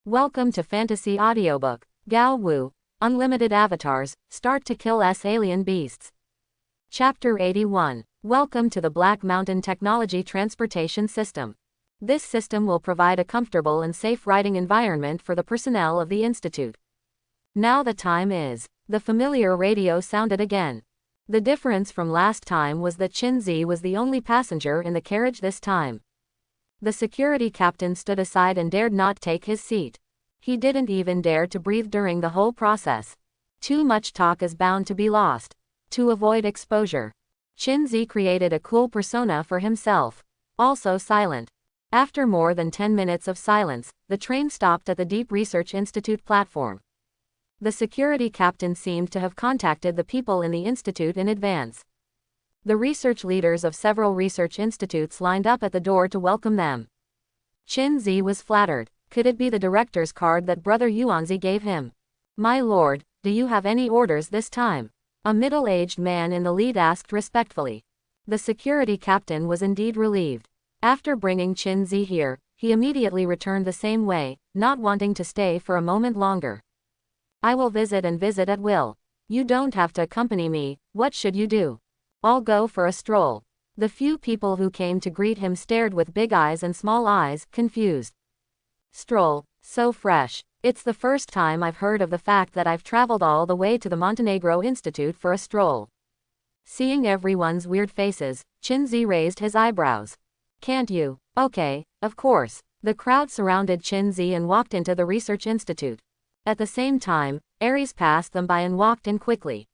Welcome to Fantasy Audiobook. Gao Wu, Unlimited Avatars, Start to Kill S Alien Beasts. Chapter 81. Welcome to the Black Mountain Technology Transportation System. This system will provide a comfortable and safe riding environment for the personnel of the Institute. Now the time is. The familiar radio sounded again. The difference from last time was that Qinzi was the only passenger in the carriage this time. The security captain stood aside and dared not take his seat. He didn't even dare to breathe during the whole process. Too much talk is bound to be lost. To avoid exposure, Qinzi created a cool persona for himself. Also silent. After more than 10 minutes of silence, the train stopped at the Deep Research Institute platform. The security captain seemed to have contacted the people in the institute in advance. The research leaders of several research institutes lined up at the door to welcome them. Qinzi was flattered. Could it be the director's card that Brother Yuanzi gave him? My lord, do you have any orders this time? A middle-aged man in the lead asked respectfully. The security captain was indeed relieved. After bringing Qinzi here, he immediately returned the same way, not wanting to stay for a moment longer. I will visit and visit at will. You don't have to accompany me. What should you do? I'll go for a stroll. The few people who came to greet him stared with big eyes and small eyes, confused. Stroll, so fresh. It's the first time I've heard of the fact that I've traveled all the way to the Montenegro Institute for a stroll. Seeing everyone's weird faces, Qinzi raised his eyebrows. Can't you? Okay, of course. The crowd surrounded Qinzi and walked into the research institute. At the same time, Ares passed them by and walked in quickly.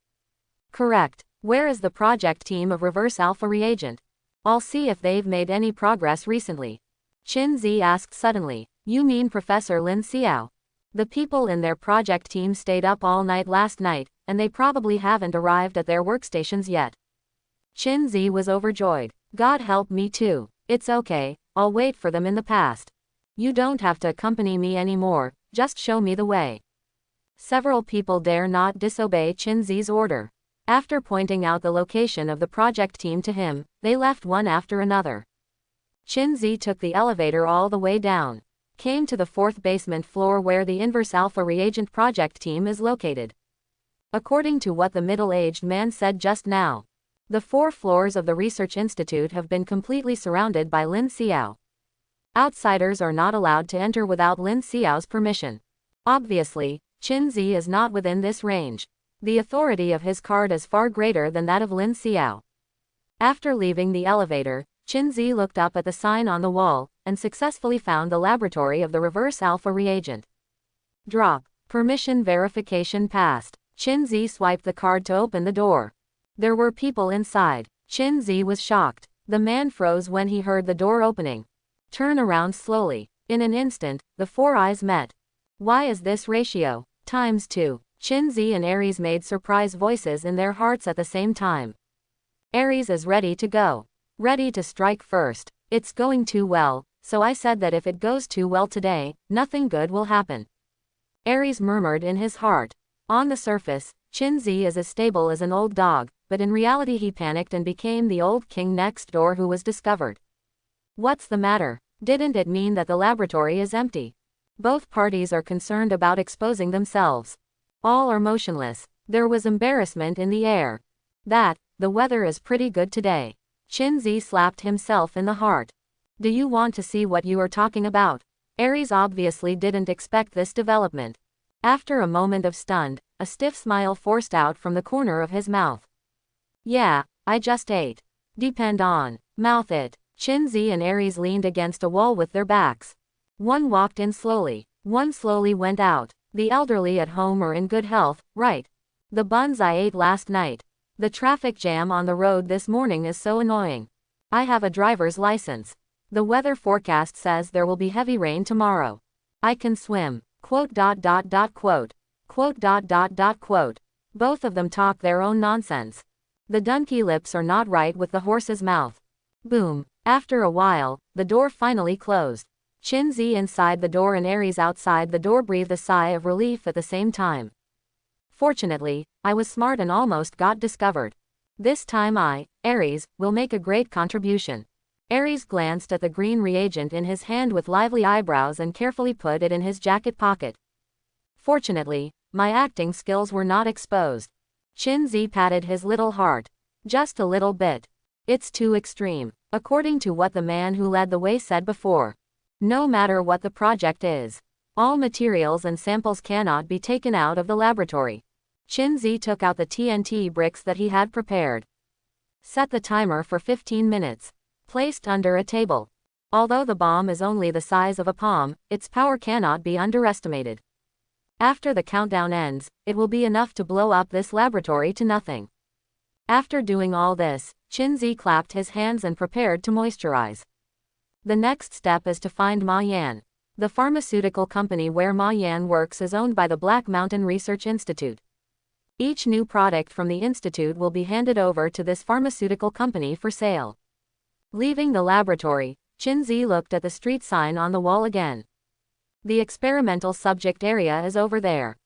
Correct. Where is the project team of Reverse Alpha Reagent? I'll see if they've made any progress recently. Qinzi asked suddenly. You mean Professor Lin Xiao? The people in their project team stayed up all night last night, and they probably haven't arrived at their workstations yet. Qinzi was overjoyed. God help me too. It's okay, I'll wait for them in the past. You don't have to accompany me anymore, just show me the way. Several people dare not disobey Qinzi's order. After pointing out the location of the project team to him, they left one after another. Qinzi took the elevator all the way down. Came to the 4th basement floor where the Inverse Alpha Reagent project team is located. According to what the middle-aged man said just now, the 4 floors of the research institute have been completely surrounded by Lin Xiao. Outsiders are not allowed to enter without Lin Xiao's permission. Obviously, Qinzi is not within this range. The authority of his card is far greater than that of Lin Xiao. After leaving the elevator, Qinzi looked up at the sign on the wall, and successfully found the laboratory of the Reverse Alpha Reagent. Drop. Permission verification passed. Qinzi swiped the card to open the door. There were people inside. Qinzi was shocked. The man froze when he heard the door opening. Turn around slowly. In an instant, the 4 eyes met. Why is this ratio? Times 2. Qinzi and Ares made surprise voices in their hearts at the same time. Ares is ready to go. Ready to strike first. It's going too well, so I said that if it goes too well today, nothing good will happen. Ares murmured in his heart. On the surface, Qinzi is as stable as an old dog, but in reality he panicked and became the old king next door who was discovered. What's the matter? Didn't it mean that the laboratory is empty? Both parties are concerned about exposing themselves. All are motionless. There was embarrassment in the air. The weather is pretty good today. Qinzi slapped himself in the heart. Do you want to see what you are talking about? Ares obviously didn't expect this development. After a moment of stunned, a stiff smile forced out from the corner of his mouth. Yeah, I just ate. Depend on. Mouth it. Qinzi and Ares leaned against a wall with their backs. One walked in slowly. One slowly went out. The elderly at home are in good health, right? The buns I ate last night. The traffic jam on the road this morning is so annoying. I have a driver's license. The weather forecast says there will be heavy rain tomorrow. I can swim. Quote. Quote. Both of them talk their own nonsense. The donkey lips are not right with the horse's mouth. Boom. After a while, the door finally closed. Qinzi inside the door and Ares outside the door breathed a sigh of relief at the same time. Fortunately, I was smart and almost got discovered. This time I, Ares, will make a great contribution. Aries glanced at the green reagent in his hand with lively eyebrows and carefully put it in his jacket pocket. Fortunately, my acting skills were not exposed. Qinzi patted his little heart. Just a little bit. It's too extreme. According to what the man who led the way said before. No matter what the project is, all materials and samples cannot be taken out of the laboratory. Qinzi took out the TNT bricks that he had prepared. Set the timer for 15 minutes. Placed under a table. Although the bomb is only the size of a palm, its power cannot be underestimated. After the countdown ends, it will be enough to blow up this laboratory to nothing. After doing all this, Qinzi clapped his hands and prepared to moisturize. The next step is to find Ma Yan. The pharmaceutical company where Ma Yan works is owned by the Black Mountain Research Institute. Each new product from the institute will be handed over to this pharmaceutical company for sale. Leaving the laboratory, Qinzi looked at the street sign on the wall again. The experimental subject area is over there.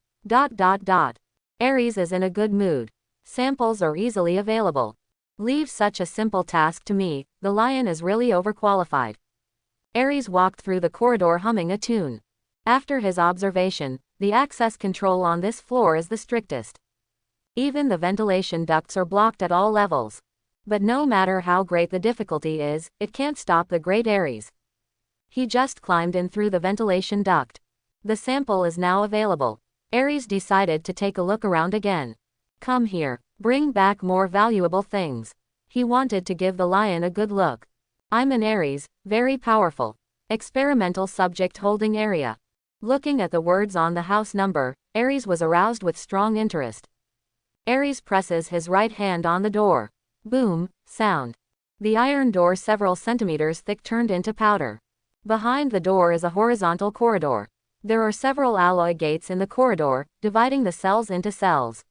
Aries is in a good mood. Samples are easily available. Leave such a simple task to me, the lion is really overqualified. Aries walked through the corridor humming a tune. After his observation, the access control on this floor is the strictest. Even the ventilation ducts are blocked at all levels. But no matter how great the difficulty is, it can't stop the great Aries. He just climbed in through the ventilation duct. The sample is now available. Aries decided to take a look around again. Come here, bring back more valuable things. He wanted to give the lion a good look. I'm an Aries, very powerful. Experimental subject holding area. Looking at the words on the house number, Aries was aroused with strong interest. Aries presses his right hand on the door. Boom, sound. The iron door several centimeters thick turned into powder. Behind the door is a horizontal corridor. There are several alloy gates in the corridor, dividing the cells into cells.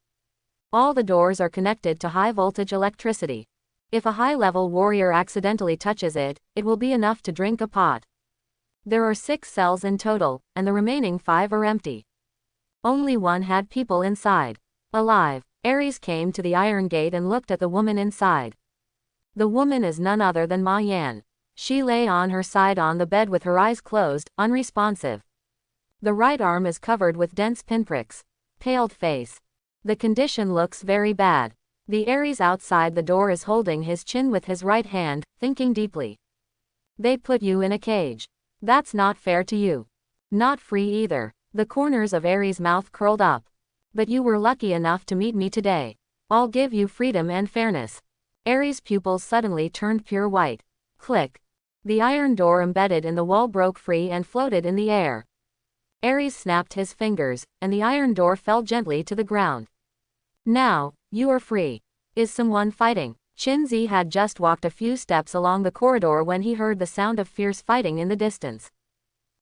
All the doors are connected to high-voltage electricity. If a high-level warrior accidentally touches it, it will be enough to drink a pot. There are 6 cells in total, and the remaining 5 are empty. Only one had people inside. Alive. Aries came to the iron gate and looked at the woman inside. The woman is none other than Ma Yan. She lay on her side on the bed with her eyes closed, unresponsive. The right arm is covered with dense pinpricks. Paled face. The condition looks very bad. The Aries outside the door is holding his chin with his right hand, thinking deeply. They put you in a cage. That's not fair to you. Not free either. The corners of Aries' mouth curled up. But you were lucky enough to meet me today. I'll give you freedom and fairness. Aries' pupils suddenly turned pure white. Click. The iron door embedded in the wall broke free and floated in the air. Aries snapped his fingers, and the iron door fell gently to the ground. Now, you are free. Is someone fighting? Qinzi had just walked a few steps along the corridor when he heard the sound of fierce fighting in the distance.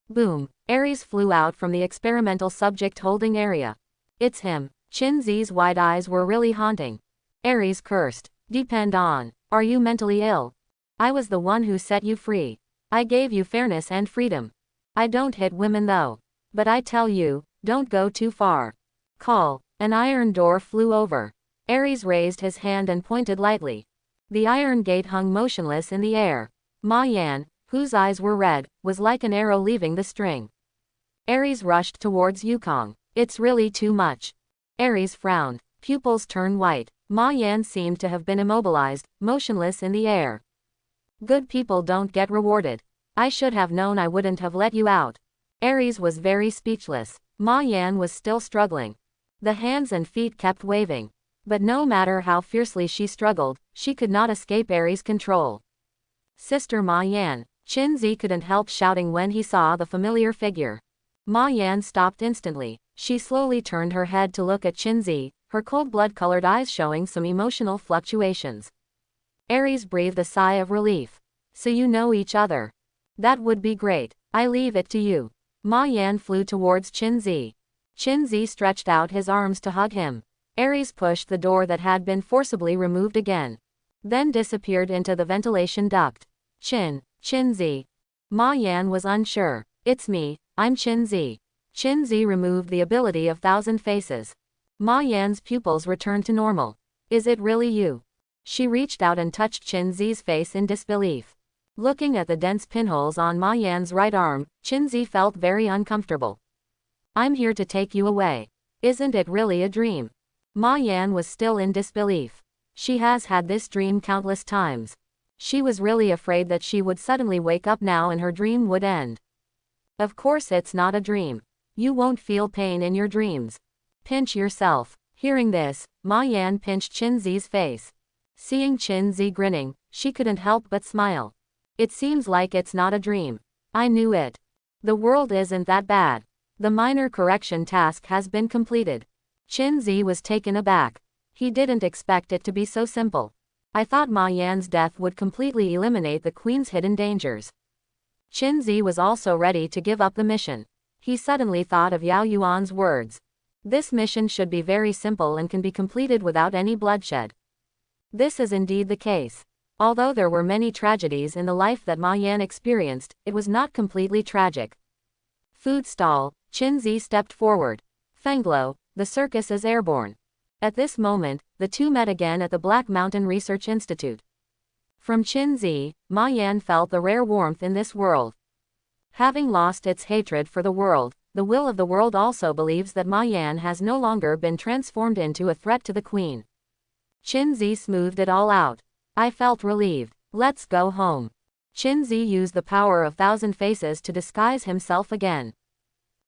Boom. Aries flew out from the experimental subject holding area. It's him. Qinzi's wide eyes were really haunting. Aries cursed. Depend on. Are you mentally ill? I was the one who set you free. I gave you fairness and freedom. I don't hit women though. But I tell you, don't go too far. Call. An iron door flew over. Aries raised his hand and pointed lightly. The iron gate hung motionless in the air. Ma Yan, whose eyes were red, was like an arrow leaving the string. Aries rushed towards Yukong. It's really too much. Aries frowned. Pupils turned white. Ma Yan seemed to have been immobilized, motionless in the air. Good people don't get rewarded. I should have known I wouldn't have let you out. Aries was very speechless. Ma Yan was still struggling. The hands and feet kept waving. But no matter how fiercely she struggled, she could not escape Aries' control. Sister Ma Yan. Qinzi couldn't help shouting when he saw the familiar figure. Ma Yan stopped instantly. She slowly turned her head to look at Qinzi, her cold blood-colored eyes showing some emotional fluctuations. Aries breathed a sigh of relief. So you know each other. That would be great. I leave it to you. Ma Yan flew towards Qinzi. Qinzi stretched out his arms to hug him. Aries pushed the door that had been forcibly removed again. Then disappeared into the ventilation duct. Qinzi. Ma Yan was unsure. It's me, I'm Qinzi. Qinzi removed the ability of Thousand Faces. Ma Yan's pupils returned to normal. Is it really you? She reached out and touched Qinzi's face in disbelief. Looking at the dense pinholes on Ma Yan's right arm, Qinzi felt very uncomfortable. I'm here to take you away. Isn't it really a dream? Ma Yan was still in disbelief. She has had this dream countless times. She was really afraid that she would suddenly wake up now and her dream would end. Of course it's not a dream. You won't feel pain in your dreams. Pinch yourself. Hearing this, Ma Yan pinched Qinzi's face. Seeing Qinzi grinning, she couldn't help but smile. It seems like it's not a dream. I knew it. The world isn't that bad. The minor correction task has been completed. Qinzi was taken aback. He didn't expect it to be so simple. I thought Ma Yan's death would completely eliminate the queen's hidden dangers. Qinzi was also ready to give up the mission. He suddenly thought of Yao Yuan's words. This mission should be very simple and can be completed without any bloodshed. This is indeed the case. Although there were many tragedies in the life that Ma Yan experienced, it was not completely tragic. Food stall. Qinzi stepped forward. Fenglo, the circus is airborne. At this moment, the two met again at the Black Mountain Research Institute. From Qinzi, Ma Yan felt the rare warmth in this world. Having lost its hatred for the world, the will of the world also believes that Ma Yan has no longer been transformed into a threat to the queen. Qinzi smoothed it all out. I felt relieved. Let's go home. Qinzi used the power of thousand faces to disguise himself again.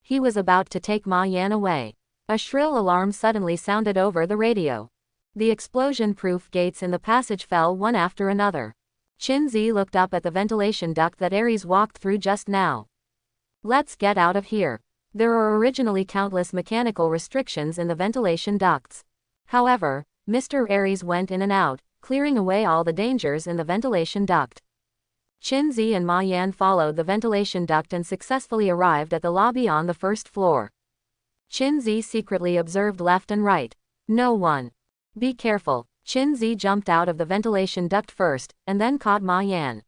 He was about to take Ma Yan away. A shrill alarm suddenly sounded over the radio. The explosion-proof gates in the passage fell one after another. Qinzi looked up at the ventilation duct that Aries walked through just now. Let's get out of here. There are originally countless mechanical restrictions in the ventilation ducts. However, Mr. Aries went in and out, clearing away all the dangers in the ventilation duct. Qinzi and Ma Yan followed the ventilation duct and successfully arrived at the lobby on the first floor. Qinzi secretly observed left and right. No one. Be careful. Qinzi jumped out of the ventilation duct first, and then caught Ma Yan.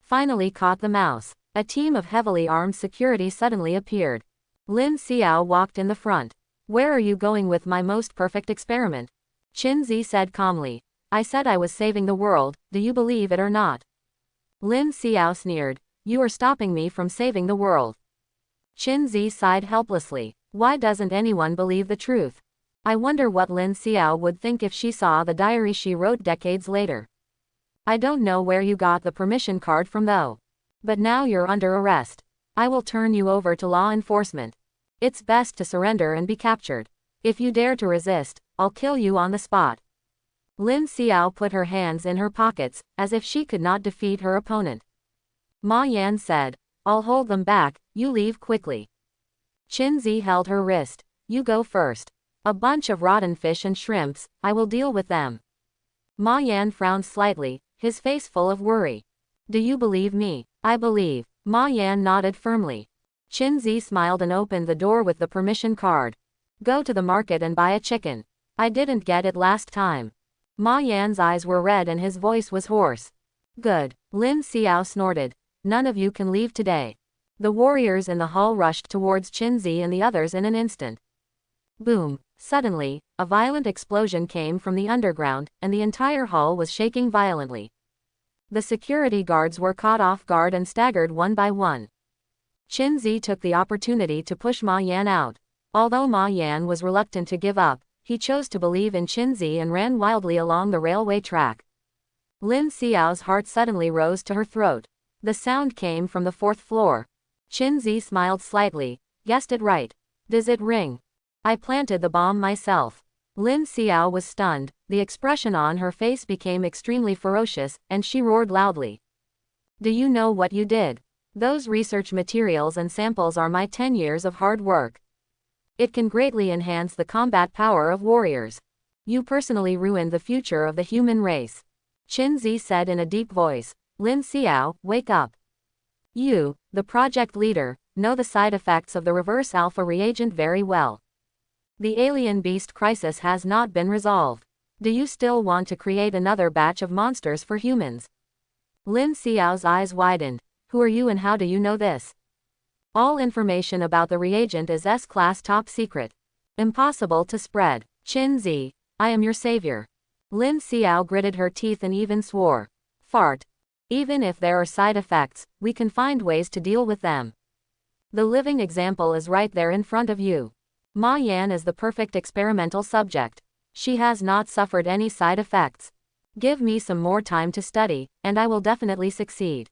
Finally caught the mouse. A team of heavily armed security suddenly appeared. Lin Xiao walked in the front. Where are you going with my most perfect experiment? Qinzi said calmly. I said I was saving the world, do you believe it or not? Lin Xiao sneered. You are stopping me from saving the world. Qinzi sighed helplessly. Why doesn't anyone believe the truth? I wonder what Lin Xiao would think if she saw the diary she wrote decades later. I don't know where you got the permission card from though. But now you're under arrest. I will turn you over to law enforcement. It's best to surrender and be captured. If you dare to resist, I'll kill you on the spot. Lin Xiao put her hands in her pockets, as if she could not defeat her opponent. Ma Yan said, I'll hold them back, you leave quickly. Qinzi held her wrist. You go first. A bunch of rotten fish and shrimps, I will deal with them. Ma Yan frowned slightly, his face full of worry. Do you believe me? I believe. Ma Yan nodded firmly. Qinzi smiled and opened the door with the permission card. Go to the market and buy a chicken. I didn't get it last time. Ma Yan's eyes were red and his voice was hoarse. Good. Lin Xiao snorted. None of you can leave today. The warriors in the hall rushed towards Qinzi and the others in an instant. Boom. Suddenly, a violent explosion came from the underground, and the entire hall was shaking violently. The security guards were caught off guard and staggered one by one. Qinzi took the opportunity to push Ma Yan out. Although Ma Yan was reluctant to give up, he chose to believe in Qinzi and ran wildly along the railway track. Lin Xiao's heart suddenly rose to her throat. The sound came from the fourth floor. Qinzi smiled slightly. Guessed it right. Does it ring? I planted the bomb myself. Lin Xiao was stunned, the expression on her face became extremely ferocious, and she roared loudly. Do you know what you did? Those research materials and samples are my 10 years of hard work. It can greatly enhance the combat power of warriors. You personally ruined the future of the human race. Qinzi said in a deep voice. Lin Xiao, wake up. You, the project leader, know the side effects of the reverse alpha reagent very well. The alien beast crisis has not been resolved. Do you still want to create another batch of monsters for humans? Lin Xiao's eyes widened. Who are you and how do you know this? All information about the reagent is S-class top secret. Impossible to spread. Qinzi, I am your savior. Lin Xiao gritted her teeth and even swore. Fart. Even if there are side effects, we can find ways to deal with them. The living example is right there in front of you. Ma Yan is the perfect experimental subject. She has not suffered any side effects. Give me some more time to study, and I will definitely succeed.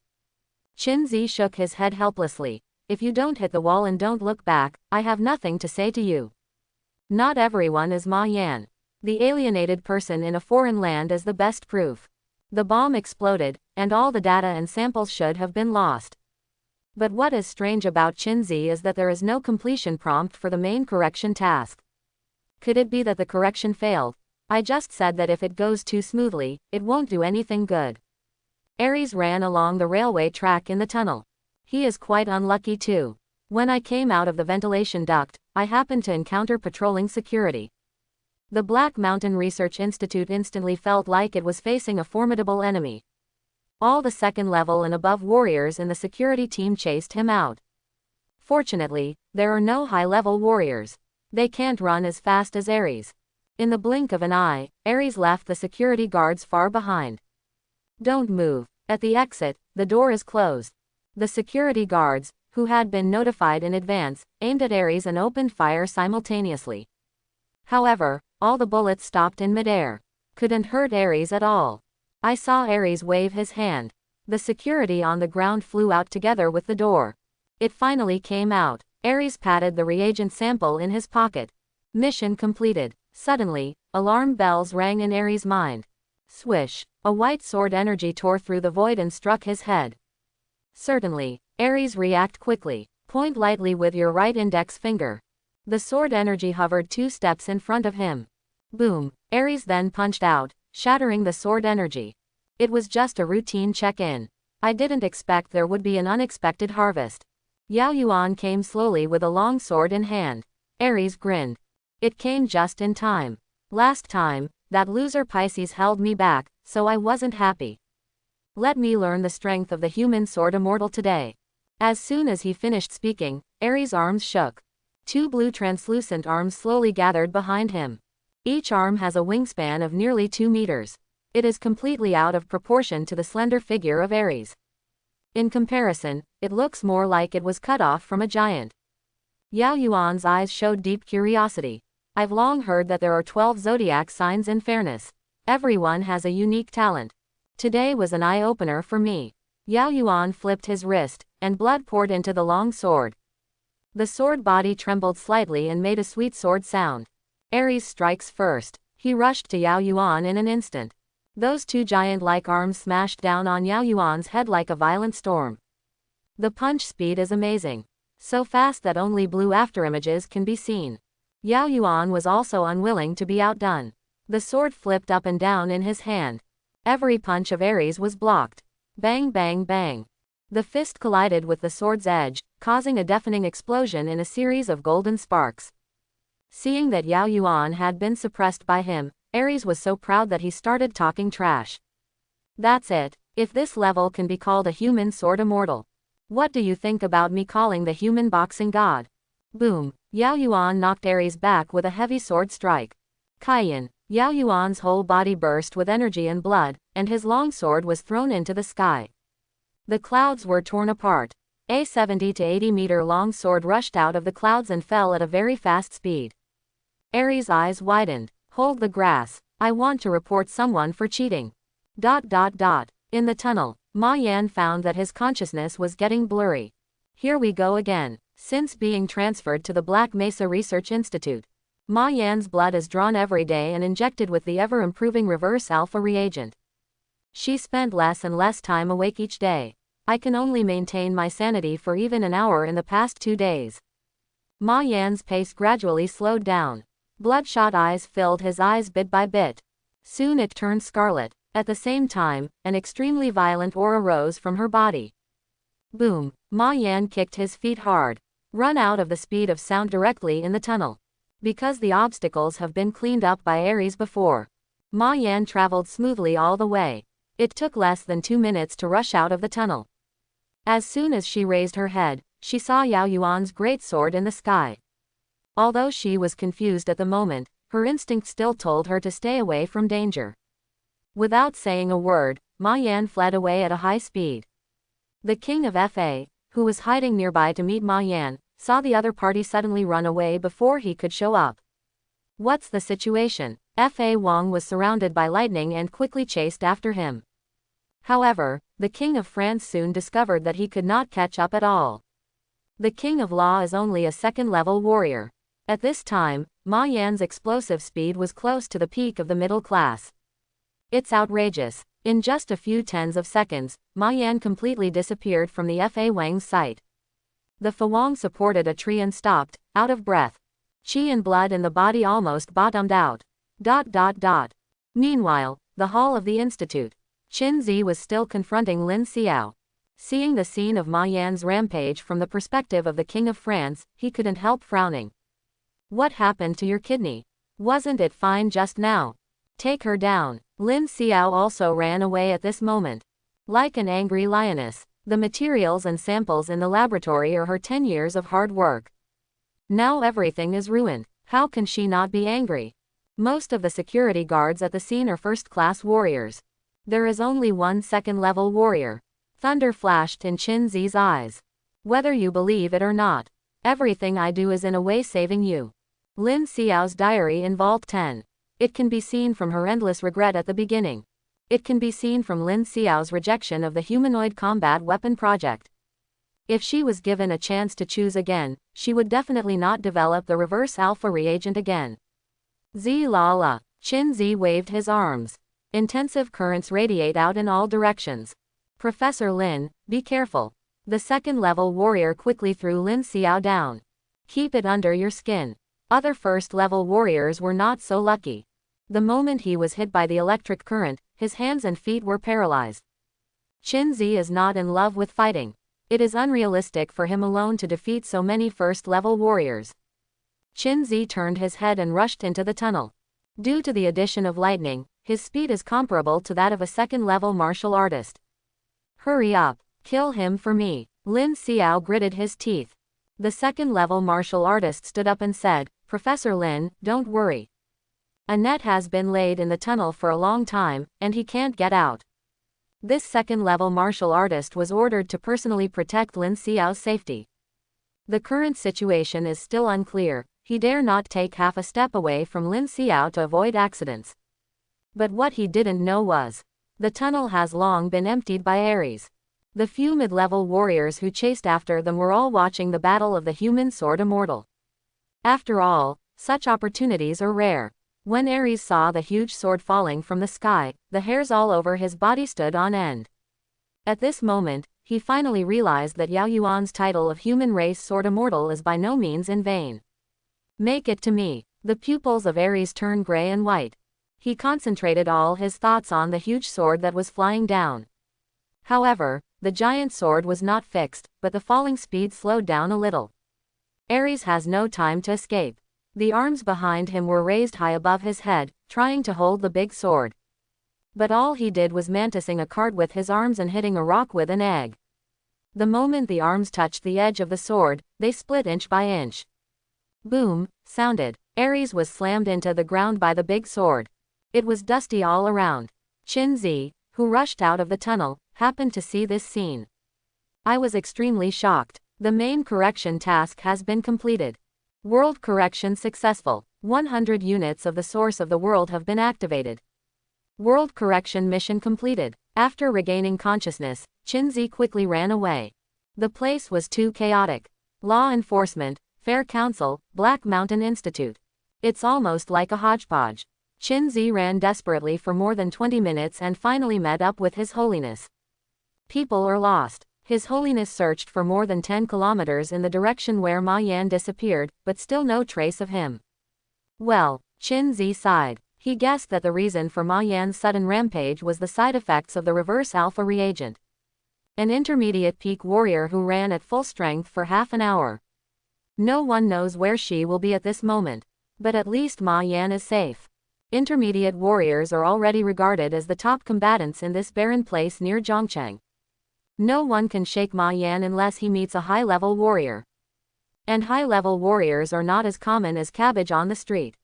Qinzi shook his head helplessly. If you don't hit the wall and don't look back, I have nothing to say to you. Not everyone is Ma Yan. The alienated person in a foreign land is the best proof. The bomb exploded, and all the data and samples should have been lost. But what is strange about Qinzi is that there is no completion prompt for the main correction task. Could it be that the correction failed? I just said that if it goes too smoothly, it won't do anything good. Aries ran along the railway track in the tunnel. He is quite unlucky too. When I came out of the ventilation duct, I happened to encounter patrolling security. The Black Mountain Research Institute instantly felt like it was facing a formidable enemy. All the second level and above warriors in the security team chased him out. Fortunately, there are no high-level warriors. They can't run as fast as Aries. In the blink of an eye, Aries left the security guards far behind. Don't move. At the exit, the door is closed. The security guards, who had been notified in advance, aimed at Aries and opened fire simultaneously. However, all the bullets stopped in midair. Couldn't hurt Aries at all. I saw Aries wave his hand. The security on the ground flew out together with the door. It finally came out. Aries patted the reagent sample in his pocket. Mission completed. Suddenly, alarm bells rang in Aries' mind. Swish. A white sword energy tore through the void and struck his head. Certainly. Aries, react quickly. Point lightly with your right index finger. The sword energy hovered 2 steps in front of him. Boom. Aries then punched out, shattering the sword energy. It was just a routine check-in. I didn't expect there would be an unexpected harvest. Yao Yuan came slowly with a long sword in hand. Aries grinned. It came just in time. Last time, that loser Pisces held me back, so I wasn't happy. Let me learn the strength of the human sword immortal today. As soon as he finished speaking, Aries' arms shook. 2 blue translucent arms slowly gathered behind him. Each arm has a wingspan of nearly 2 meters. It is completely out of proportion to the slender figure of Aries. In comparison, it looks more like it was cut off from a giant. Yao Yuan's eyes showed deep curiosity. I've long heard that there are 12 zodiac signs in fairness. Everyone has a unique talent. Today was an eye-opener for me. Yao Yuan flipped his wrist, and blood poured into the long sword. The sword body trembled slightly and made a sweet sword sound. Aries strikes first. He rushed to Yao Yuan in an instant. Those 2 giant-like arms smashed down on Yao Yuan's head like a violent storm. The punch speed is amazing. So fast that only blue afterimages can be seen. Yao Yuan was also unwilling to be outdone. The sword flipped up and down in his hand. Every punch of Aries was blocked. Bang bang bang. The fist collided with the sword's edge, causing a deafening explosion in a series of golden sparks. Seeing that Yao Yuan had been suppressed by him, Aries was so proud that he started talking trash. That's it. If this level can be called a human sword immortal. What do you think about me calling the human boxing god? Boom. Yao Yuan knocked Aries back with a heavy sword strike. Kaiyan. Yao Yuan's whole body burst with energy and blood, and his long sword was thrown into the sky. The clouds were torn apart. A 70 to 80 meter long sword rushed out of the clouds and fell at a very fast speed. Aries' eyes widened. Hold the grass. I want to report someone for cheating. ... In the tunnel, Ma Yan found that his consciousness was getting blurry. Here we go again. Since being transferred to the Black Mesa Research Institute, Ma Yan's blood is drawn every day and injected with the ever-improving reverse alpha reagent. She spent less and less time awake each day. I can only maintain my sanity for even an hour in the past 2 days. Ma Yan's pace gradually slowed down. Bloodshot eyes filled his eyes bit by bit. Soon it turned scarlet. At the same time, an extremely violent aura rose from her body. Boom. Ma Yan kicked his feet hard. Run out of the speed of sound directly in the tunnel. Because the obstacles have been cleaned up by Aries before, Ma Yan traveled smoothly all the way. It took less than 2 minutes to rush out of the tunnel. As soon as she raised her head, she saw Yao Yuan's great sword in the sky. Although she was confused at the moment, her instinct still told her to stay away from danger. Without saying a word, Ma Yan fled away at a high speed. The king of Fa, who was hiding nearby to meet Ma Yan, saw the other party suddenly run away before he could show up. What's the situation? Fa Wang was surrounded by lightning and quickly chased after him. However, the king of France soon discovered that he could not catch up at all. The king of Law is only a second-level warrior. At this time, Ma Yan's explosive speed was close to the peak of the middle class. It's outrageous. In just a few tens of seconds, Ma Yan completely disappeared from the Fa Wang's sight. The Fa Wang supported a tree and stopped, out of breath. Qi and blood in the body almost bottomed out. Meanwhile, the hall of the institute. Qin Zi was still confronting Lin Xiao. Seeing the scene of Ma Yan's rampage from the perspective of the King of France, he couldn't help frowning. What happened to your kidney? Wasn't it fine just now? Take her down. Lin Xiao also ran away at this moment. Like an angry lioness, the materials and samples in the laboratory are her 10 years of hard work. Now everything is ruined. How can she not be angry? Most of the security guards at the scene are first-class warriors. There is only one second-level warrior. Thunder flashed in Qin Zi's eyes. Whether you believe it or not, everything I do is in a way saving you. Lin Xiao's diary in Vault 10. It can be seen from her endless regret at the beginning. It can be seen from Lin Xiao's rejection of the humanoid combat weapon project. If she was given a chance to choose again, she would definitely not develop the reverse alpha reagent again. Zi la la. Qin Zi waved his arms. Intensive currents radiate out in all directions. Professor Lin, be careful. The second-level warrior quickly threw Lin Xiao down. Keep it under your skin. Other first-level warriors were not so lucky. The moment he was hit by the electric current, his hands and feet were paralyzed. Qin Zi is not in love with fighting. It is unrealistic for him alone to defeat so many first-level warriors. Qin Zi turned his head and rushed into the tunnel. Due to the addition of lightning, his speed is comparable to that of a second-level martial artist. Hurry up, kill him for me. Lin Xiao gritted his teeth. The second-level martial artist stood up and said, Professor Lin, don't worry. A net has been laid in the tunnel for a long time, and he can't get out. This second-level martial artist was ordered to personally protect Lin Xiao's safety. The current situation is still unclear. He dare not take half a step away from Lin Xiao to avoid accidents. But what he didn't know was, the tunnel has long been emptied by Ares. The few mid-level warriors who chased after them were all watching the battle of the human sword immortal. After all, such opportunities are rare. When Ares saw the huge sword falling from the sky, the hairs all over his body stood on end. At this moment, he finally realized that Yao Yuan's title of human race sword immortal is by no means in vain. Make it to me. The pupils of Ares turned gray and white. He concentrated all his thoughts on the huge sword that was flying down. However, the giant sword was not fixed, but the falling speed slowed down a little. Ares has no time to escape. The arms behind him were raised high above his head, trying to hold the big sword. But all he did was mantising a cart with his arms and hitting a rock with an egg. The moment the arms touched the edge of the sword, they split inch by inch. Boom, sounded. Ares was slammed into the ground by the big sword. It was dusty all around. Qin Zi, who rushed out of the tunnel, happened to see this scene. I was extremely shocked. The main correction task has been completed. World correction successful. 100 units of the source of the world have been activated. World correction mission completed. After regaining consciousness, Qin Zi quickly ran away. The place was too chaotic. Law enforcement, Fair Council, Black Mountain Institute. It's almost like a hodgepodge. Qin Zi ran desperately for more than 20 minutes and finally met up with His Holiness. People are lost. His Holiness searched for more than 10 kilometers in the direction where Ma Yan disappeared, but still no trace of him. Well, Qin Zi sighed. He guessed that the reason for Ma Yan's sudden rampage was the side effects of the reverse alpha reagent. An intermediate peak warrior who ran at full strength for half an hour. No one knows where she will be at this moment. But at least Ma Yan is safe. Intermediate warriors are already regarded as the top combatants in this barren place near Zhongcheng. No one can shake Ma Yan unless he meets a high-level warrior. And high-level warriors are not as common as cabbage on the street.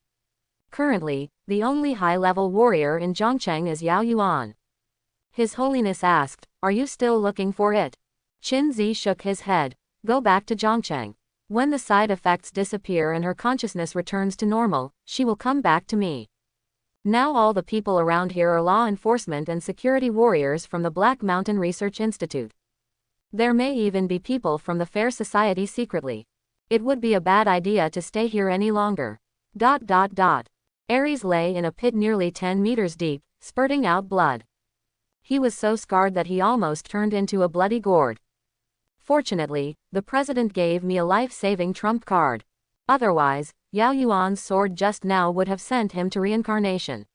Currently, the only high-level warrior in Zhongcheng is Yao Yuan. His Holiness asked, "Are you still looking for it?" Qin Zi shook his head. "Go back to Zhongcheng. When the side effects disappear and her consciousness returns to normal, she will come back to me." Now all the people around here are law enforcement and security warriors from the Black Mountain Research Institute. There may even be people from the Fair Society secretly. It would be a bad idea to stay here any longer. Ares lay in a pit nearly 10 meters deep, spurting out blood. He was so scarred that he almost turned into a bloody gourd. Fortunately, the president gave me a life-saving trump card. Otherwise, Yao Yuan's sword just now would have sent him to reincarnation.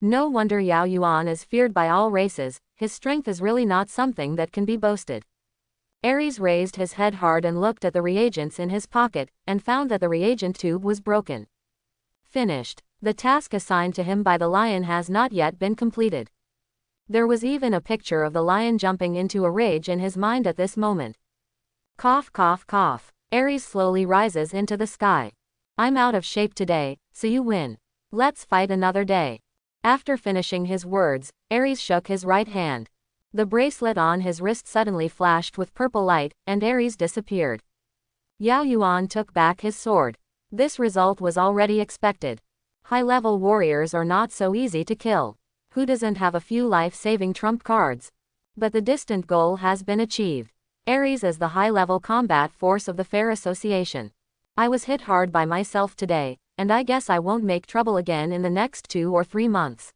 No wonder Yao Yuan is feared by all races, his strength is really not something that can be boasted. Ares raised his head hard and looked at the reagents in his pocket, and found that the reagent tube was broken. Finished. The task assigned to him by the lion has not yet been completed. There was even a picture of the lion jumping into a rage in his mind at this moment. Cough, cough, cough. Ares slowly rises into the sky. "I'm out of shape today, so you win. Let's fight another day." After finishing his words, Ares shook his right hand. The bracelet on his wrist suddenly flashed with purple light, and Ares disappeared. Yao Yuan took back his sword. This result was already expected. High-level warriors are not so easy to kill. Who doesn't have a few life-saving trump cards? But the distant goal has been achieved. Ares is the high-level combat force of the Fair Association. I was hit hard by myself today, and I guess I won't make trouble again in the next 2 or 3 months.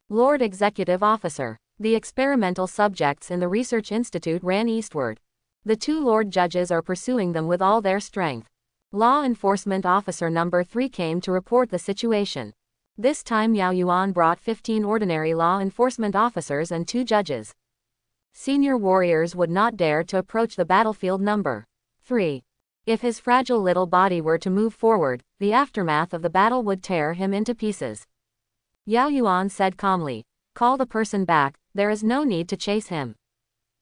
Lord Executive Officer. The experimental subjects in the Research Institute ran eastward. The 2 Lord Judges are pursuing them with all their strength. Law Enforcement Officer number 3 came to report the situation. This time Yao Yuan brought 15 ordinary law enforcement officers and 2 judges. Senior warriors would not dare to approach the battlefield number 3. If his fragile little body were to move forward, the aftermath of the battle would tear him into pieces. Yao Yuan said calmly, "Call the person back, there is no need to chase him."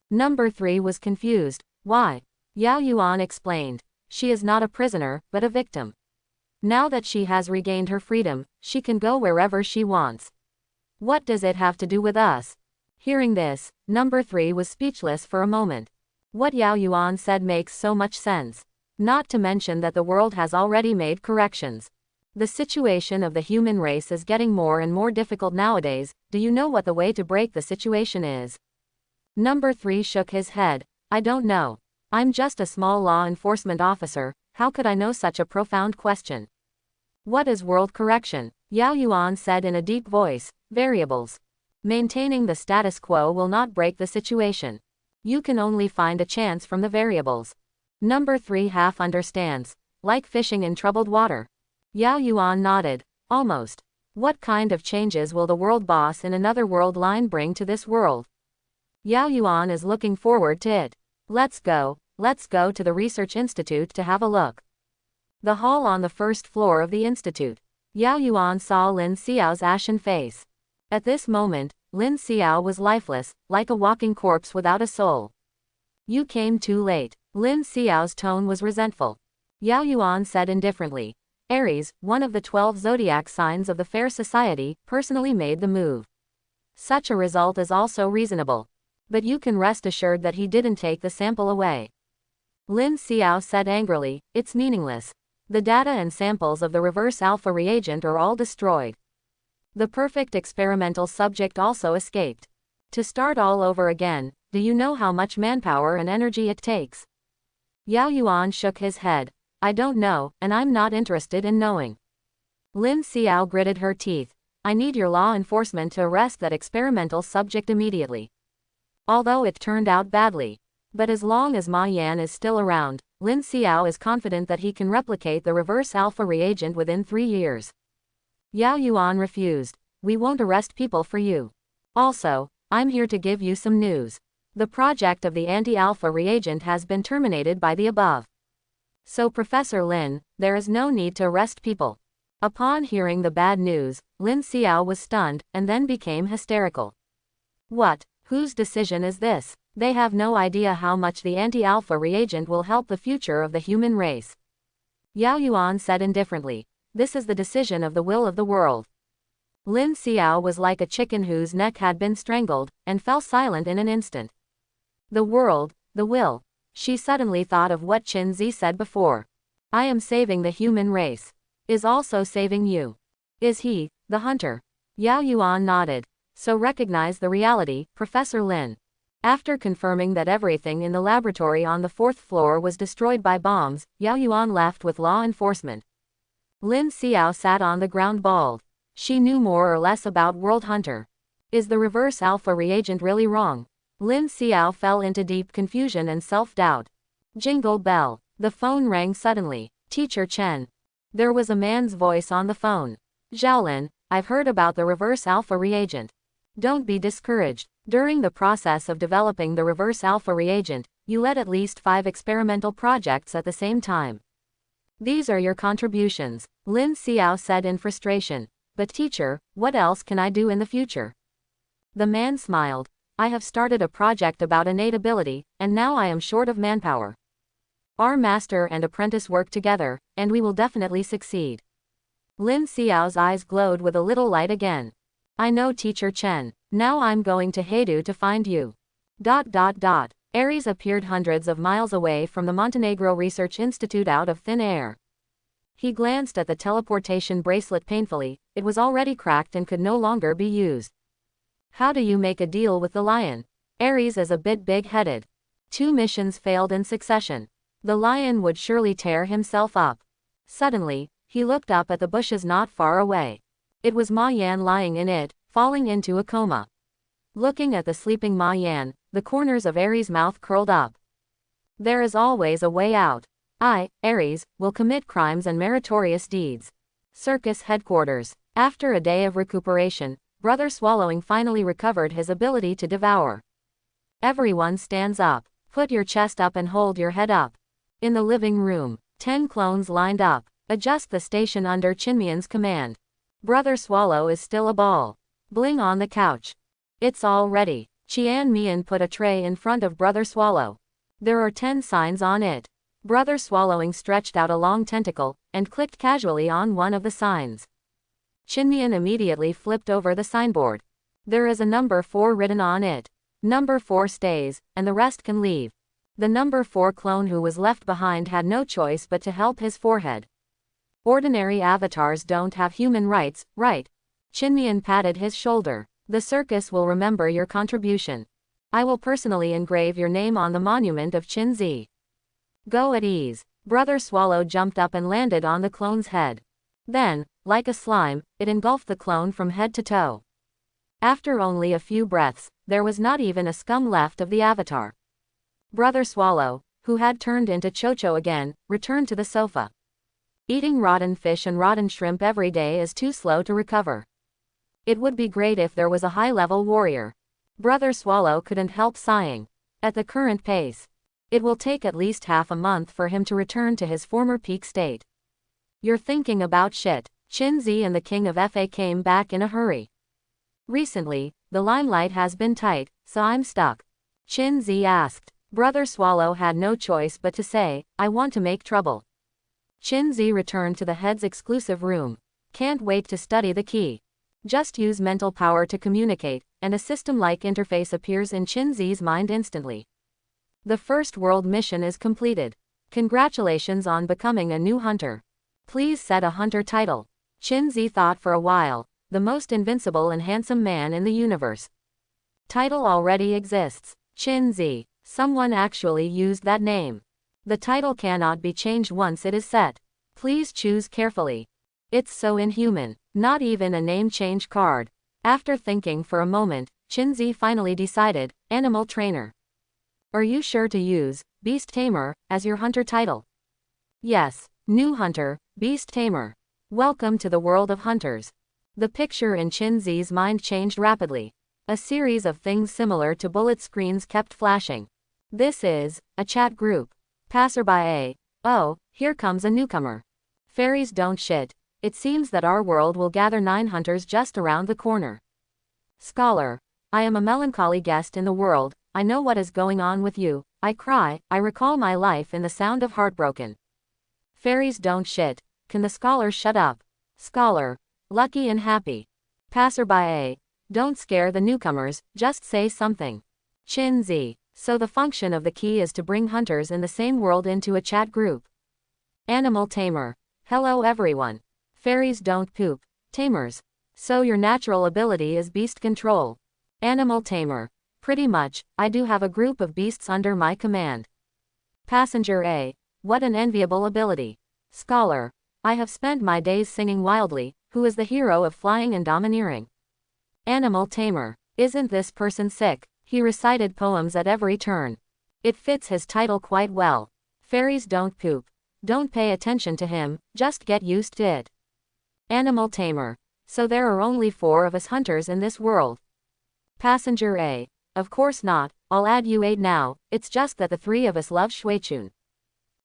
Number 3 was confused. "Why?" Yao Yuan explained. "She is not a prisoner, but a victim. Now that she has regained her freedom, she can go wherever she wants. What does it have to do with us?" Hearing this, number 3 was speechless for a moment. What Yao Yuan said makes so much sense. Not to mention that the world has already made corrections. The situation of the human race is getting more and more difficult nowadays. Do you know what the way to break the situation is? Number 3 shook his head. "I don't know. I'm just a small law enforcement officer, how could I know such a profound question?" "What is world correction?" Yao Yuan said in a deep voice. "Variables. Maintaining the status quo will not break the situation. You can only find a chance from the variables." Number 3 half understands. "Like fishing in troubled water." Yao Yuan nodded. "Almost. What kind of changes will the world boss in another world line bring to this world?" Yao Yuan is looking forward to it. Let's go to the Research Institute to have a look." The hall on the first floor of the institute. Yao Yuan saw Lin Xiao's ashen face. At this moment, Lin Xiao was lifeless, like a walking corpse without a soul. "You came too late." Lin Xiao's tone was resentful. Yao Yuan said indifferently. Ares, one of the 12 zodiac signs of the Fair Society, personally made the move. Such a result is also reasonable. But you can rest assured that he didn't take the sample away. Lin Xiao said angrily, "It's meaningless. The data and samples of the reverse alpha reagent are all destroyed. The perfect experimental subject also escaped. To start all over again, do you know how much manpower and energy it takes?" Yao Yuan shook his head. "I don't know, and I'm not interested in knowing." Lin Xiao gritted her teeth. "I need your law enforcement to arrest that experimental subject immediately." Although it turned out badly. But as long as Ma Yan is still around, Lin Xiao is confident that he can replicate the reverse alpha reagent within 3 years. Yao Yuan refused. "We won't arrest people for you. Also, I'm here to give you some news. The project of the anti-alpha reagent has been terminated by the above. So Professor Lin, there is no need to arrest people." Upon hearing the bad news, Lin Xiao was stunned, and then became hysterical. "What? Whose decision is this? They have no idea how much the anti-alpha reagent will help the future of the human race." Yao Yuan said indifferently. "This is the decision of the will of the world." Lin Xiao was like a chicken whose neck had been strangled, and fell silent in an instant. The world, the will. She suddenly thought of what Qin Zi said before. I am saving the human race. Is also saving you. Is he, the hunter? Yao Yuan nodded. So recognize the reality, Professor Lin. After confirming that everything in the laboratory on the 4th floor was destroyed by bombs, Yao Yuan left with law enforcement. Lin Xiao sat on the ground bald. She knew more or less about World Hunter. Is the reverse alpha reagent really wrong? Lin Xiao fell into deep confusion and self-doubt. Jingle bell. The phone rang suddenly. Teacher Chen. There was a man's voice on the phone. Xiaolin, I've heard about the reverse alpha reagent. Don't be discouraged. During the process of developing the reverse alpha reagent, you led at least 5 experimental projects at the same time. These are your contributions, Lin Xiao said in frustration. But teacher, what else can I do in the future? The man smiled. I have started a project about innate ability, and now I am short of manpower. Our master and apprentice work together, and we will definitely succeed. Lin Xiao's eyes glowed with a little light again. I know Teacher Chen. Now I'm going to Heidu to find you. Ares appeared hundreds of miles away from the Montenegro Research Institute out of thin air. He glanced at the teleportation bracelet painfully. It was already cracked and could no longer be used. How do you make a deal with the lion? Ares is a bit big-headed. 2 missions failed in succession. The lion would surely tear himself up. Suddenly, he looked up at the bushes not far away. It was Ma Yan lying in it, falling into a coma. Looking at the sleeping Ma Yan, the corners of Ares' mouth curled up. There is always a way out. I, Ares, will commit crimes and meritorious deeds. Circus headquarters. After a day of recuperation, Brother Swallowing finally recovered his ability to devour. Everyone stands up. Put your chest up and hold your head up. In the living room, 10 clones lined up. Adjust the station under Qinmian's command. Brother Swallow is still a ball. Bling on the couch. It's all ready. Qian Mian put a tray in front of Brother Swallow. There are 10 signs on it. Brother Swallowing stretched out a long tentacle, and clicked casually on one of the signs. Qinmian immediately flipped over the signboard. There is a number 4 written on it. Number 4 stays, and the rest can leave. The number 4 clone who was left behind had no choice but to help his forehead. Ordinary avatars don't have human rights, right? Qinmian patted his shoulder. The circus will remember your contribution. I will personally engrave your name on the monument of Qin Zi. Go at ease. Brother Swallow jumped up and landed on the clone's head. Then, like a slime, it engulfed the clone from head to toe. After only a few breaths, there was not even a scum left of the avatar. Brother Swallow, who had turned into Chocho again, returned to the sofa. Eating rotten fish and rotten shrimp every day is too slow to recover. It would be great if there was a high-level warrior. Brother Swallow couldn't help sighing. At the current pace, it will take at least half a month for him to return to his former peak state. You're thinking about shit. Qin Zi and the King of Fa came back in a hurry. Recently, the limelight has been tight, so I'm stuck. Qin Zi asked. Brother Swallow had no choice but to say, I want to make trouble. Qin Zi returned to the head's exclusive room. Can't wait to study the key. Just use mental power to communicate, and a system-like interface appears in Qin Zi's mind instantly. The first world mission is completed. Congratulations on becoming a new hunter. Please set a hunter title. Qin Zi thought for a while. The most invincible and handsome man in the universe. Title already exists. Qin Zi. Someone actually used that name. The title cannot be changed once it is set. Please choose carefully. It's so inhuman. Not even a name change card. After thinking for a moment, Qin Zi finally decided, Animal Trainer. Are you sure to use Beast Tamer as your hunter title? Yes. New Hunter, Beast Tamer. Welcome to the world of hunters. The picture in Qin Zi's mind changed rapidly. A series of things similar to bullet screens kept flashing. This is a chat group. Passerby A. Oh, here comes a newcomer. Fairies don't shit. It seems that our world will gather 9 hunters just around the corner. Scholar. I am a melancholy guest in the world. I know what is going on with you. I cry. I recall my life in the sound of heartbroken. Fairies don't shit. Can the scholar shut up? Scholar. Lucky and happy. Passerby A. Don't scare the newcomers, just say something. Chin Z. So the function of the key is to bring hunters in the same world into a chat group. Animal Tamer. Hello everyone. Fairies don't poop. Tamers. So your natural ability is beast control. Animal Tamer. Pretty much, I do have a group of beasts under my command. Passenger A. What an enviable ability. Scholar. I have spent my days singing wildly, who is the hero of flying and domineering. Animal Tamer. Isn't this person sick? He recited poems at every turn. It fits his title quite well. Fairies don't poop. Don't pay attention to him, just get used to it. Animal Tamer. So there are only 4 of us hunters in this world. Passenger A. Of course not, I'll add you 8 now, it's just that the 3 of us love Shuichun.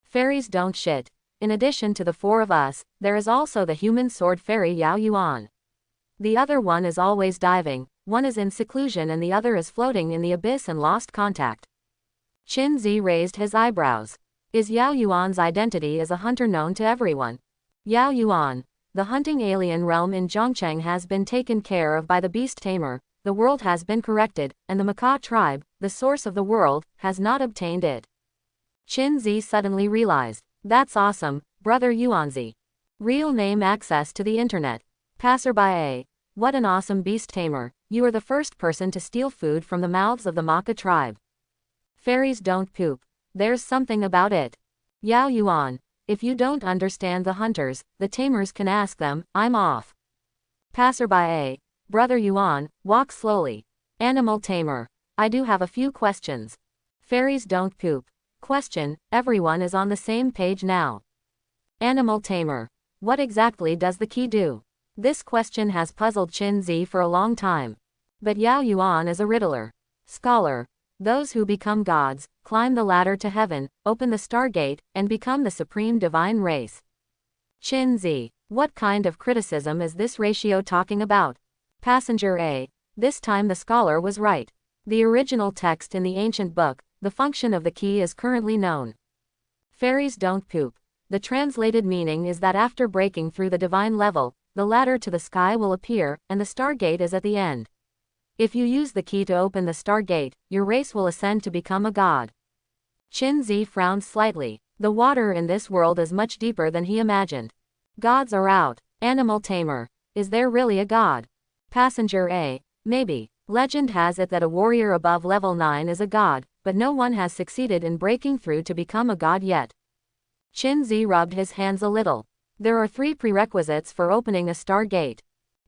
Fairies don't shit. In addition to the 4 of us, there is also the human sword fairy Yao Yuan. The other one is always diving, one is in seclusion and the other is floating in the abyss and lost contact. Chin Zi raised his eyebrows. Is Yao Yuan's identity as a hunter known to everyone? Yao Yuan. The hunting alien realm in Zhongcheng has been taken care of by the beast tamer, the world has been corrected, and the macaw tribe, the source of the world, has not obtained it. Chin Zi suddenly realized. That's awesome, brother Yuanzi. Real name access to the internet. Passerby A. What an awesome beast tamer, you are the first person to steal food from the mouths of the macaw tribe. Fairies don't poop. There's something about it. Yao Yuan. If you don't understand the hunters, the tamers can ask them, I'm off. Passerby A. Brother Yuan, walk slowly. Animal Tamer. I do have a few questions. Fairies don't poop. Question, everyone is on the same page now. Animal Tamer. What exactly does the key do? This question has puzzled Chin Zi for a long time. But Yao Yuan is a riddler. Scholar. Those who become gods, climb the ladder to heaven, open the stargate, and become the supreme divine race. Chin Zi. What kind of criticism is this ratio talking about? Passenger A. This time the scholar was right. The original text in the ancient book, the function of the key is currently known. Fairies don't poop. The translated meaning is that after breaking through the divine level, the ladder to the sky will appear, and the stargate is at the end. If you use the key to open the stargate, your race will ascend to become a god. Chin Zi frowned slightly. The water in this world is much deeper than he imagined. Gods are out. Animal Tamer. Is there really a god? Passenger A. Maybe. Legend has it that a warrior above level 9 is a god, but no one has succeeded in breaking through to become a god yet. Chin Zi rubbed his hands a little. There are 3 prerequisites for opening a stargate.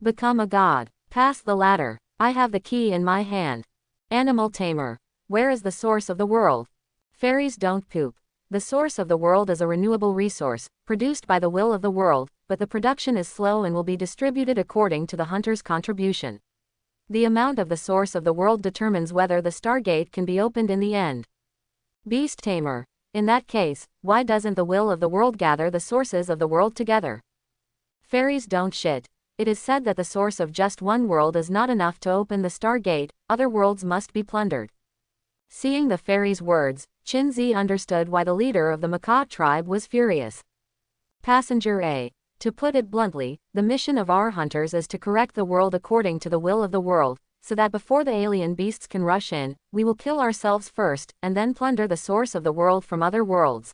Become a god. Pass the ladder. I have the key in my hand. Animal Tamer. Where is the source of the world? Fairies don't poop. The source of the world is a renewable resource, produced by the will of the world, but the production is slow and will be distributed according to the hunter's contribution. The amount of the source of the world determines whether the stargate can be opened in the end. Beast Tamer. In that case, why doesn't the will of the world gather the sources of the world together? Fairies don't shit. It is said that the source of just one world is not enough to open the stargate, other worlds must be plundered. Seeing the fairy's words, Chin Zi understood why the leader of the macaw tribe was furious. Passenger A. To put it bluntly, the mission of our hunters is to correct the world according to the will of the world, so that before the alien beasts can rush in, we will kill ourselves first, and then plunder the source of the world from other worlds.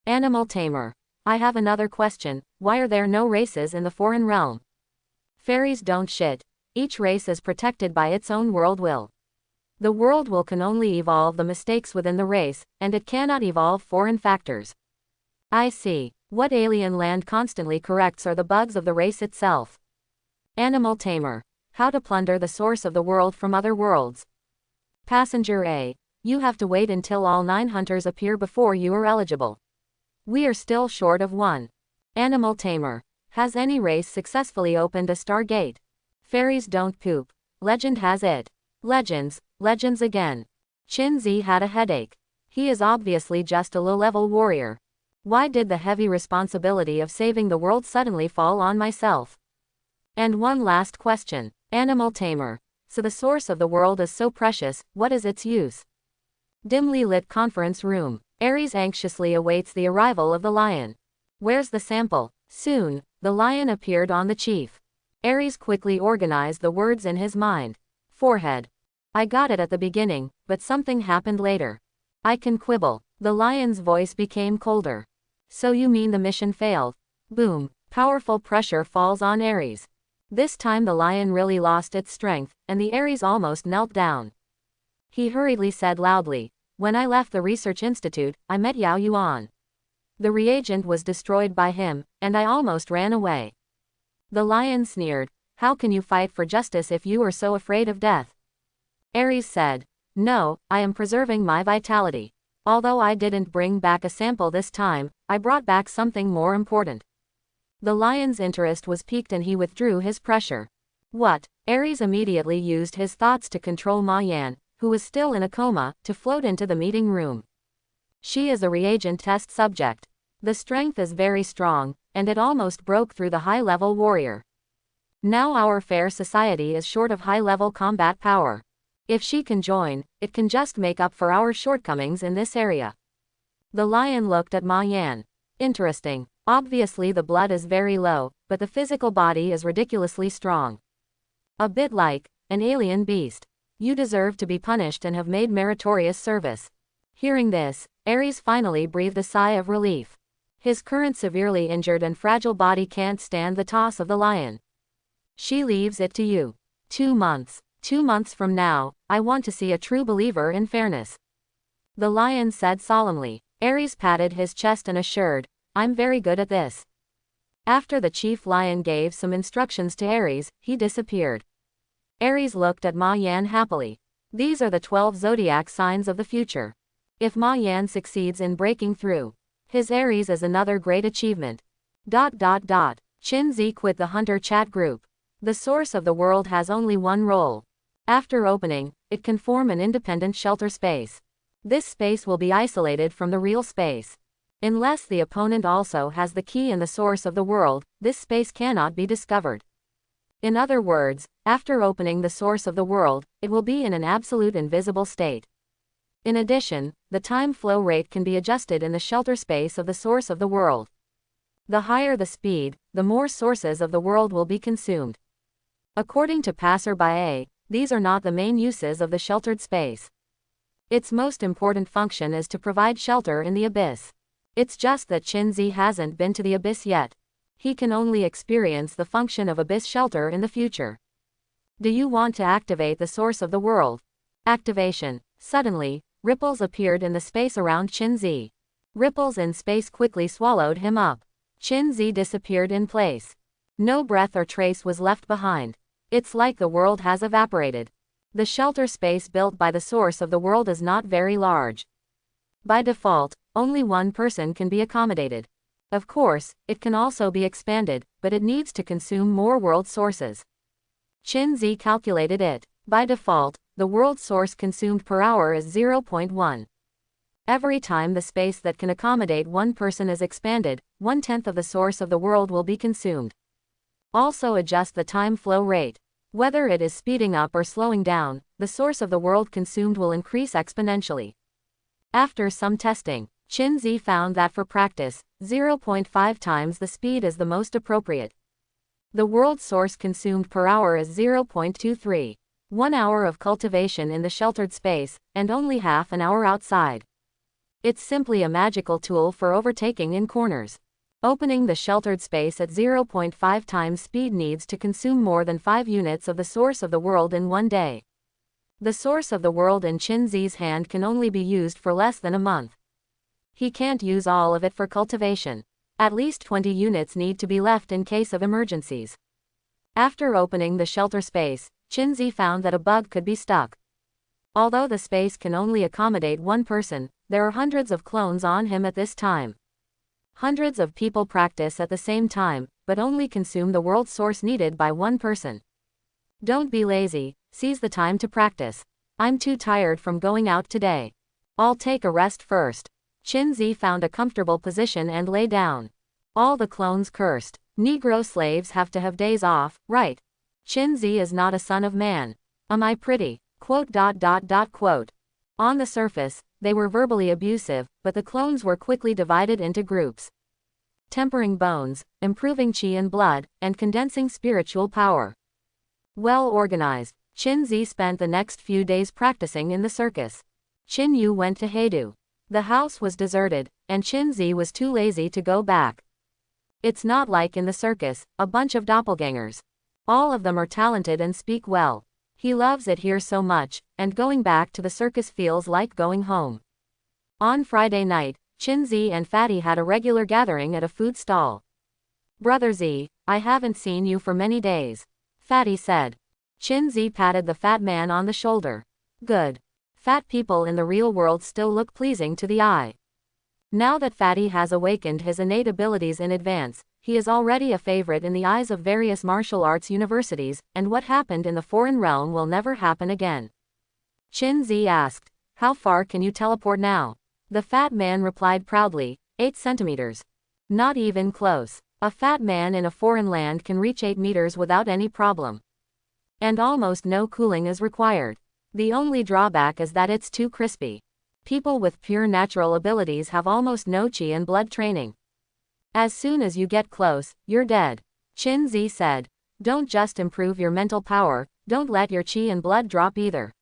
Animal Tamer. I have another question, why are there no races in the foreign realm? Fairies don't shit. Each race is protected by its own world will. The world will can only evolve the mistakes within the race, and it cannot evolve foreign factors. I see. What alien land constantly corrects are the bugs of the race itself. Animal Tamer. How to plunder the source of the world from other worlds. Passenger A. You have to wait until all 9 hunters appear before you are eligible. We are still short of 1. Animal Tamer. Has any race successfully opened a stargate? Fairies don't poop. Legend has it. Legends again. Chin Zi had a headache. He is obviously just a low-level warrior. Why did the heavy responsibility of saving the world suddenly fall on myself? And one last question. Animal Tamer. So the source of the world is so precious, what is its use? Dimly lit conference room. Ares anxiously awaits the arrival of the lion. Where's the sample? Soon, the lion appeared on the chief. Aries quickly organized the words in his mind. Forehead. I got it at the beginning, but something happened later. I can quibble. The lion's voice became colder. So you mean the mission failed? Boom. Powerful pressure falls on Aries. This time the lion really lost its strength, and the Aries almost knelt down. He hurriedly said loudly, when I left the research institute, I met Yao Yuan. The reagent was destroyed by him, and I almost ran away. The lion sneered, how can you fight for justice if you are so afraid of death? Aries said, no, I am preserving my vitality. Although I didn't bring back a sample this time, I brought back something more important. The lion's interest was piqued and he withdrew his pressure. What? Aries immediately used his thoughts to control Ma Yan, who was still in a coma, to float into the meeting room. She is a reagent test subject. The strength is very strong, and it almost broke through the high-level warrior. Now our fair society is short of high-level combat power. If she can join, it can just make up for our shortcomings in this area. The lion looked at Ma Yan. Interesting. Obviously the blood is very low, but the physical body is ridiculously strong. A bit like an alien beast. You deserve to be punished and have made meritorious service. Hearing this, Aries finally breathed a sigh of relief. His current severely injured and fragile body can't stand the toss of the lion. She leaves it to you. 2 months. 2 months from now, I want to see a true believer in fairness. The lion said solemnly. Aries patted his chest and assured, I'm very good at this. After the chief lion gave some instructions to Aries, he disappeared. Aries looked at Ma Yan happily. These are the 12 zodiac signs of the future. If Ma Yan succeeds in breaking through, his Aries is another great achievement. Qin Zi quit the Hunter chat group. The source of the world has only one role. After opening, it can form an independent shelter space. This space will be isolated from the real space. Unless the opponent also has the key and the source of the world, this space cannot be discovered. In other words, after opening the source of the world, it will be in an absolute invisible state. In addition, the time flow rate can be adjusted in the shelter space of the source of the world. The higher the speed, the more sources of the world will be consumed. According to passerby, these are not the main uses of the sheltered space. Its most important function is to provide shelter in the abyss. It's just that Qin Zi hasn't been to the abyss yet. He can only experience the function of abyss shelter in the future. Do you want to activate the source of the world? Activation. Suddenly, ripples appeared in the space around Qin Zi. Ripples in space quickly swallowed him up. Qin Zi disappeared in place. No breath or trace was left behind. It's like the world has evaporated. The shelter space built by the source of the world is not very large. By default, only one person can be accommodated. Of course, it can also be expanded, but it needs to consume more world sources. Qin Zi calculated it. By default, the world source consumed per hour is 0.1. Every time the space that can accommodate one person is expanded, 1/10 of the source of the world will be consumed. Also adjust the time flow rate. Whether it is speeding up or slowing down, the source of the world consumed will increase exponentially. After some testing, Qin Zi found that for practice, 0.5 times the speed is the most appropriate. The world source consumed per hour is 0.23. 1 hour of cultivation in the sheltered space, and only half an hour outside. It's simply a magical tool for overtaking in corners. Opening the sheltered space at 0.5 times speed needs to consume more than 5 units of the source of the world in 1 day. The source of the world in Qin Zi's hand can only be used for less than a month. He can't use all of it for cultivation. At least 20 units need to be left in case of emergencies. After opening the shelter space, Qin Zi found that a bug could be stuck. Although the space can only accommodate one person, there are hundreds of clones on him at this time. Hundreds of people practice at the same time, but only consume the world source needed by one person. Don't be lazy, seize the time to practice. I'm too tired from going out today. I'll take a rest first. Qin Zi found a comfortable position and lay down. All the clones cursed. Negro slaves have to have days off, right? Qin Zi is not a son of man. Am I pretty? Quote. On the surface, they were verbally abusive, but the clones were quickly divided into groups. tempering bones, improving qi and blood, and condensing spiritual power. Well organized, Qin Zi spent the next few days practicing in the circus. Qin Yu went to Heidu. The house was deserted, and Qin Zi was too lazy to go back. It's not like in the circus, a bunch of doppelgangers. All of them are talented and speak well. He loves it here so much, and going back to the circus feels like going home. On Friday night, Qin Zi and Fatty had a regular gathering at a food stall. Brother Zi, I haven't seen you for many days, Fatty said. Qin Zi patted the fat man on the shoulder. Good. Fat people in the real world still look pleasing to the eye. Now that Fatty has awakened his innate abilities in advance, he is already a favorite in the eyes of various martial arts universities, and what happened in the foreign realm will never happen again. Qin Zi asked, "How far can you teleport now?" The fat man replied proudly, 8 centimeters. Not even close. A fat man in a foreign land can reach 8 meters without any problem. And almost no cooling is required. The only drawback is that it's too crispy. People with pure natural abilities have almost no qi and blood training. As soon as you get close, you're dead. Qin Zi said. Don't just improve your mental power, don't let your qi and blood drop either.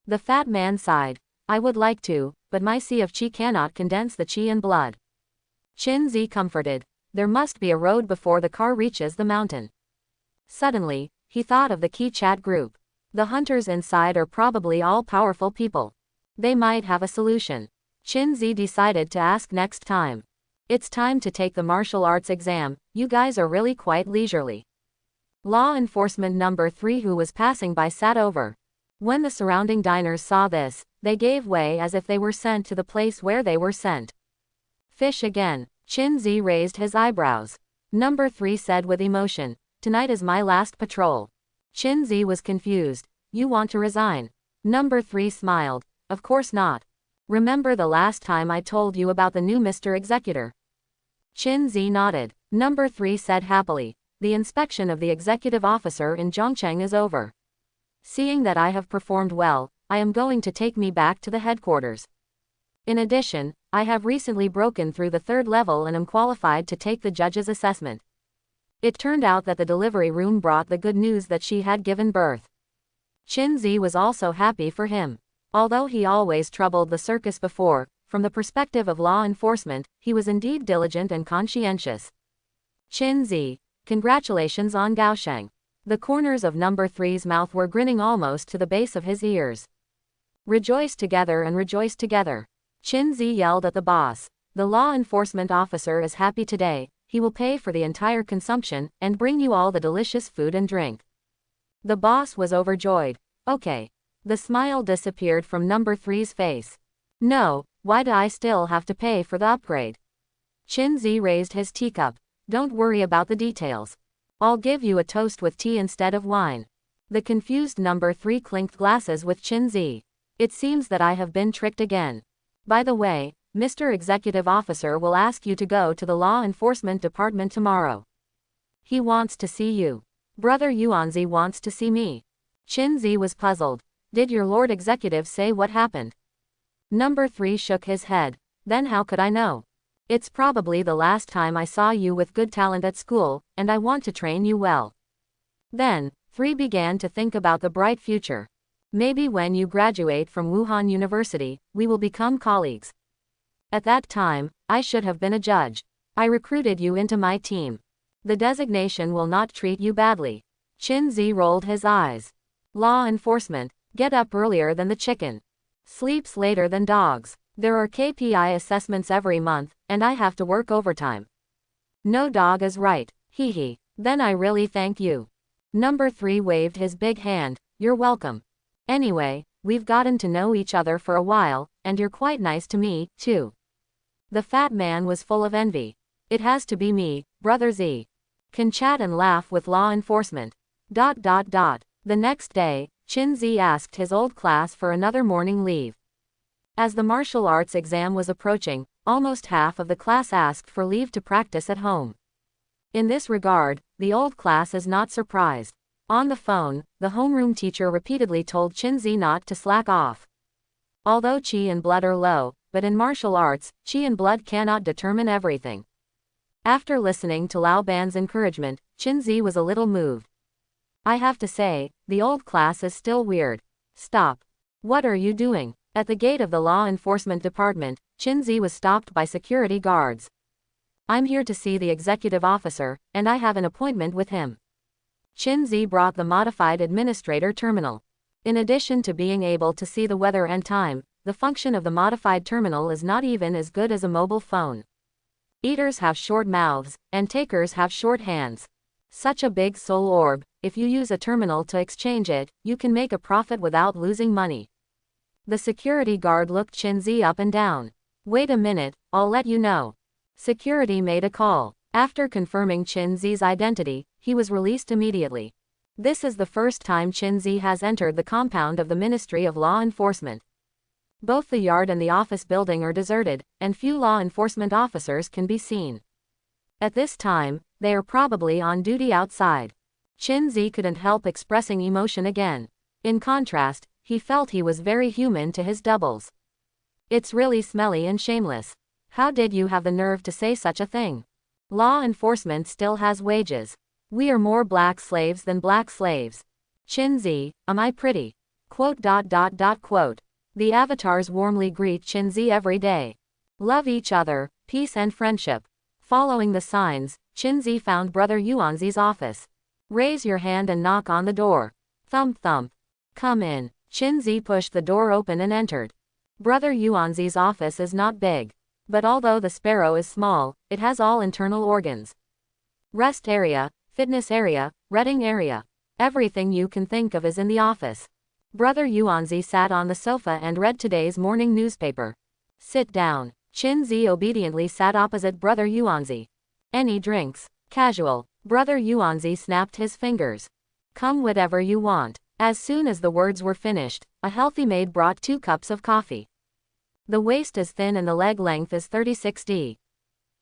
The fat man sighed. I would like to, but my sea of qi cannot condense the qi and blood. Qin Zi comforted. There must be a road before the car reaches the mountain. Suddenly, he thought of the key chat group. The hunters inside are probably all powerful people. They might have a solution. Qin Zi decided to ask next time. It's time to take the martial arts exam, you guys are really quite leisurely. Law enforcement number 3 who was passing by sat over. When the surrounding diners saw this, they gave way as if they were sent to the place where they were sent. Fish again. Qin Zi raised his eyebrows. Number 3 said with emotion, tonight is my last patrol. Qin Zi was confused. You want to resign? Number 3 smiled. Of course not. Remember the last time I told you about the new Mr. Executor? Qin Zi nodded. Number 3 said happily. The inspection of the executive officer in Zhongcheng is over. Seeing that I have performed well, I am going to take me back to the headquarters. In addition, I have recently broken through the 3rd level and am qualified to take the judge's assessment. It turned out that the delivery room brought the good news that she had given birth. Qin Zi was also happy for him. Although he always troubled the circus before, from the perspective of law enforcement, he was indeed diligent and conscientious. Qin Zi, congratulations on Gaosheng. The corners of number 3's mouth were grinning almost to the base of his ears. Rejoice together and rejoice together. Qin Zi yelled at the boss. The law enforcement officer is happy today, he will pay for the entire consumption, and bring you all the delicious food and drink. The boss was overjoyed. Okay. The smile disappeared from number 3's face. No, why do I still have to pay for the upgrade? Qin Zi raised his teacup. Don't worry about the details. I'll give you a toast with tea instead of wine. The confused number 3 clinked glasses with Qin Zi. It seems that I have been tricked again. By the way, Mr. Executive Officer will ask you to go to the Law Enforcement Department tomorrow. He wants to see you. Brother Yuanzi wants to see me. Qin Zi was puzzled. Did your Lord Executive say what happened? Number 3 shook his head. Then how could I know? It's probably the last time I saw you with good talent at school, and I want to train you well. Then, 3 began to think about the bright future. Maybe when you graduate from Wuhan University, we will become colleagues. At that time, I should have been a judge. I recruited you into my team. The designation will not treat you badly. Qin Zi rolled his eyes. Law enforcement, get up earlier than the chicken. Sleeps later than dogs. There are KPI assessments every month, and I have to work overtime. No dog is right, hee hee. Then I really thank you. Number 3 waved his big hand. You're welcome. Anyway, we've gotten to know each other for a while, and you're quite nice to me, too. The fat man was full of envy. It has to be me, Brother Z. Can chat and laugh with law enforcement. ... The next day, Qin Zi asked his old class for another morning leave. As the martial arts exam was approaching, almost half of the class asked for leave to practice at home. In this regard, the old class is not surprised. On the phone, the homeroom teacher repeatedly told Qin Zi not to slack off. Although qi and blood are low, but in martial arts, qi and blood cannot determine everything. After listening to Lao Ban's encouragement, Qinzi was a little moved. I have to say, the old class is still weird. Stop. What are you doing? At the gate of the law enforcement department, Qinzi was stopped by security guards. I'm here to see the executive officer, and I have an appointment with him. Qinzi brought the modified administrator terminal. In addition to being able to see the weather and time, the function of the modified terminal is not even as good as a mobile phone. Eaters have short mouths, and takers have short hands. Such a big soul orb, if you use a terminal to exchange it, you can make a profit without losing money. The security guard looked Qinzi up and down. Wait a minute, I'll let you know. Security made a call. After confirming Qinzi's identity, he was released immediately. This is the first time Qinzi has entered the compound of the Ministry of Law Enforcement. Both the yard and the office building are deserted, and few law enforcement officers can be seen. At this time, they are probably on duty outside. Qinzi couldn't help expressing emotion again. In contrast, he felt he was very human to his doubles. It's really smelly and shameless. How did you have the nerve to say such a thing? Law enforcement still has wages. We are more black slaves than black slaves. Qinzi, am I pretty? Quote. The avatars warmly greet Qinzi every day. Love each other, peace and friendship. Following the signs, Qinzi found Brother Yuanzi's office. Raise your hand and knock on the door. Thump thump. Come in. Qinzi pushed the door open and entered. Brother Yuanzi's office is not big. But although the sparrow is small, it has all internal organs. Rest area, fitness area, reading area. Everything you can think of is in the office. Brother Yuanzi sat on the sofa and read today's morning newspaper. Sit down. Qinzi obediently sat opposite Brother Yuanzi. Any drinks? Casual. Brother Yuanzi snapped his fingers. Come whatever you want. As soon as the words were finished, a healthy maid brought 2 cups of coffee. The waist is thin and the leg length is 36D.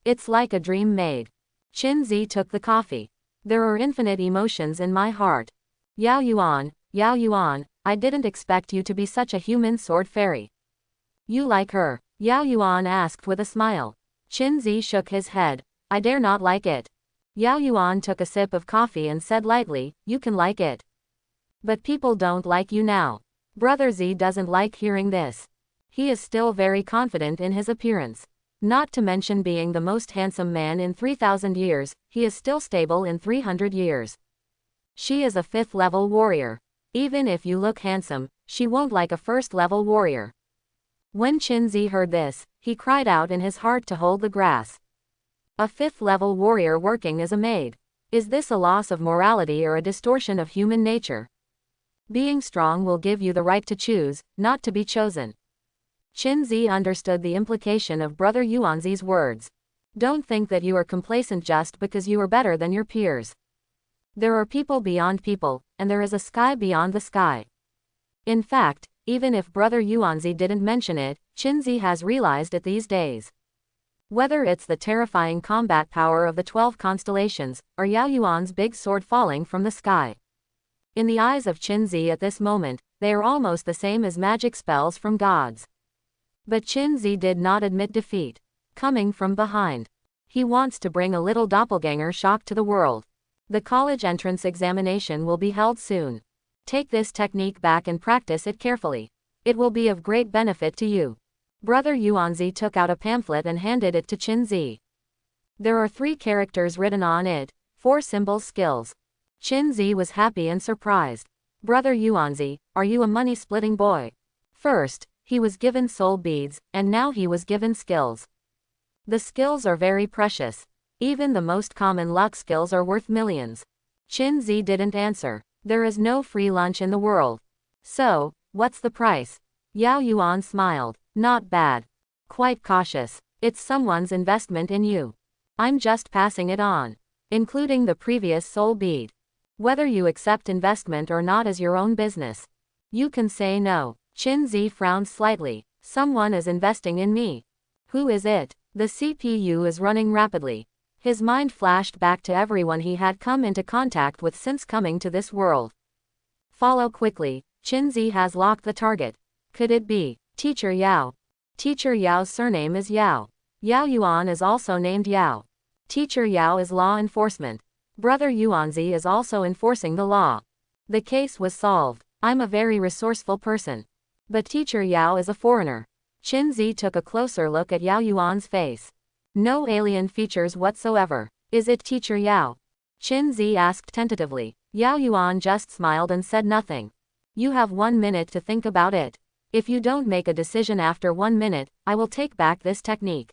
It's like a dream made. Qinzi took the coffee. There are infinite emotions in my heart. Yao Yuan, I didn't expect you to be such a human sword fairy. You like her? Yao Yuan asked with a smile. Qinzi shook his head. I dare not like it. Yao Yuan took a sip of coffee and said lightly, you can like it. But people don't like you now. Brother Z doesn't like hearing this. He is still very confident in his appearance. Not to mention being the most handsome man in 3,000 years, he is still stable in 300 years. She is a 5th level warrior. Even if you look handsome, she won't like a 1st level warrior. When Qinzi heard this, he cried out in his heart to hold the grass. A 5th level warrior working as a maid. Is this a loss of morality or a distortion of human nature? Being strong will give you the right to choose, not to be chosen. Qinzi understood the implication of Brother Yuanzi's words. Don't think that you are complacent just because you are better than your peers. There are people beyond people, and there is a sky beyond the sky. In fact, even if Brother Yuanzi didn't mention it, Qinzi has realized it these days. Whether it's the terrifying combat power of the 12 constellations, or Yao Yuan's big sword falling from the sky. In the eyes of Qinzi at this moment, they are almost the same as magic spells from gods. But Qinzi did not admit defeat. Coming from behind. He wants to bring a little doppelganger shock to the world. The college entrance examination will be held soon. Take this technique back and practice it carefully. It will be of great benefit to you. Brother Yuanzi took out a pamphlet and handed it to Qinzi. There are 3 characters written on it, 4 symbols skills. Qinzi was happy and surprised. Brother Yuanzi, are you a money-splitting boy? First, he was given soul beads, and now he was given skills. The skills are very precious. Even the most common luck skills are worth millions. Qinzi didn't answer. There is no free lunch in the world. So, what's the price? Yao Yuan smiled. Not bad. Quite cautious. It's someone's investment in you. I'm just passing it on. Including the previous soul bead. Whether you accept investment or not is your own business. You can say no. Qinzi frowned slightly. Someone is investing in me. Who is it? The CPU is running rapidly. His mind flashed back to everyone he had come into contact with since coming to this world. Follow quickly. Qinzi has locked the target. Could it be Teacher Yao? Teacher Yao's surname is Yao. Yao Yuan is also named Yao. Teacher Yao is law enforcement. Brother Yuanzi is also enforcing the law. The case was solved. I'm a very resourceful person. But Teacher Yao is a foreigner. Qin Zi took a closer look at Yao Yuan's face. No alien features whatsoever. Is it Teacher Yao? Qin Zi asked tentatively. Yao Yuan just smiled and said nothing. You have 1 minute to think about it. If you don't make a decision after 1 minute, I will take back this technique.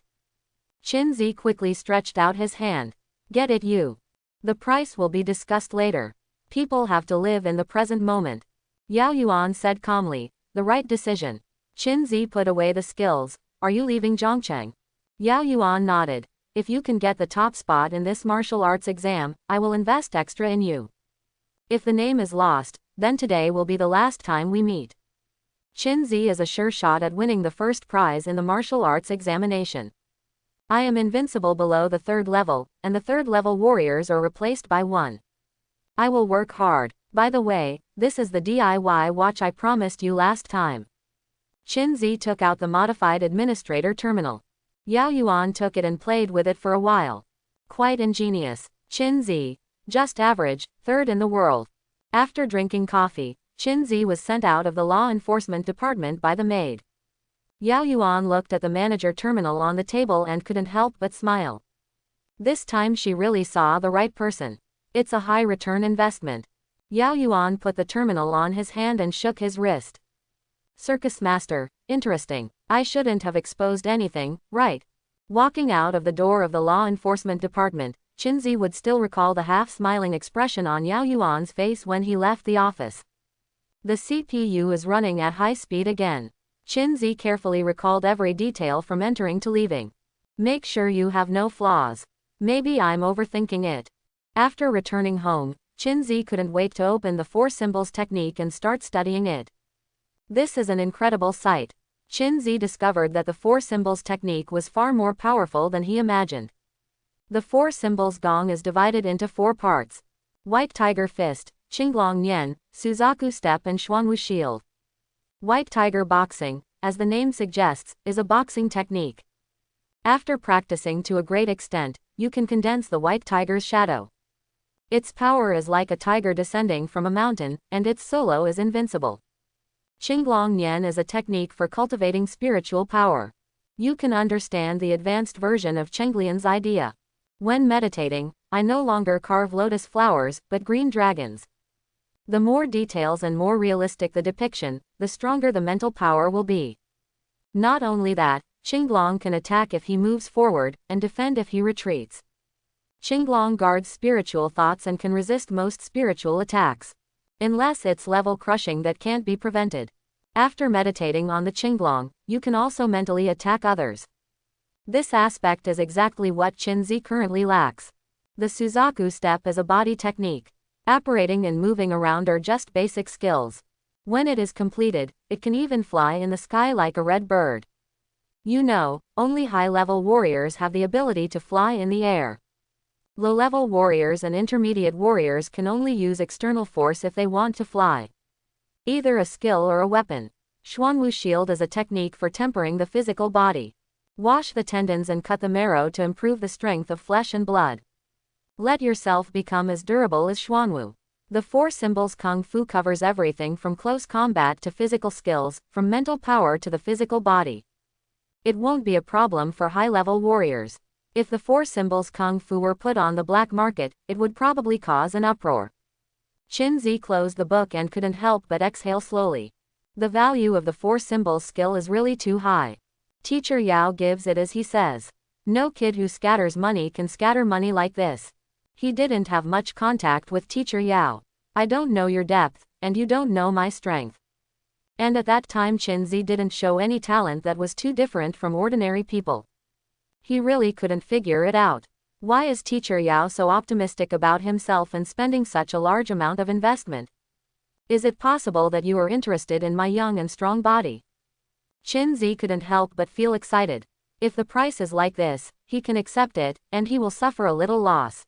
Qin Zi quickly stretched out his hand. Get it you. The price will be discussed later. People have to live in the present moment. Yao Yuan said calmly. The right decision. Qin Zi put away the skills. Are you leaving Zhongcheng? Yao Yuan nodded. If you can get the top spot in this martial arts exam, I will invest extra in you. If the name is lost, then today will be the last time we meet. Qin Zi is a sure shot at winning the first prize in the martial arts examination. I am invincible below the 3rd level, and the 3rd level warriors are replaced by 1. I will work hard. By the way, this is the DIY watch I promised you last time. Qin Zi took out the modified administrator terminal. Yao Yuan took it and played with it for a while. Quite ingenious. Qin Zi. Just average, 3rd in the world. After drinking coffee, Qin Zi was sent out of the law enforcement department by the maid. Yao Yuan looked at the manager terminal on the table and couldn't help but smile. This time she really saw the right person. It's a high return investment. Yao Yuan put the terminal on his hand and shook his wrist. Circus master, interesting. I shouldn't have exposed anything, right? Walking out of the door of the law enforcement department, Qin Zi would still recall the half-smiling expression on Yao Yuan's face when he left the office. The CPU is running at high speed again. Qin Zi carefully recalled every detail from entering to leaving. Make sure you have no flaws. Maybe I'm overthinking it. After returning home, Qin Zi couldn't wait to open the 4 symbols technique and start studying it. This is an incredible sight. Qin Zi discovered that the 4 symbols technique was far more powerful than he imagined. The 4 symbols gong is divided into 4 parts. White Tiger Fist, Qinglong Nian, Suzaku Step and Xuanwu Shield. White Tiger Boxing, as the name suggests, is a boxing technique. After practicing to a great extent, you can condense the white tiger's shadow. Its power is like a tiger descending from a mountain, and its solo is invincible. Qinglong Nian is a technique for cultivating spiritual power. You can understand the advanced version of Chenglian's idea. When meditating, I no longer carve lotus flowers, but green dragons. The more details and more realistic the depiction, the stronger the mental power will be. Not only that, Qinglong can attack if he moves forward, and defend if he retreats. Qinglong guards spiritual thoughts and can resist most spiritual attacks. Unless it's level crushing that can't be prevented. After meditating on the Qinglong, you can also mentally attack others. This aspect is exactly what Qin Zi currently lacks. The Suzaku Step is a body technique. Apparating and moving around are just basic skills. When it is completed, it can even fly in the sky like a red bird. You know, only high-level warriors have the ability to fly in the air. Low-level warriors and intermediate warriors can only use external force if they want to fly. Either a skill or a weapon. Xuanwu Shield is a technique for tempering the physical body. Wash the tendons and cut the marrow to improve the strength of flesh and blood. Let yourself become as durable as Xuanwu. The 4 symbols Kung Fu covers everything from close combat to physical skills, from mental power to the physical body. It won't be a problem for high-level warriors. If the 4 symbols Kung Fu were put on the black market, it would probably cause an uproar. Qin Zi closed the book and couldn't help but exhale slowly. The value of the 4 symbols skill is really too high. Teacher Yao gives it as he says. No kid who scatters money can scatter money like this. He didn't have much contact with Teacher Yao. I don't know your depth, and you don't know my strength. And at that time Qin Zi didn't show any talent that was too different from ordinary people. He really couldn't figure it out. Why is Teacher Yao so optimistic about himself and spending such a large amount of investment? Is it possible that you are interested in my young and strong body? Qin Zi couldn't help but feel excited. If the price is like this, he can accept it, and he will suffer a little loss.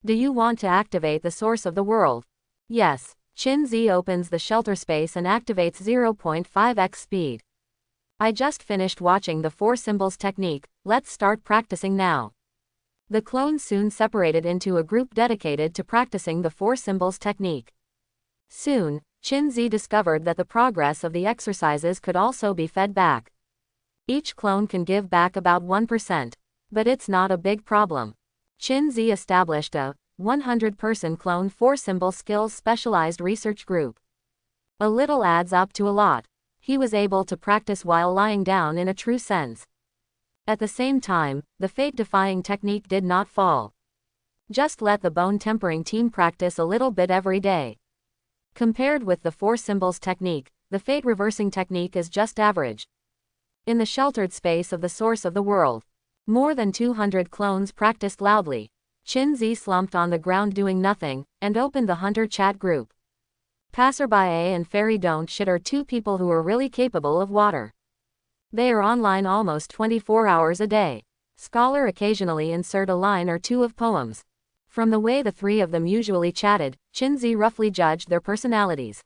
Do you want to activate the source of the world? Yes. Qin Zi opens the shelter space and activates 0.5x speed. I just finished watching the 4 symbols technique, let's start practicing now. The clones soon separated into a group dedicated to practicing the four symbols technique. Soon, Qinzi discovered that the progress of the exercises could also be fed back. Each clone can give back about 1%, but it's not a big problem. Qinzi established a 100-person clone four-symbol skills specialized research group. A little adds up to a lot. He was able to practice while lying down in a true sense. At the same time, the fate-defying technique did not fall. Just let the bone-tempering team practice a little bit every day. Compared with the four symbols technique, the fate-reversing technique is just average. In the sheltered space of the source of the world, more than 200 clones practiced loudly. Qinzi slumped on the ground doing nothing, and opened the hunter chat group. Passerby and Fairy Don't Shit are two people who are really capable of water. They are online almost 24 hours a day. Scholar occasionally insert a line or two of poems. From the way the three of them usually chatted, Qinzi roughly judged their personalities.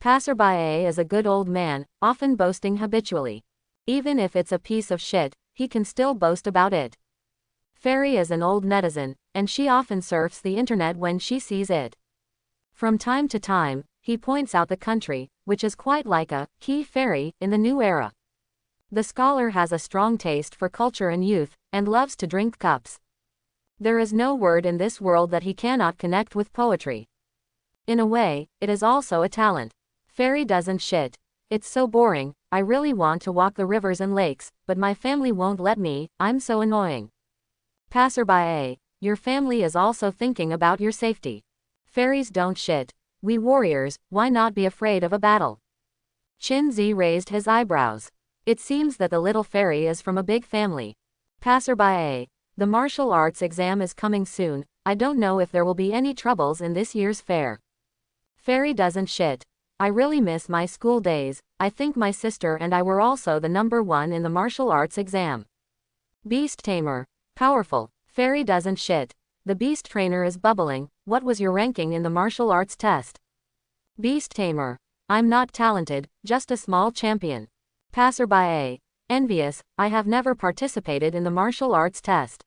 Passerby is a good old man, often boasting habitually. Even if it's a piece of shit, he can still boast about it. Fairy is an old netizen, and she often surfs the internet when she sees it. From time to time, he points out the country, which is quite like a key fairy in the new era. The scholar has a strong taste for culture and youth, and loves to drink cups. There is no word in this world that he cannot connect with poetry. In a way, it is also a talent. Fairy doesn't shit. It's so boring, I really want to walk the rivers and lakes, but my family won't let me, I'm so annoying. Passerby, your family is also thinking about your safety. Fairies don't shit. We warriors, why not be afraid of a battle? Qinzi raised his eyebrows. It seems that the little fairy is from a big family. Passerby, the martial arts exam is coming soon, I don't know if there will be any troubles in this year's fair. Fairy doesn't shit. I really miss my school days, I think my sister and I were also the number one in the martial arts exam. Beast Tamer. Powerful. Fairy doesn't shit. The beast trainer is bubbling, what was your ranking in the martial arts test? Beast Tamer. I'm not talented, just a small champion. Passerby, envious, I have never participated in the martial arts test.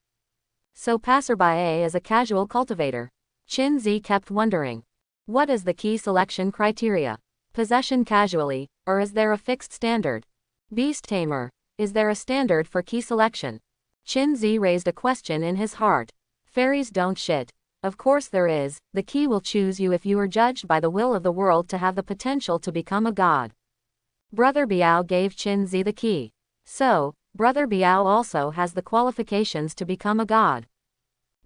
So Passerby is a casual cultivator. Qinzi kept wondering. What is the key selection criteria? Possession casually, or is there a fixed standard? Beast Tamer, is there a standard for key selection? Qinzi raised a question in his heart. Fairies don't shit. Of course there is, the key will choose you if you are judged by the will of the world to have the potential to become a god. Brother Biao gave Qinzi the key. So, Brother Biao also has the qualifications to become a god.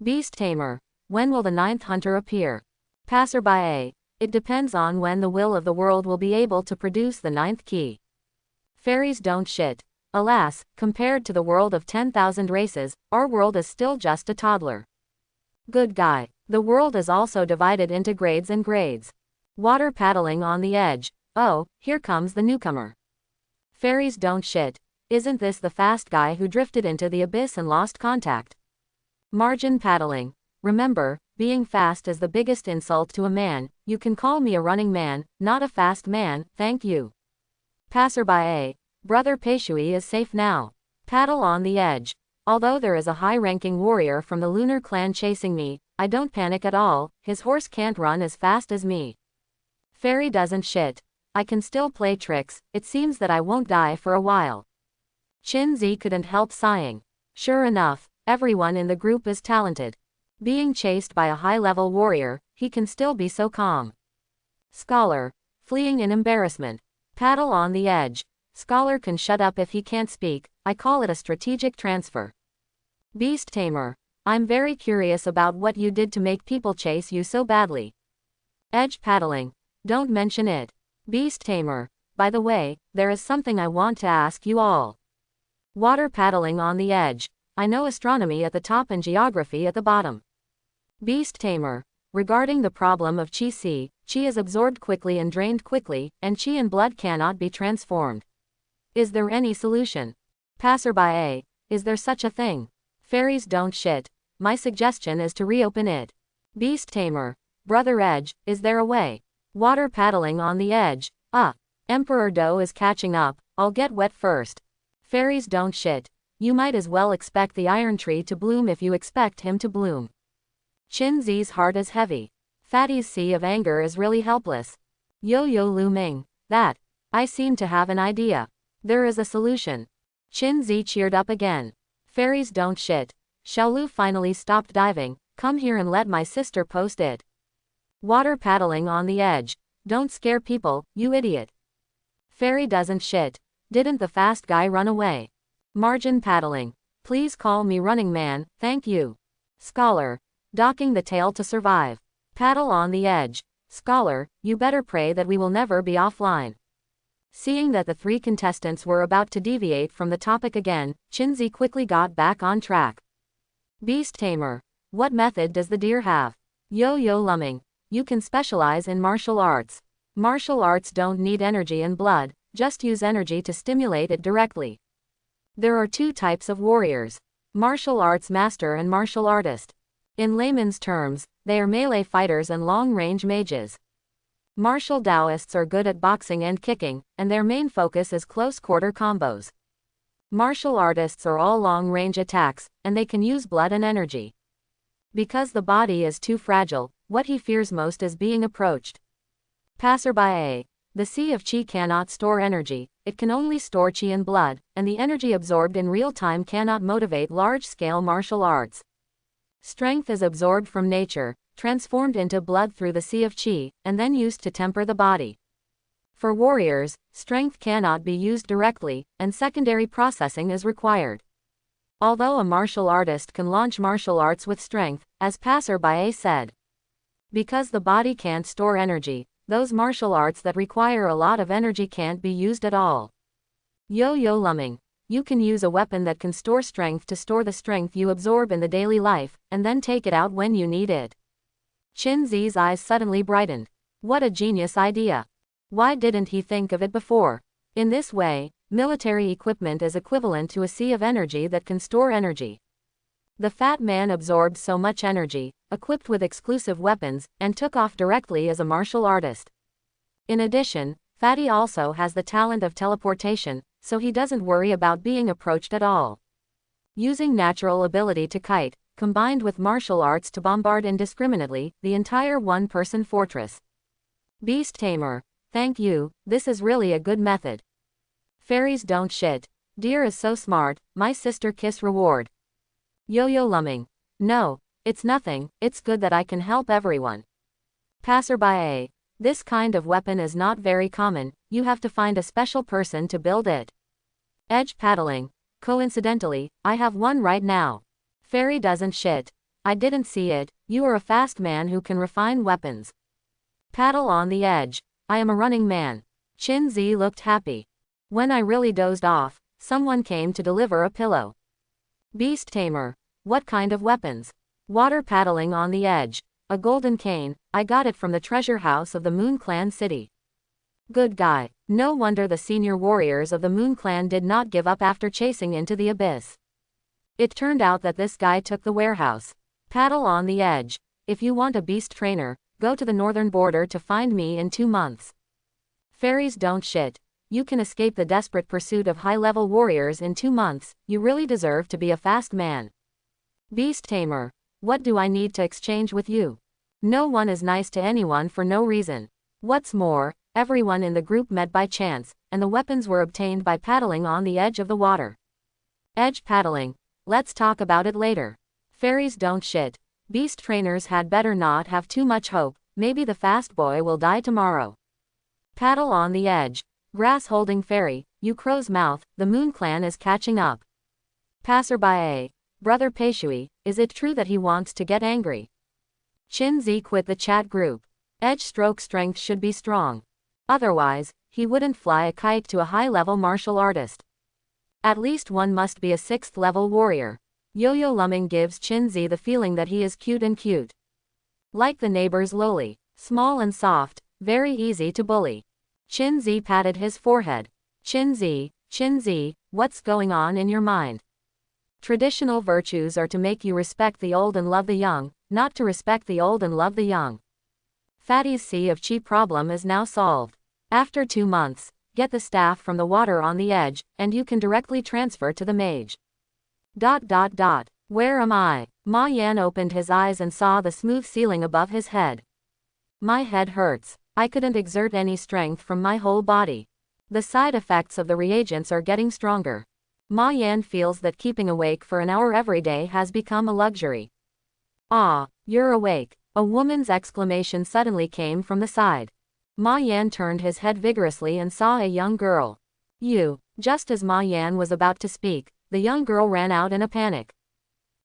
Beast Tamer, when will the ninth hunter appear? Passerby, it depends on when the will of the world will be able to produce the ninth key. Fairies don't shit. Alas, compared to the world of 10,000 races, our world is still just a toddler. Good guy. The world is also divided into grades and grades. Water paddling on the edge. Oh, here comes the newcomer. Fairies don't shit. Isn't this the fast guy who drifted into the abyss and lost contact? Margin paddling. Remember, being fast is the biggest insult to a man, you can call me a running man, not a fast man, thank you. Passerby, Brother Peishui is safe now. Paddle on the edge. Although there is a high-ranking warrior from the lunar clan chasing me, I don't panic at all, his horse can't run as fast as me. Fairy doesn't shit. I can still play tricks, it seems that I won't die for a while. Qinzi couldn't help sighing. Sure enough, everyone in the group is talented. Being chased by a high-level warrior, he can still be so calm. Scholar. Fleeing in embarrassment. Paddle on the edge. Scholar can shut up if he can't speak, I call it a strategic transfer. Beast Tamer. I'm very curious about what you did to make people chase you so badly. Edge paddling. Don't mention it. Beast Tamer. By the way, there is something I want to ask you all. Water paddling on the edge. I know astronomy at the top and geography at the bottom. Beast Tamer. Regarding the problem of qi is absorbed quickly and drained quickly, and qi and blood cannot be transformed. Is there any solution? Passerby, is there such a thing? Fairies don't shit. My suggestion is to reopen it. Beast Tamer. Brother Edge, is there a way? Water paddling on the edge. Emperor Do is catching up, I'll get wet first. Fairies don't shit. You might as well expect the iron tree to bloom if you expect him to bloom. Qin Zi's heart is heavy. Fatty's sea of anger is really helpless. Yo-Yo Lu Ming. That. I seem to have an idea. There is a solution. Qin Zi cheered up again. Fairies don't shit. Xiaolu finally stopped diving. Come here and let my sister post it. Water paddling on the edge. Don't scare people, you idiot. Fairy doesn't shit. Didn't the fast guy run away? Margin paddling. Please call me Running Man, thank you. Scholar. Docking the tail to survive. Paddle on the edge. Scholar, you better pray that we will never be offline. Seeing that the three contestants were about to deviate from the topic again, Qin Zi quickly got back on track. Beast Tamer. What method does the deer have? Yo-Yo Lumming. You can specialize in martial arts. Martial arts don't need energy and blood, just use energy to stimulate it directly. There are two types of warriors. Martial arts master and martial artist. In layman's terms, they are melee fighters and long-range mages. Martial Taoists are good at boxing and kicking, and their main focus is close-quarter combos. Martial artists are all long-range attacks, and they can use blood and energy. Because the body is too fragile, what he fears most is being approached. Passerby A. The Sea of Qi cannot store energy, it can only store Qi and blood, and the energy absorbed in real time cannot motivate large-scale martial arts. Strength is absorbed from nature, transformed into blood through the Sea of Qi, and then used to temper the body. For warriors, strength cannot be used directly, and secondary processing is required. Although a martial artist can launch martial arts with strength, as Passerby A said. Because the body can't store energy, those martial arts that require a lot of energy can't be used at all. Yo-Yo Lumming. You can use a weapon that can store strength to store the strength you absorb in the daily life, and then take it out when you need it. Qin Zi's eyes suddenly brightened. What a genius idea. Why didn't he think of it before? In this way, military equipment is equivalent to a sea of energy that can store energy. The fat man absorbed so much energy, equipped with exclusive weapons, and took off directly as a martial artist. In addition, Fatty also has the talent of teleportation, so he doesn't worry about being approached at all. Using natural ability to kite, combined with martial arts to bombard indiscriminately the entire one-person fortress. Beast Tamer. Thank you, this is really a good method. Fairies don't shit. Deer is so smart, my sister kiss reward. Yo-Yo Lumming. No, it's nothing, it's good that I can help everyone. Passerby A. This kind of weapon is not very common, you have to find a special person to build it. Edge paddling. Coincidentally, I have one right now. Fairy doesn't shit. I didn't see it, you are a fast man who can refine weapons. Paddle on the edge. I am a running man. Qin Zi looked happy. When I really dozed off, someone came to deliver a pillow. Beast Tamer. What kind of weapons? Water paddling on the edge. A golden cane, I got it from the treasure house of the Moon Clan city. Good guy. No wonder the senior warriors of the Moon Clan did not give up after chasing into the abyss. It turned out that this guy took the warehouse. Paddle on the edge. If you want a beast trainer, go to the northern border to find me in 2 months. Fairies don't shit. You can escape the desperate pursuit of high-level warriors in 2 months, you really deserve to be a fast man. Beast Tamer. What do I need to exchange with you? No one is nice to anyone for no reason. What's more, everyone in the group met by chance, and the weapons were obtained by paddling on the edge of the water. Edge paddling. Let's talk about it later. Fairies don't shit. Beast trainers had better not have too much hope, maybe the fast boy will die tomorrow. Paddle on the edge. Grass holding fairy, you crow's mouth, the Moon Clan is catching up. Passerby A. Brother Peishui, is it true that he wants to get angry? Qin Zi quit the chat group. Edge stroke strength should be strong. Otherwise, he wouldn't fly a kite to a high-level martial artist. At least one must be a 6th-level warrior. Yo-Yo Lumming gives Qin Zi the feeling that he is cute and cute. Like the neighbor's loli. Small and soft, very easy to bully. Qin Zi patted his forehead. Qin Zi, what's going on in your mind? Traditional virtues are to make you respect the old and love the young, not to respect the old and love the young. Fatty's Sea of Qi problem is now solved. After 2 months, get the staff from the water on the edge, and you can directly transfer to the mage. Where am I? Ma Yan opened his eyes and saw the smooth ceiling above his head. My head hurts. I couldn't exert any strength from my whole body. The side effects of the reagents are getting stronger. Ma Yan feels that keeping awake for an hour every day has become a luxury. Ah, you're awake. A woman's exclamation suddenly came from the side. Ma Yan turned his head vigorously and saw a young girl. You. Just as Ma Yan was about to speak, the young girl ran out in a panic.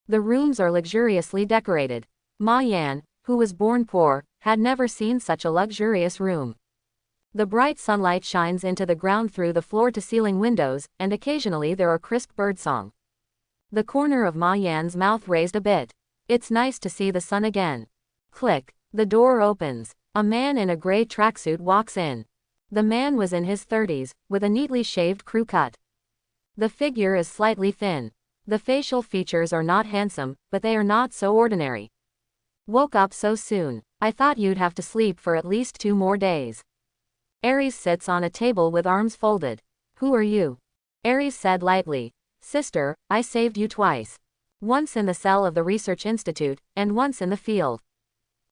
The rooms are luxuriously decorated. Ma Yan, who was born poor, had never seen such a luxurious room. The bright sunlight shines into the ground through the floor-to-ceiling windows, and occasionally there are crisp birdsong. The corner of Ma Yan's mouth raised a bit. It's nice to see the sun again. Click. The door opens. A man in a gray tracksuit walks in. The man was in his 30s, with a neatly shaved crew cut. The figure is slightly thin. The facial features are not handsome, but they are not so ordinary. Woke up so soon. I thought you'd have to sleep for at least 2 more days. Aries sits on a table with arms folded. Who are you? Aries said lightly. Sister, I saved you twice. Once in the cell of the research institute, and once in the field.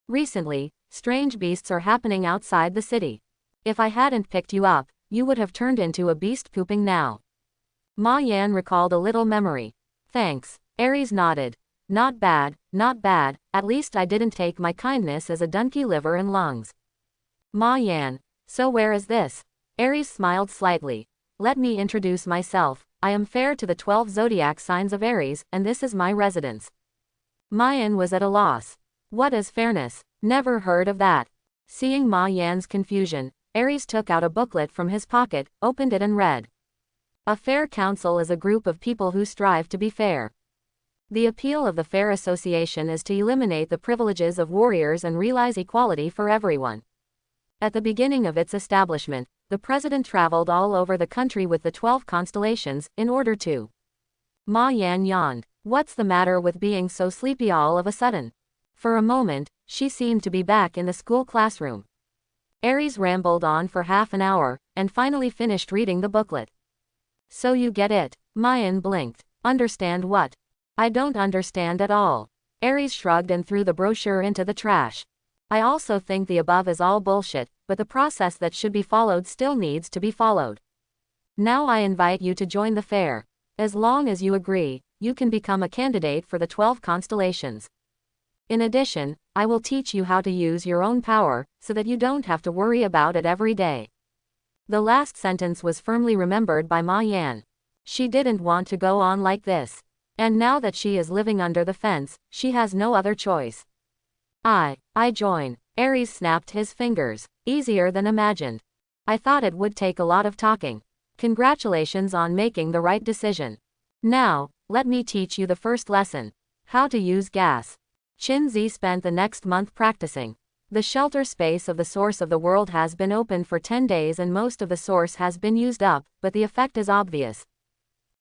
Recently, strange beasts are happening outside the city. If I hadn't picked you up, you would have turned into a beast pooping now. Ma Yan recalled a little memory. Thanks. Aries nodded. Not bad, at least I didn't take my kindness as a donkey liver and lungs. Ma Yan. So where is this? Aries smiled slightly. Let me introduce myself. I am fair to the 12 zodiac signs of Aries, and this is my residence. Ma Yan was at a loss. What is fairness? Never heard of that. Seeing Ma Yan's confusion, Aries took out a booklet from his pocket, opened it and read. A fair council is a group of people who strive to be fair. The appeal of the Fair Association is to eliminate the privileges of warriors and realize equality for everyone. At the beginning of its establishment, the president traveled all over the country with the 12 constellations, in order to. Ma Yan yawned. What's the matter with being so sleepy all of a sudden? For a moment, she seemed to be back in the school classroom. Aries rambled on for half an hour, and finally finished reading the booklet. So you get it. Ma Yan blinked. Understand what? I don't understand at all. Aries shrugged and threw the brochure into the trash. I also think the above is all bullshit, but the process that should be followed still needs to be followed. Now I invite you to join the fair. As long as you agree, you can become a candidate for the 12 constellations. In addition, I will teach you how to use your own power, so that you don't have to worry about it every day. The last sentence was firmly remembered by Ma Yan. She didn't want to go on like this. And now that she is living under the fence, she has no other choice. I join. Aries snapped his fingers. Easier than imagined. I thought it would take a lot of talking. Congratulations on making the right decision. Now, let me teach you the first lesson. How to use gas. Qin Zi spent the next month practicing. The shelter space of the source of the world has been open for 10 days and most of the source has been used up, but the effect is obvious.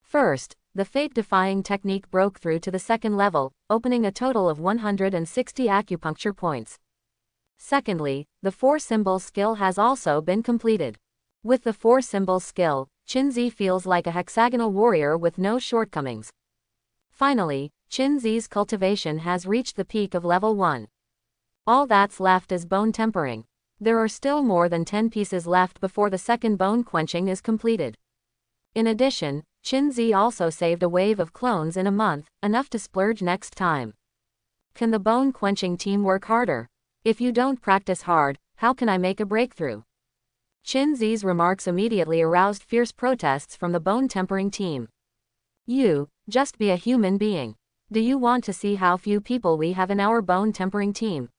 First, the fate-defying technique broke through to the second level, opening a total of 160 acupuncture points. Secondly, the 4-symbol skill has also been completed. With the 4-symbol skill, Qin Zi feels like a hexagonal warrior with no shortcomings. Finally, Qin Zi's cultivation has reached the peak of level 1. All that's left is bone tempering. There are still more than 10 pieces left before the second bone quenching is completed. In addition, Qin Zi also saved a wave of clones in a month, enough to splurge next time. Can the bone quenching team work harder? If you don't practice hard, how can I make a breakthrough? Qin Zi's remarks immediately aroused fierce protests from the bone tempering team. You, just be a human being. Do you want to see how few people we have in our bone tempering team?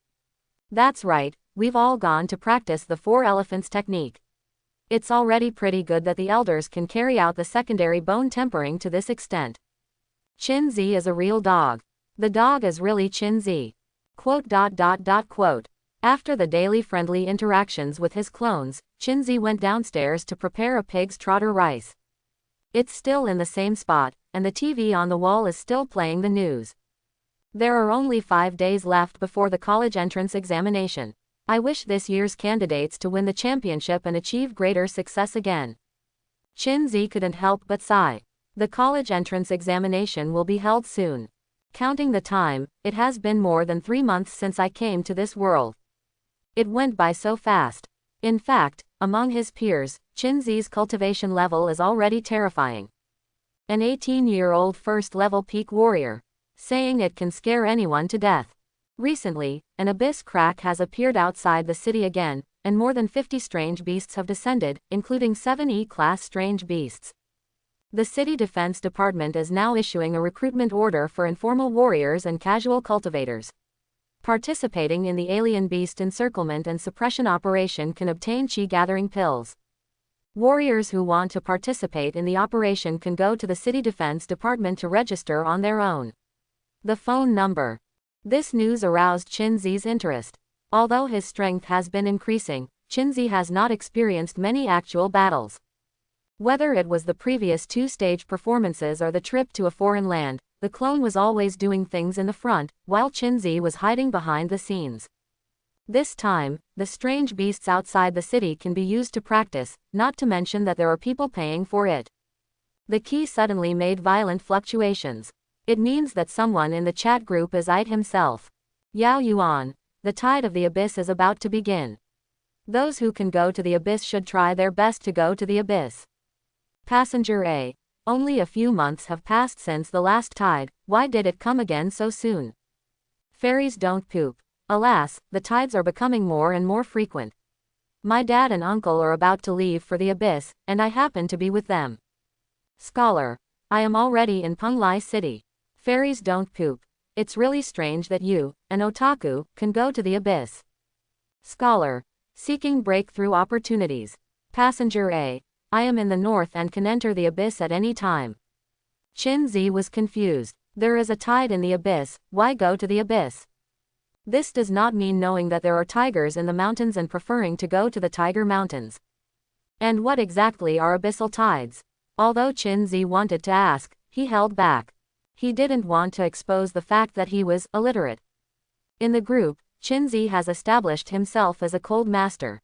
That's right, we've all gone to practice the 4 elephants technique. It's already pretty good that the elders can carry out the secondary bone tempering to this extent. Qin Zi is a real dog. The dog is really Qin Zi. Quote. After the daily friendly interactions with his clones, Qin Zi went downstairs to prepare a pig's trotter rice. It's still in the same spot, and the TV on the wall is still playing the news. There are only 5 days left before the college entrance examination. I wish this year's candidates to win the championship and achieve greater success again. Qin Zi couldn't help but sigh. The college entrance examination will be held soon. Counting the time, it has been more than 3 months since I came to this world. It went by so fast. In fact, among his peers, Chinzi's cultivation level is already terrifying. An 18-year-old first-level peak warrior. Saying it can scare anyone to death. Recently, an abyss crack has appeared outside the city again, and more than 50 strange beasts have descended, including 7 E-class strange beasts. The city defense department is now issuing a recruitment order for informal warriors and casual cultivators. Participating in the alien beast encirclement and suppression operation can obtain chi-gathering pills. Warriors who want to participate in the operation can go to the city defense department to register on their own. The phone number. This news aroused Chinzi's interest. Although his strength has been increasing, Chinzi has not experienced many actual battles. Whether it was the previous 2-stage performances or the trip to a foreign land, the clone was always doing things in the front, while Chinzi was hiding behind the scenes. This time, the strange beasts outside the city can be used to practice, not to mention that there are people paying for it. The key suddenly made violent fluctuations. It means that someone in the chat group is it himself. Yao Yuan. The tide of the abyss is about to begin. Those who can go to the abyss should try their best to go to the abyss. Passenger A. Only a few months have passed since the last tide, why did it come again so soon? Fairies don't poop. Alas, the tides are becoming more and more frequent. My dad and uncle are about to leave for the abyss, and I happen to be with them. Scholar. I am already in Penglai City. Fairies don't poop. It's really strange that you, an otaku, can go to the abyss. Scholar. Seeking breakthrough opportunities. Passenger A. I am in the north and can enter the abyss at any time. Chinzi was confused. There is a tide in the abyss, why go to the abyss? This does not mean knowing that there are tigers in the mountains and preferring to go to the tiger mountains. And what exactly are abyssal tides? Although Chinzi wanted to ask, he held back. He didn't want to expose the fact that he was illiterate. In the group, Chinzi has established himself as a cold master.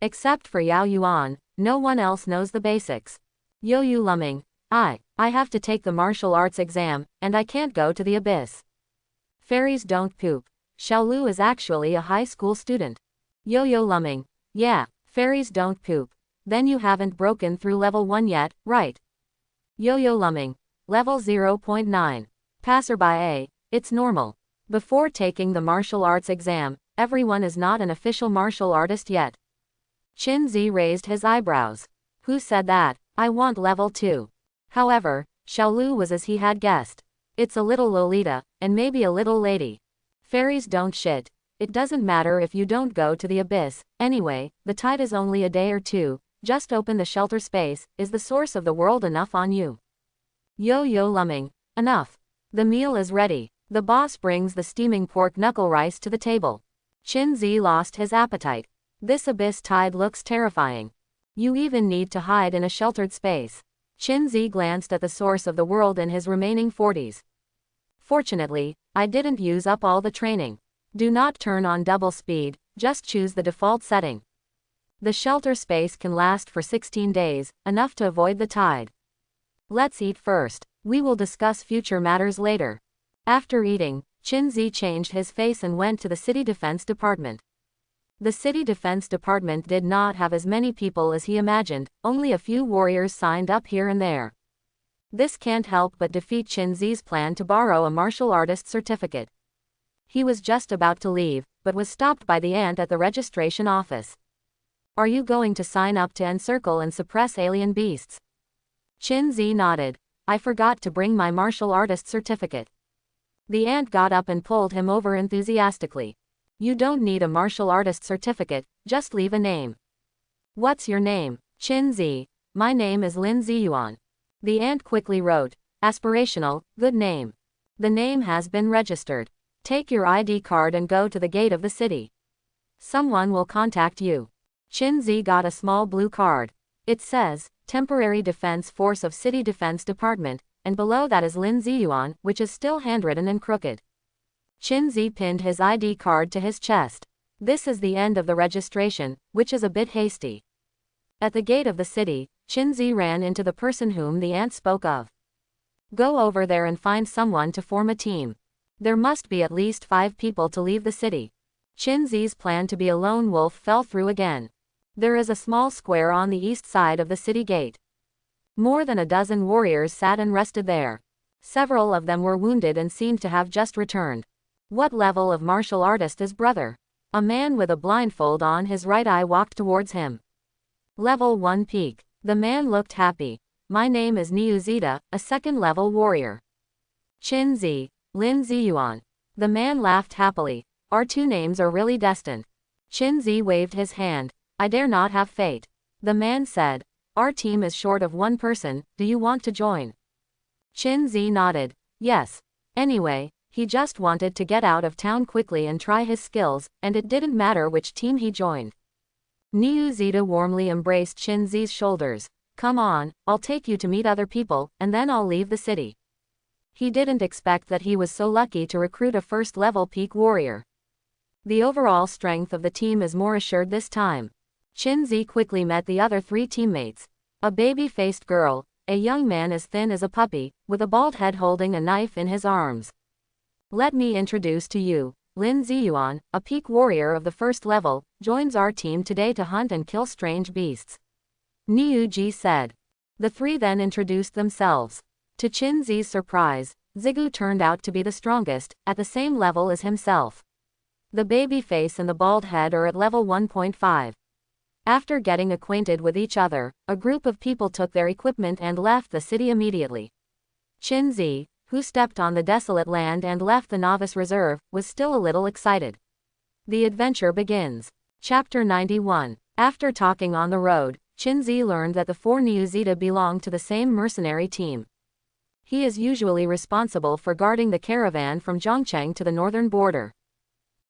Except for Yao Yuan, no one else knows the basics. Yo-Yu Lumming. I have to take the martial arts exam, and I can't go to the abyss. Fairies don't poop. Xiaolu is actually a high school student. Yo-Yo Lumming. Yeah, fairies don't poop. Then you haven't broken through level 1 yet, right? Yo-Yo Lumming. Level 0.9. Passerby A. It's normal. Before taking the martial arts exam, everyone is not an official martial artist yet. Chinzi raised his eyebrows. Who said that? I want level 2. However, Xiaolu was as he had guessed. It's a little Lolita, and maybe a little lady. Fairies don't shit. It doesn't matter if you don't go to the abyss. Anyway, the tide is only a day or two. Just open the shelter space. Is the source of the world enough on you? Yo-Yo Lumming. Enough. The meal is ready. The boss brings the steaming pork knuckle rice to the table. Chinzi lost his appetite. This abyss tide looks terrifying. You even need to hide in a sheltered space. Chinzi glanced at the source of the world in his remaining 40s. Fortunately, I didn't use up all the training. Do not turn on double speed, just choose the default setting. The shelter space can last for 16 days, enough to avoid the tide. Let's eat first. We will discuss future matters later. After eating, Chinzi changed his face and went to the city defense department. The city defense department did not have as many people as he imagined, only a few warriors signed up here and there. This can't help but defeat Chinzi's plan to borrow a martial artist certificate. He was just about to leave, but was stopped by the ant at the registration office. Are you going to sign up to encircle and suppress alien beasts? Chinzi nodded. I forgot to bring my martial artist certificate. The ant got up and pulled him over enthusiastically. You don't need a martial artist certificate, just leave a name. What's your name? Chinzi. My name is Lin Ziyuan. The ant quickly wrote. Aspirational, good name. The name has been registered. Take your ID card and go to the gate of the city. Someone will contact you. Chinzi got a small blue card. It says, Temporary Defense Force of City Defense Department, and below that is Lin Ziyuan, which is still handwritten and crooked. Chinzi pinned his ID card to his chest. This is the end of the registration, which is a bit hasty. At the gate of the city, Qinzi ran into the person whom the ant spoke of. Go over there and find someone to form a team. There must be at least 5 people to leave the city. Qinzi's plan to be a lone wolf fell through again. There is a small square on the east side of the city gate. More than a dozen warriors sat and rested there. Several of them were wounded and seemed to have just returned. What level of martial artist is brother? A man with a blindfold on his right eye walked towards him. Level 1 peak. The man looked happy. My name is Niuzita, a second-level warrior. Qinzi, Lin Ziyuan. The man laughed happily. Our 2 names are really destined. Qinzi waved his hand. I dare not have fate. The man said. Our team is short of 1 person, do you want to join? Qinzi nodded. Yes. Anyway, he just wanted to get out of town quickly and try his skills, and it didn't matter which team he joined. Niuzita warmly embraced Qinzi's shoulders. Come on, I'll take you to meet other people, and then I'll leave the city. He didn't expect that he was so lucky to recruit a first-level peak warrior. The overall strength of the team is more assured this time. Qinzi quickly met the other 3 teammates. A baby-faced girl, a young man as thin as a puppy, with a bald head holding a knife in his arms. Let me introduce to you, Lin Ziyuan, a peak warrior of the first level, joins our team today to hunt and kill strange beasts. Niu Ji said. The 3 then introduced themselves. To Qinzi's surprise, Zigu turned out to be the strongest, at the same level as himself. The baby face and the bald head are at level 1.5. After getting acquainted with each other, a group of people took their equipment and left the city immediately. Qinzi, who stepped on the desolate land and left the novice reserve, was still a little excited. The adventure begins. Chapter 91. After talking on the road, Qinzi learned that the 4 Niuzita belonged to the same mercenary team. He is usually responsible for guarding the caravan from Zhongcheng to the northern border.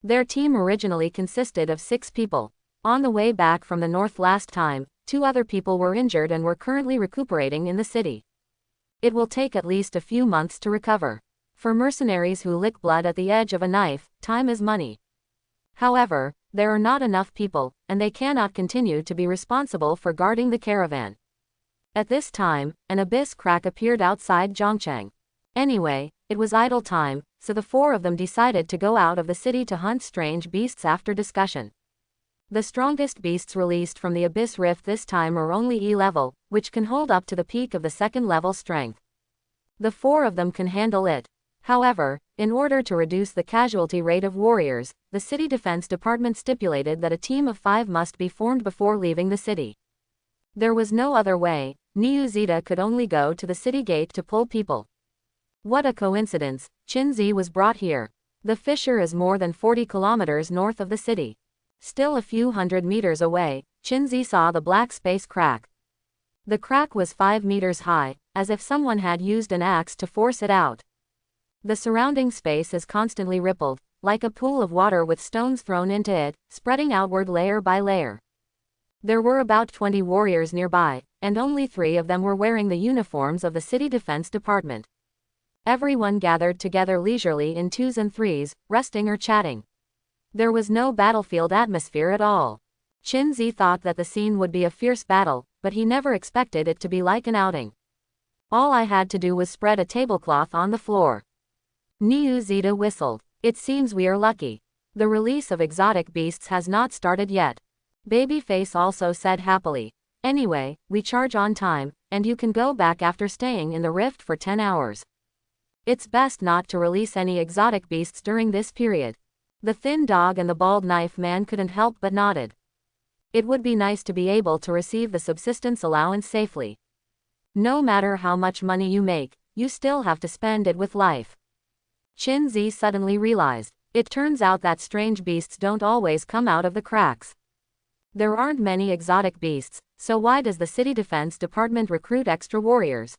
Their team originally consisted of 6 people. On the way back from the north last time, 2 other people were injured and were currently recuperating in the city. It will take at least a few months to recover. For mercenaries who lick blood at the edge of a knife, time is money. However, there are not enough people, and they cannot continue to be responsible for guarding the caravan. At this time, an abyss crack appeared outside Zhongcheng. Anyway, it was idle time, so the 4 of them decided to go out of the city to hunt strange beasts after discussion. The strongest beasts released from the Abyss Rift this time are only E level, which can hold up to the peak of the 2nd level strength. The 4 of them can handle it. However, in order to reduce the casualty rate of warriors, the city defense department stipulated that a team of 5 must be formed before leaving the city. There was no other way. Niuzita could only go to the city gate to pull people. What a coincidence, Qinzi was brought here. The fissure is more than 40 kilometers north of the city. Still a few hundred meters away, Qinzi saw the black space crack. The crack was 5 meters high, as if someone had used an axe to force it out. The surrounding space is constantly rippled, like a pool of water with stones thrown into it, spreading outward layer by layer. There were about 20 warriors nearby, and only 3 of them were wearing the uniforms of the city defense department. Everyone gathered together leisurely in 2s and 3s, resting or chatting. There was no battlefield atmosphere at all. Qinzi thought that the scene would be a fierce battle, but he never expected it to be like an outing. All I had to do was spread a tablecloth on the floor. Niuzita whistled. It seems we are lucky. The release of exotic beasts has not started yet. Babyface also said happily. Anyway, we charge on time, and you can go back after staying in the rift for 10 hours. It's best not to release any exotic beasts during this period. The thin dog and the bald knife man couldn't help but nodded. It would be nice to be able to receive the subsistence allowance safely. No matter how much money you make, you still have to spend it with life. Qinzi suddenly realized. It turns out that strange beasts don't always come out of the cracks. There aren't many exotic beasts, so why does the city defense department recruit extra warriors?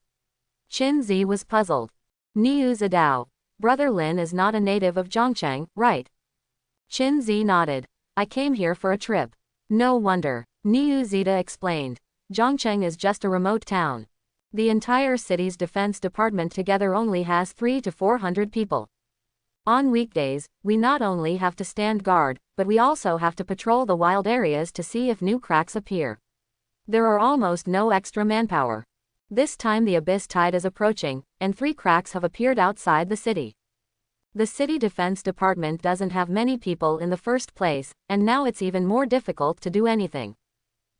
Qinzi was puzzled. Niu Zidao. Brother Lin is not a native of Zhongcheng, right? Qinzi nodded. I came here for a trip. No wonder. Niu Zida explained. Zhongcheng is just a remote town. The entire city's defense department together only has 300 to 400 people. On weekdays, we not only have to stand guard, but we also have to patrol the wild areas to see if new cracks appear. There are almost no extra manpower. This time the abyss tide is approaching, and 3 cracks have appeared outside the city. The city defense department doesn't have many people in the first place, and now it's even more difficult to do anything.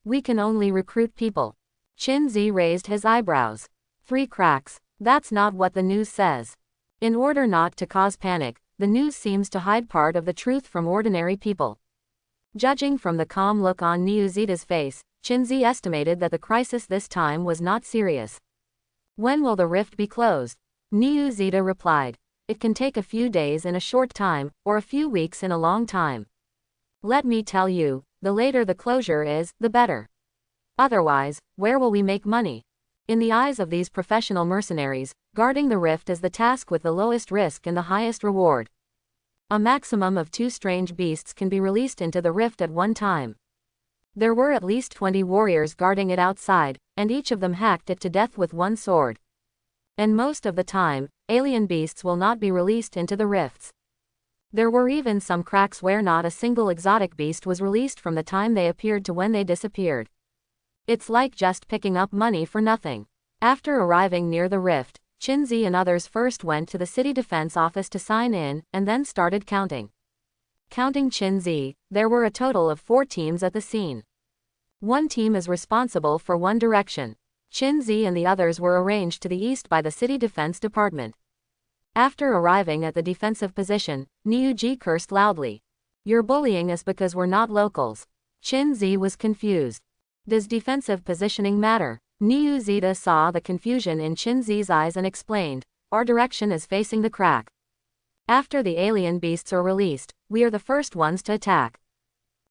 We can only recruit people. Qinzi raised his eyebrows. 3 cracks. That's not what the news says. In order not to cause panic, the news seems to hide part of the truth from ordinary people. Judging from the calm look on Niuzita's face, Qinzi estimated that the crisis this time was not serious. When will the rift be closed? Niuzita replied. It can take a few days in a short time, or a few weeks in a long time. Let me tell you, the later the closure is, the better. Otherwise, where will we make money? In the eyes of these professional mercenaries, guarding the rift is the task with the lowest risk and the highest reward. A maximum of 2 strange beasts can be released into the rift at one time. There were at least 20 warriors guarding it outside, and each of them hacked it to death with one sword. And most of the time, alien beasts will not be released into the rifts. There were even some cracks where not a single exotic beast was released from the time they appeared to when they disappeared. It's like just picking up money for nothing. After arriving near the rift, Qinzi and others first went to the city defense office to sign in, and then started counting. Counting Qinzi, there were a total of 4 teams at the scene. One team is responsible for one direction. Qinzi and the others were arranged to the east by the city defense department. After arriving at the defensive position, Niuji cursed loudly. You're bullying us because we're not locals. Qinzi was confused. Does defensive positioning matter? Niuzita saw the confusion in Qinzi's eyes and explained, our direction is facing the crack. After the alien beasts are released, we are the first ones to attack.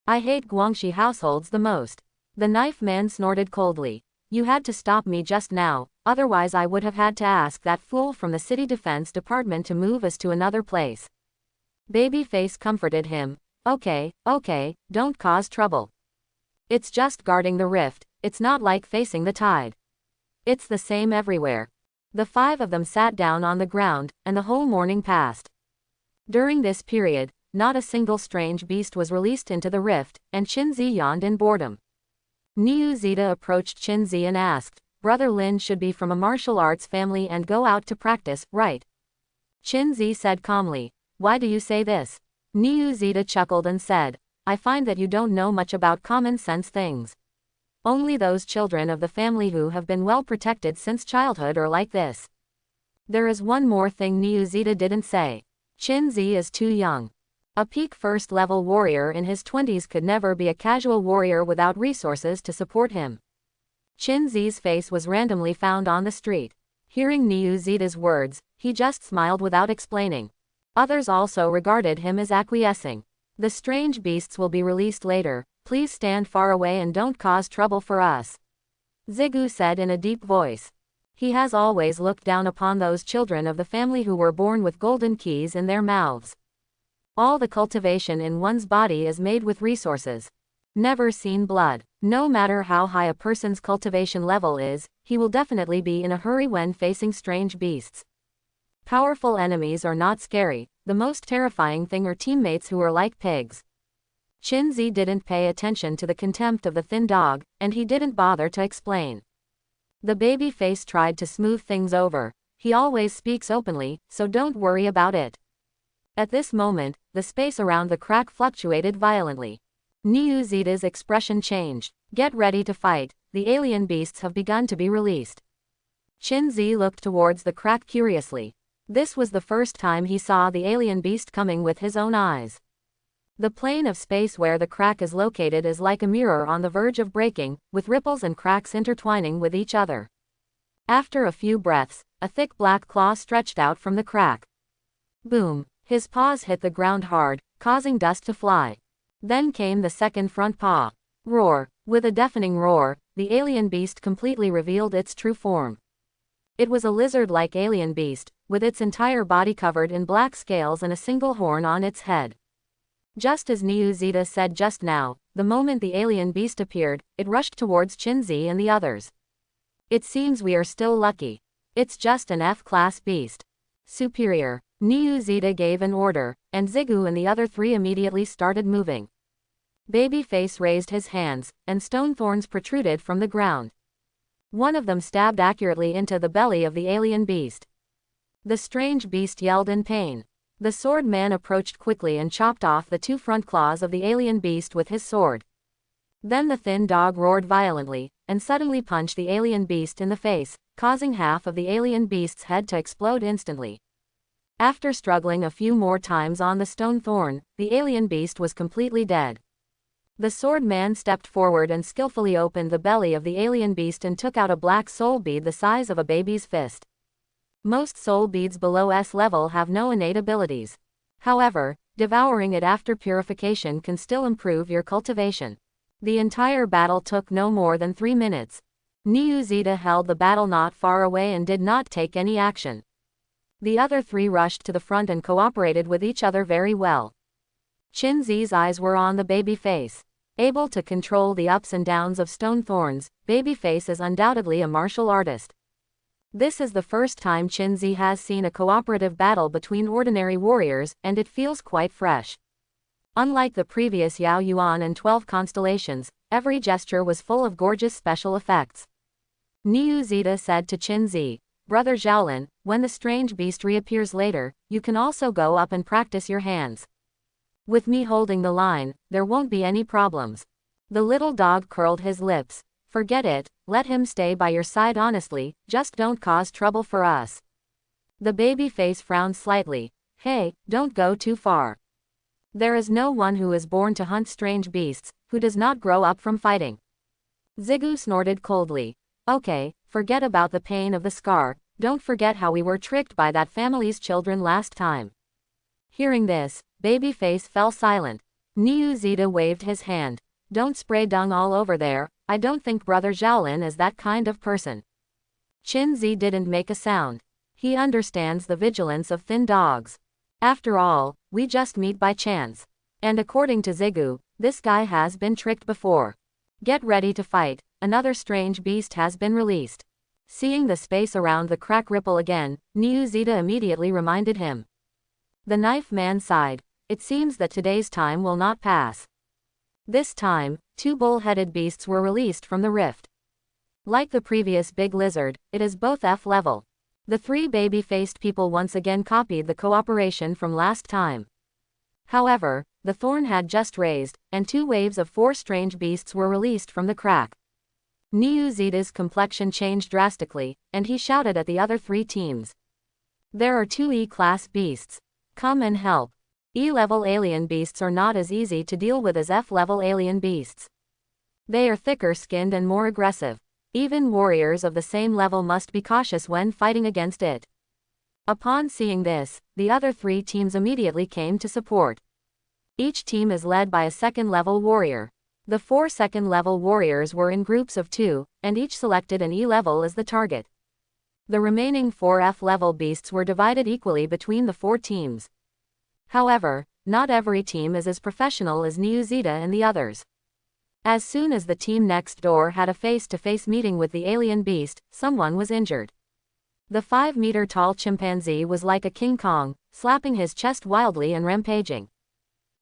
I hate Guangxi households the most. The knife man snorted coldly. You had to stop me just now, otherwise I would have had to ask that fool from the city defense department to move us to another place. Babyface comforted him. Okay, don't cause trouble. It's just guarding the rift, it's not like facing the tide. It's the same everywhere. The 5 of them sat down on the ground, and the whole morning passed. During this period, not a single strange beast was released into the rift, and Qinzi yawned in boredom. Niuzita approached Qinzi and asked, Brother Lin should be from a martial arts family and go out to practice, right? Qinzi said calmly, why do you say this? Niuzita chuckled and said, I find that you don't know much about common sense things. Only those children of the family who have been well protected since childhood are like this. There is one more thing Niuzita didn't say. Qinzi is too young. A peak first-level warrior in his 20s could never be a casual warrior without resources to support him. Qinzi's face was randomly found on the street. Hearing Niuzita's words, he just smiled without explaining. Others also regarded him as acquiescing. The strange beasts will be released later, please stand far away and don't cause trouble for us. Zigu said in a deep voice. He has always looked down upon those children of the family who were born with golden keys in their mouths. All the cultivation in one's body is made with resources. Never seen blood. No matter how high a person's cultivation level is, he will definitely be in a hurry when facing strange beasts. Powerful enemies are not scary, the most terrifying thing are teammates who are like pigs. Qinzi didn't pay attention to the contempt of the thin dog, and he didn't bother to explain. The baby face tried to smooth things over. He always speaks openly, so don't worry about it. At this moment, the space around the crack fluctuated violently. Niuzita's expression changed. Get ready to fight, the alien beasts have begun to be released. Qinzi looked towards the crack curiously. This was the first time he saw the alien beast coming with his own eyes. The plane of space where the crack is located is like a mirror on the verge of breaking, with ripples and cracks intertwining with each other. After a few breaths, a thick black claw stretched out from the crack. Boom! His paws hit the ground hard, causing dust to fly. Then came the second front paw. Roar! With a deafening roar, the alien beast completely revealed its true form. It was a lizard-like alien beast, with its entire body covered in black scales and a single horn on its head. Just as Niuzita said just now, the moment the alien beast appeared, it rushed towards Qinzi and the others. It seems we are still lucky. It's just an F-class beast. Superior. Niuzita gave an order, and Zigu and the other 3 immediately started moving. Babyface raised his hands, and stone thorns protruded from the ground. One of them stabbed accurately into the belly of the alien beast. The strange beast yelled in pain. The sword man approached quickly and chopped off the 2 front claws of the alien beast with his sword. Then the thin dog roared violently, and suddenly punched the alien beast in the face, causing half of the alien beast's head to explode instantly. After struggling a few more times on the stone thorn, the alien beast was completely dead. The sword man stepped forward and skillfully opened the belly of the alien beast and took out a black soul bead the size of a baby's fist. Most soul beads below S level have no innate abilities. However, devouring it after purification can still improve your cultivation. The entire battle took no more than 3 minutes. Niuzita held the battle not far away and did not take any action. The other 3 rushed to the front and cooperated with each other very well. Qinzi's eyes were on the baby face. Able to control the ups and downs of stone thorns, Babyface is undoubtedly a martial artist. This is the first time Qinzi has seen a cooperative battle between ordinary warriors, and it feels quite fresh. Unlike the previous Yao Yuan and 12 constellations, every gesture was full of gorgeous special effects. Niuzita said to Qinzi, "Brother Zhaolin, when the strange beast reappears later, you can also go up and practice your hands. With me holding the line, there won't be any problems." The little dog curled his lips. "Forget it, let him stay by your side honestly, just don't cause trouble for us." The baby face frowned slightly. "Hey, don't go too far. There is no one who is born to hunt strange beasts, who does not grow up from fighting." Zigu snorted coldly. "Okay, forget about the pain of the scar, don't forget how we were tricked by that family's children last time." Hearing this, Babyface fell silent. Niuzita waved his hand. "Don't spray dung all over there, I don't think Brother Zhaolin is that kind of person." Qinzi didn't make a sound. He understands the vigilance of thin dogs. After all, we just meet by chance. And according to Zigu, this guy has been tricked before. Get ready to fight, another strange beast has been released. Seeing the space around the crack ripple again, Niuzita immediately reminded him. The knife man sighed. It seems that today's time will not pass. This time, 2 bull-headed beasts were released from the rift. Like the previous big lizard, it is both F level. The 3 baby-faced people once again copied the cooperation from last time. However, the thorn had just raised, and 2 waves of 4 strange beasts were released from the crack. Niuzita's complexion changed drastically, and he shouted at the other 3 teams. "There are 2 E-class beasts. Come and help. E-level alien beasts are not as easy to deal with as F-level alien beasts. They are thicker-skinned and more aggressive. Even warriors of the same level must be cautious when fighting against it." Upon seeing this, the other 3 teams immediately came to support. Each team is led by a second-level warrior. The 4 second-level warriors were in groups of 2, and each selected an E-level as the target. The remaining 4 F-level beasts were divided equally between the 4 teams. However, not every team is as professional as Niuzita and the others. As soon as the team next door had a face-to-face meeting with the alien beast, someone was injured. The 5-meter-tall chimpanzee was like a King Kong, slapping his chest wildly and rampaging.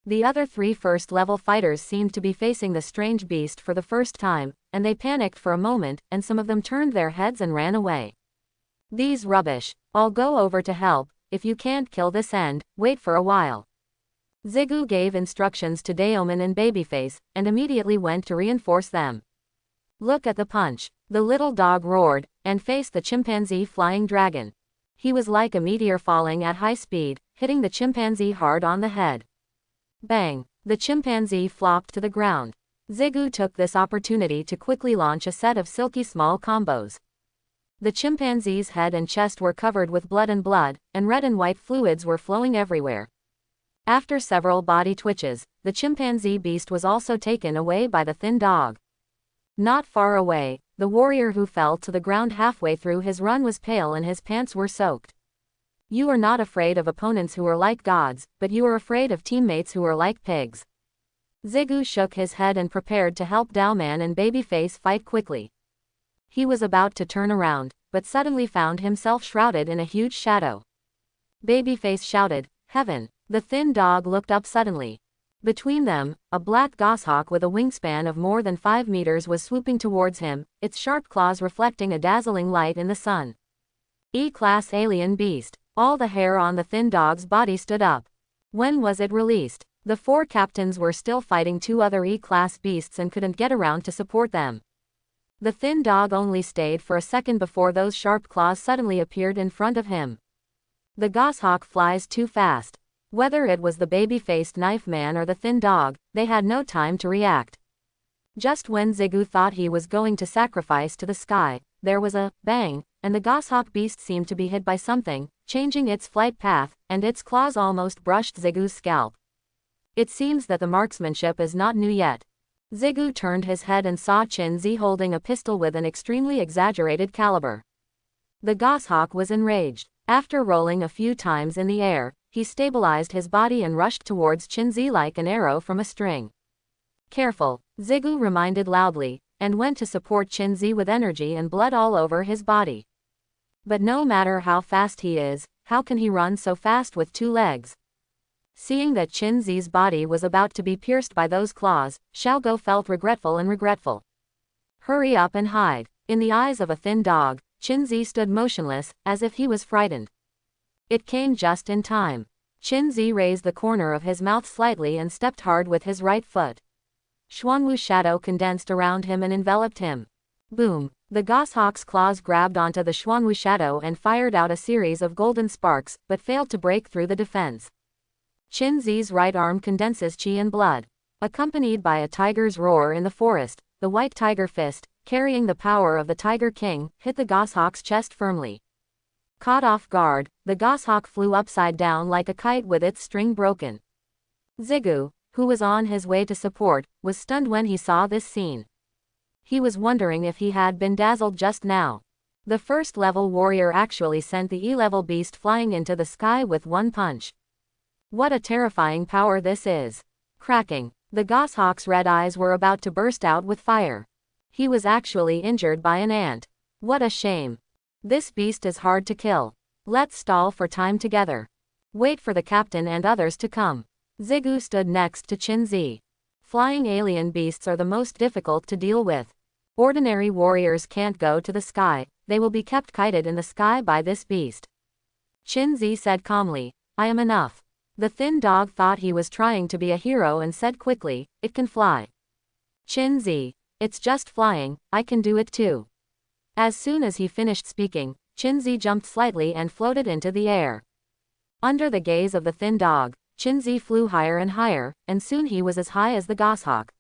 The other 3 first-level fighters seemed to be facing the strange beast for the first time, and they panicked for a moment, and some of them turned their heads and ran away. "These rubbish. I'll go over to help. If you can't kill this end, wait for a while." Zigu gave instructions to Daomen and Babyface, and immediately went to reinforce them. "Look at the punch." The little dog roared, and faced the chimpanzee flying dragon. He was like a meteor falling at high speed, hitting the chimpanzee hard on the head. Bang! The chimpanzee flopped to the ground. Zigu took this opportunity to quickly launch a set of silky small combos. The chimpanzee's head and chest were covered with blood, and red and white fluids were flowing everywhere. After several body twitches, the chimpanzee beast was also taken away by the thin dog. Not far away, the warrior who fell to the ground halfway through his run was pale and his pants were soaked. You are not afraid of opponents who are like gods, but you are afraid of teammates who are like pigs. Zigu shook his head and prepared to help Daoman and Babyface fight quickly. He was about to turn around, but suddenly found himself shrouded in a huge shadow. Babyface shouted, "Heaven!" The thin dog looked up suddenly. Between them, a black goshawk with a wingspan of more than 5 meters was swooping towards him, its sharp claws reflecting a dazzling light in the sun. E-class alien beast. All the hair on the thin dog's body stood up. When was it released? The 4 captains were still fighting 2 other E-class beasts and couldn't get around to support them. The thin dog only stayed for a second before those sharp claws suddenly appeared in front of him. The goshawk flies too fast. Whether it was the baby-faced knife man or the thin dog, they had no time to react. Just when Ziggu thought he was going to sacrifice to the sky, there was a bang, and the goshawk beast seemed to be hit by something, changing its flight path, and its claws almost brushed Ziggu's scalp. It seems that the marksmanship is not new yet. Ziggu turned his head and saw Qinzi holding a pistol with an extremely exaggerated caliber. The goshawk was enraged. After rolling a few times in the air, he stabilized his body and rushed towards Qinzi like an arrow from a string. Careful, Ziggu reminded loudly, and went to support Qinzi with energy and blood all over his body. But no matter how fast he is, how can he run so fast with 2 legs? Seeing that Qinzi's body was about to be pierced by those claws, Xiaogo felt regretful. Hurry up and hide. In the eyes of a thin dog, Qinzi stood motionless, as if he was frightened. It came just in time. Qinzi raised the corner of his mouth slightly and stepped hard with his right foot. Xuanwu shadow condensed around him and enveloped him. Boom! The goshawk's claws grabbed onto the Xuanwu shadow and fired out a series of golden sparks, but failed to break through the defense. Qinzi's right arm condenses qi and blood. Accompanied by a tiger's roar in the forest, the white tiger fist, carrying the power of the Tiger King, hit the goshawk's chest firmly. Caught off guard, the goshawk flew upside down like a kite with its string broken. Ziggu, who was on his way to support, was stunned when he saw this scene. He was wondering if he had been dazzled just now. The first-level warrior actually sent the E-level beast flying into the sky with 1 punch. What a terrifying power this is. Cracking. The goshawk's red eyes were about to burst out with fire. He was actually injured by an ant. What a shame. This beast is hard to kill. Let's stall for time together. Wait for the captain and others to come. Ziggu stood next to Qinzi. Flying alien beasts are the most difficult to deal with. Ordinary warriors can't go to the sky, they will be kept kited in the sky by this beast. Qinzi said calmly, I am enough. The thin dog thought he was trying to be a hero and said quickly, it can fly. Qinzi, it's just flying, I can do it too. As soon as he finished speaking, Qinzi jumped slightly and floated into the air. Under the gaze of the thin dog, Qinzi flew higher and higher, and soon he was as high as the goshawk.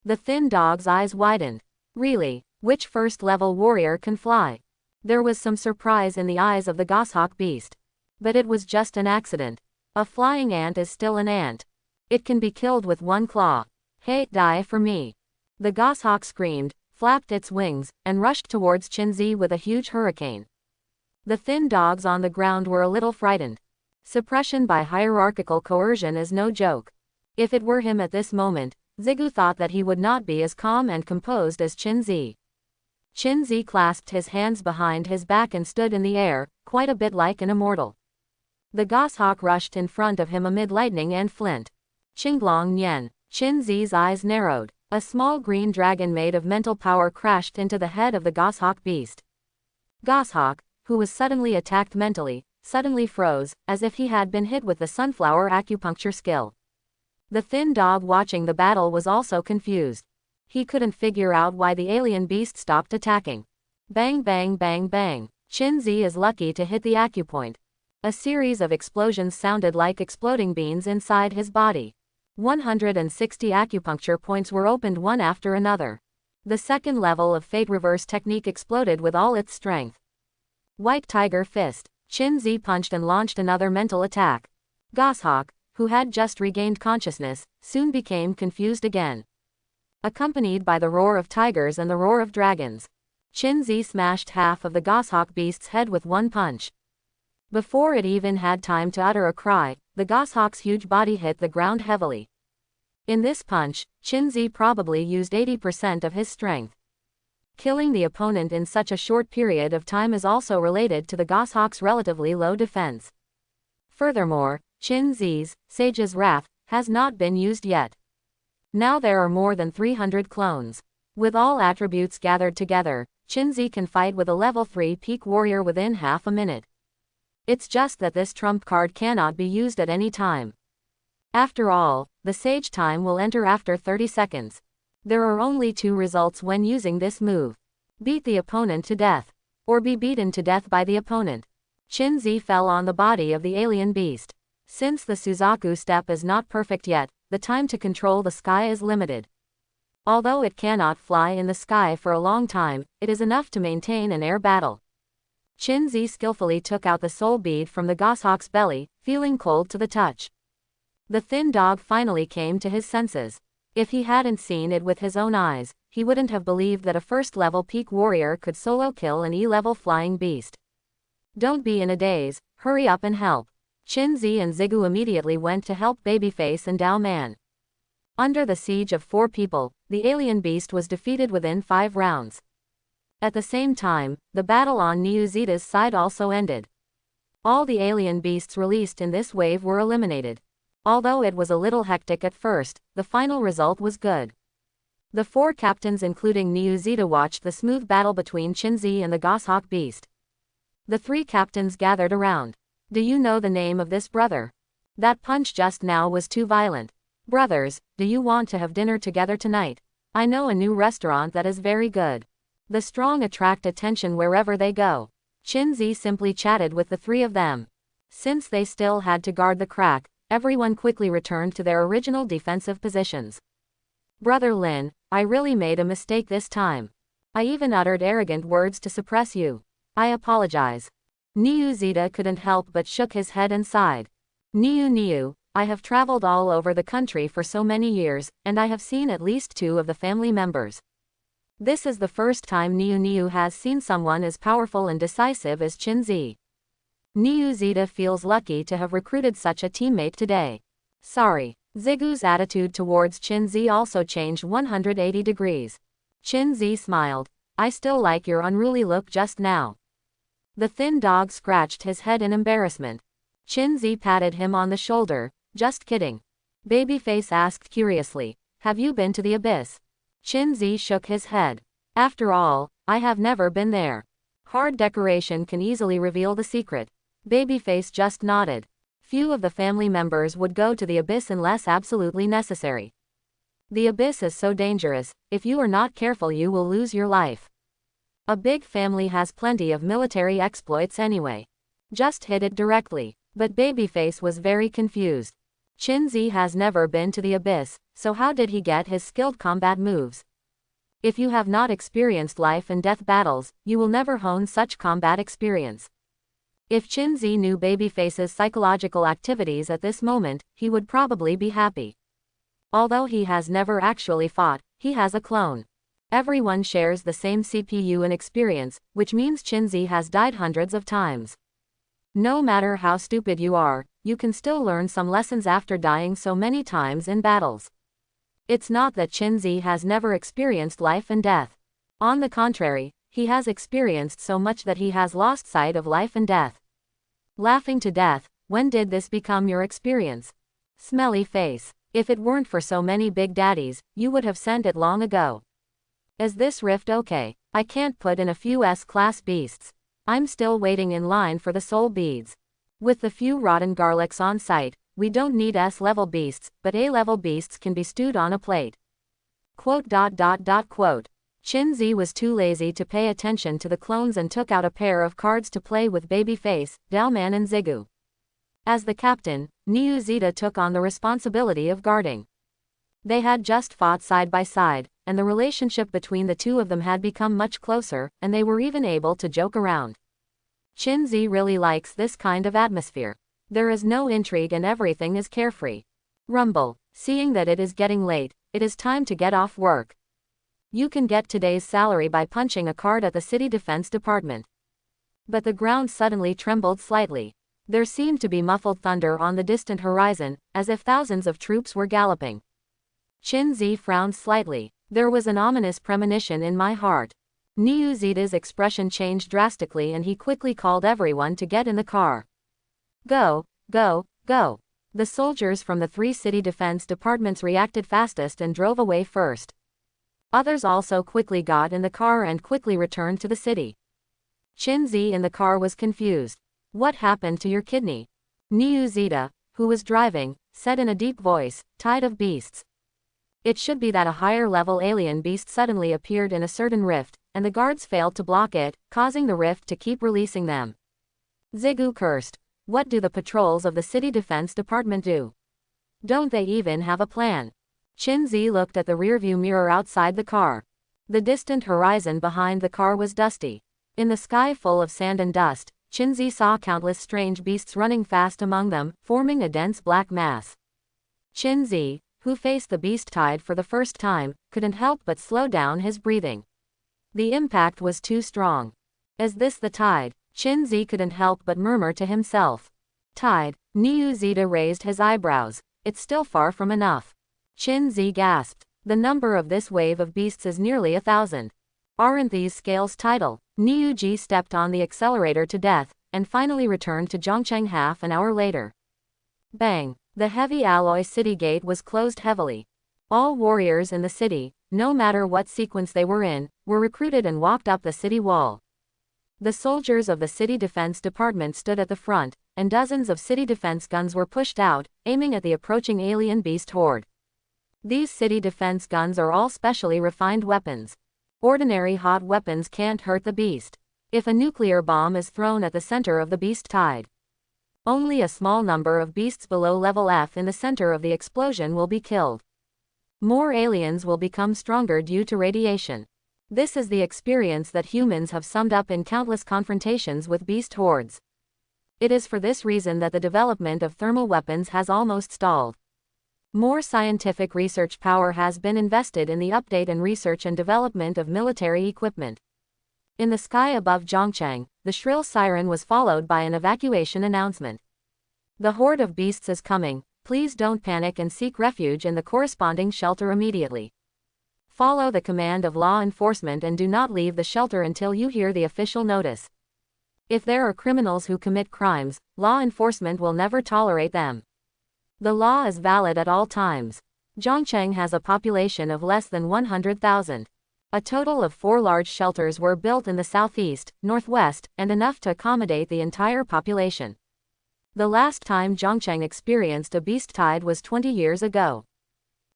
The thin dog's eyes widened. Really, which first-level warrior can fly? There was some surprise in the eyes of the goshawk beast. But it was just an accident. A flying ant is still an ant. It can be killed with 1 claw. Hey, die for me. The goshawk screamed, flapped its wings, and rushed towards Qinzi with a huge hurricane. The thin dogs on the ground were a little frightened. Suppression by hierarchical coercion is no joke. If it were him at this moment, Ziggu thought that he would not be as calm and composed as Qinzi. Qinzi clasped his hands behind his back and stood in the air, quite a bit like an immortal. The goshawk rushed in front of him amid lightning and flint. Qinglong Nian. Qinzi's eyes narrowed. A small green dragon made of mental power crashed into the head of the goshawk beast. Goshawk, who was suddenly attacked mentally, suddenly froze, as if he had been hit with the sunflower acupuncture skill. The thin dog watching the battle was also confused. He couldn't figure out why the alien beast stopped attacking. Bang bang bang bang. Qinzi is lucky to hit the acupoint. A series of explosions sounded like exploding beans inside his body. 160 acupuncture points were opened one after another. The second level of Fate Reverse technique exploded with all its strength. White Tiger Fist. Qinzi punched and launched another mental attack. Goshawk, who had just regained consciousness, soon became confused again. Accompanied by the roar of tigers and the roar of dragons, Qinzi smashed half of the goshawk beast's head with 1 punch. Before it even had time to utter a cry, the goshawk's huge body hit the ground heavily. In this punch, Qinzi probably used 80% of his strength. Killing the opponent in such a short period of time is also related to the goshawk's relatively low defense. Furthermore, Qinzi's, Sage's wrath, has not been used yet. Now there are more than 300 clones. With all attributes gathered together, Qinzi can fight with a level 3 peak warrior within half a minute. It's just that this trump card cannot be used at any time. After all, the sage time will enter after 30 seconds. There are only two results when using this move. Beat the opponent to death, or be beaten to death by the opponent. Qinzi fell on the body of the alien beast. Since the Suzaku step is not perfect yet, the time to control the sky is limited. Although it cannot fly in the sky for a long time, it is enough to maintain an air battle. Qinzi skillfully took out the soul bead from the goshawk's belly, feeling cold to the touch. The thin dog finally came to his senses. If he hadn't seen it with his own eyes, he wouldn't have believed that a first-level peak warrior could solo kill an E-level flying beast. Don't be in a daze, hurry up and help. Qinzi and Zigu immediately went to help Babyface and Dao Man. Under the siege of 4 people, the alien beast was defeated within 5 rounds. At the same time, the battle on Niuzita's side also ended. All the alien beasts released in this wave were eliminated. Although it was a little hectic at first, the final result was good. The 4 captains including Niuzita watched the smooth battle between Qinzi and the goshawk beast. The 3 captains gathered around. Do you know the name of this brother? That punch just now was too violent. Brothers, do you want to have dinner together tonight? I know a new restaurant that is very good. The strong attract attention wherever they go. Qinzi simply chatted with the 3 of them. Since they still had to guard the crack, everyone quickly returned to their original defensive positions. Brother Lin, I really made a mistake this time. I even uttered arrogant words to suppress you. I apologize. Niuzita couldn't help but shook his head and sighed. Niu, I have traveled all over the country for so many years, and I have seen at least 2 of the family members. This is the first time Niu has seen someone as powerful and decisive as Qinzi. Niuzita feels lucky to have recruited such a teammate today. Sorry. Zigu's attitude towards Qinzi also changed 180 degrees. Qinzi smiled. I still like your unruly look just now. The thin dog scratched his head in embarrassment. Qinzi patted him on the shoulder. Just kidding. Babyface asked curiously, have you been to the abyss? Qinzi shook his head. After all, I have never been there. Hard decoration can easily reveal the secret. Babyface just nodded. Few of the family members would go to the abyss unless absolutely necessary. The abyss is so dangerous, if you are not careful you will lose your life. A big family has plenty of military exploits anyway. Just hit it directly. But Babyface was very confused. Qinzi has never been to the abyss, so how did he get his skilled combat moves? If you have not experienced life and death battles, you will never hone such combat experience. If Qinzi knew Babyface's psychological activities at this moment, he would probably be happy. Although he has never actually fought, he has a clone. Everyone shares the same CPU and experience, which means Qinzi has died hundreds of times. No matter how stupid you are, you can still learn some lessons after dying so many times in battles. It's not that Qinzi has never experienced life and death. On the contrary, he has experienced so much that he has lost sight of life and death. Laughing to death, when did this become your experience? Smelly face. If it weren't for so many big daddies, you would have sent it long ago. Is this rift okay? I can't put in a few S-class beasts. I'm still waiting in line for the soul beads. With the few rotten garlics on site, we don't need S-level beasts, but A-level beasts can be stewed on a plate. Quote. Qinzi was too lazy to pay attention to the clones and took out a pair of cards to play with Babyface, Daoman and Zigu. As the captain, Niuzita took on the responsibility of guarding. They had just fought side by side, and the relationship between the two of them had become much closer, and they were even able to joke around. Qinzi really likes this kind of atmosphere. There is no intrigue and everything is carefree. Rumble, seeing that it is getting late, it is time to get off work. You can get today's salary by punching a card at the City Defense Department. But the ground suddenly trembled slightly. There seemed to be muffled thunder on the distant horizon, as if thousands of troops were galloping. Qinzi frowned slightly. There was an ominous premonition in my heart. Niuzita's expression changed drastically and he quickly called everyone to get in the car. Go, go, go. The soldiers from the 3 city defense departments reacted fastest and drove away first. Others also quickly got in the car and quickly returned to the city. Chin-zi in the car was confused. What happened to your kidney? Niu Zita, who was driving, said in a deep voice, Tide of Beasts. It should be that a higher-level alien beast suddenly appeared in a certain rift, and the guards failed to block it, causing the rift to keep releasing them. Zigu cursed. What do the patrols of the city defense department do? Don't they even have a plan? Chin-zi looked at the rearview mirror outside the car. The distant horizon behind the car was dusty. In the sky full of sand and dust, Chin-zi saw countless strange beasts running fast among them, forming a dense black mass. Chin-zi, who faced the beast tide for the first time, couldn't help but slow down his breathing. The impact was too strong. Is this the tide? Chin-zi couldn't help but murmur to himself. Tide. Niu Zita raised his eyebrows. It's still far from enough. Chin-zi gasped. The number of this wave of beasts is nearly 1,000. Aren't these scales tidal? Niu Ji stepped on the accelerator to death, and finally returned to Zhongcheng half an hour later. Bang! The heavy alloy city gate was closed heavily. All warriors in the city, no matter what sequence they were in, were recruited and walked up the city wall. The soldiers of the city defense department stood at the front, and dozens of city defense guns were pushed out, aiming at the approaching alien beast horde. These city defense guns are all specially refined weapons. Ordinary hot weapons can't hurt the beast. If a nuclear bomb is thrown at the center of the beast tide, only a small number of beasts below level F in the center of the explosion will be killed. More aliens will become stronger due to radiation. This is the experience that humans have summed up in countless confrontations with beast hordes. It is for this reason that the development of thermal weapons has almost stalled. More scientific research power has been invested in the update and research and development of military equipment. In the sky above Zhongcheng, the shrill siren was followed by an evacuation announcement. The horde of beasts is coming, please don't panic and seek refuge in the corresponding shelter immediately. Follow the command of law enforcement and do not leave the shelter until you hear the official notice. If there are criminals who commit crimes, law enforcement will never tolerate them. The law is valid at all times. Zhongcheng has a population of less than 100,000. A total of 4 large shelters were built in the southeast, northwest, and enough to accommodate the entire population. The last time Zhongcheng experienced a beast tide was 20 years ago.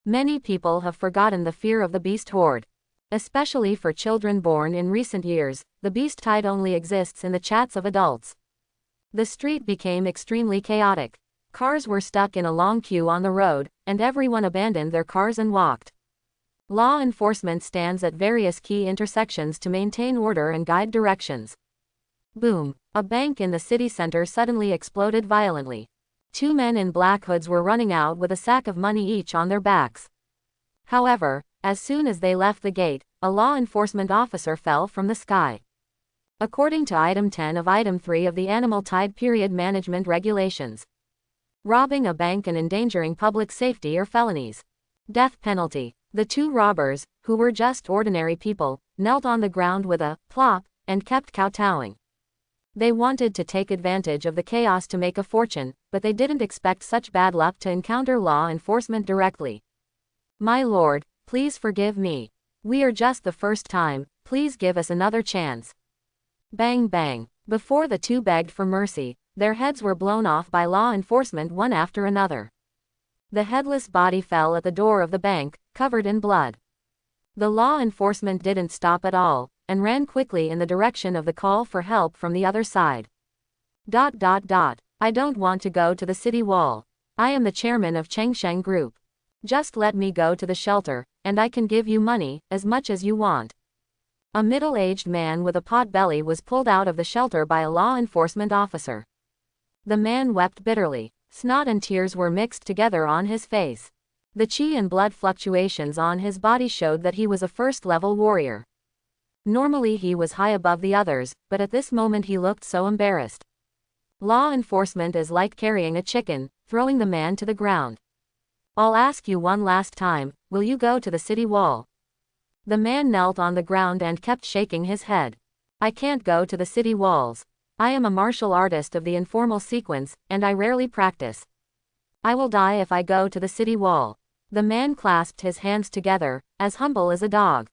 Many people have forgotten the fear of the beast horde. Especially for children born in recent years, the beast tide only exists in the chats of adults. The street became extremely chaotic. Cars were stuck in a long queue on the road, and everyone abandoned their cars and walked. Law enforcement stands at various key intersections to maintain order and guide directions. Boom! A bank in the city center suddenly exploded violently. 2 men in black hoods were running out with a sack of money each on their backs. However, as soon as they left the gate, a law enforcement officer fell from the sky. According to Item 10 of Item 3 of the Animal Tide Period Management Regulations, robbing a bank and endangering public safety are felonies. Death penalty. The 2 robbers, who were just ordinary people, knelt on the ground with a plop and kept kowtowing. They wanted to take advantage of the chaos to make a fortune, but they didn't expect such bad luck to encounter law enforcement directly. My lord, please forgive me. We are just the first time, please give us another chance. Bang bang. Before the 2 begged for mercy, their heads were blown off by law enforcement one after another. The headless body fell at the door of the bank, covered in blood. The law enforcement didn't stop at all, and ran quickly in the direction of the call for help from the other side. I don't want to go to the city wall. I am the chairman of Chengsheng Group. Just let me go to the shelter, and I can give you money, as much as you want. A middle-aged man with a pot belly was pulled out of the shelter by a law enforcement officer. The man wept bitterly. Snot and tears were mixed together on his face. The chi and blood fluctuations on his body showed that he was a first-level warrior. Normally he was high above the others, but at this moment he looked so embarrassed. Law enforcement is like carrying a chicken, throwing the man to the ground. I'll ask you one last time, will you go to the city wall? The man knelt on the ground and kept shaking his head. I can't go to the city walls. I am a martial artist of the informal sequence, and I rarely practice. I will die if I go to the city wall. The man clasped his hands together, as humble as a dog.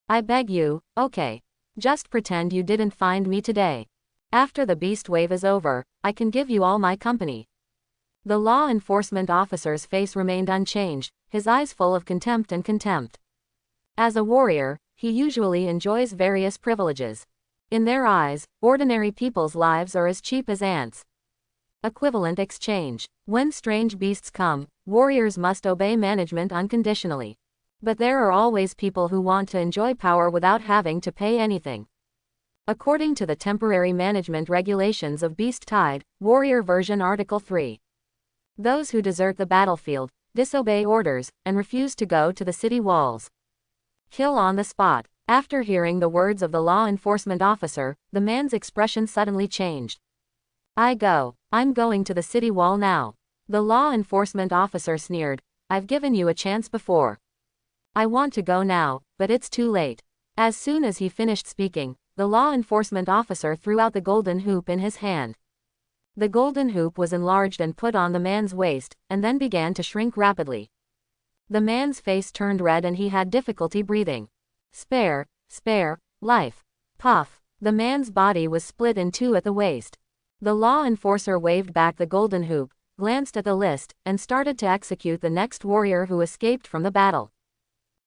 I beg you, okay. Just pretend you didn't find me today. After the beast wave is over, I can give you all my company. The law enforcement officer's face remained unchanged, his eyes full of contempt and contempt. As a warrior, he usually enjoys various privileges. In their eyes, ordinary people's lives are as cheap as ants. Equivalent exchange. When strange beasts come, warriors must obey management unconditionally. But there are always people who want to enjoy power without having to pay anything. According to the temporary management regulations of Beast Tide, Warrior version Article 3. Those who desert the battlefield, disobey orders, and refuse to go to the city walls. Kill on the spot. After hearing the words of the law enforcement officer, the man's expression suddenly changed. I'm going to the city wall now. The law enforcement officer sneered. I've given you a chance before. I want to go now, but it's too late. As soon as he finished speaking, the law enforcement officer threw out the golden hoop in his hand. The golden hoop was enlarged and put on the man's waist, and then began to shrink rapidly. The man's face turned red and he had difficulty breathing. Spare, life. Puff. The man's body was split in two at the waist. The law enforcer waved back the golden hoop, glanced at the list, and started to execute the next warrior who escaped from the battle.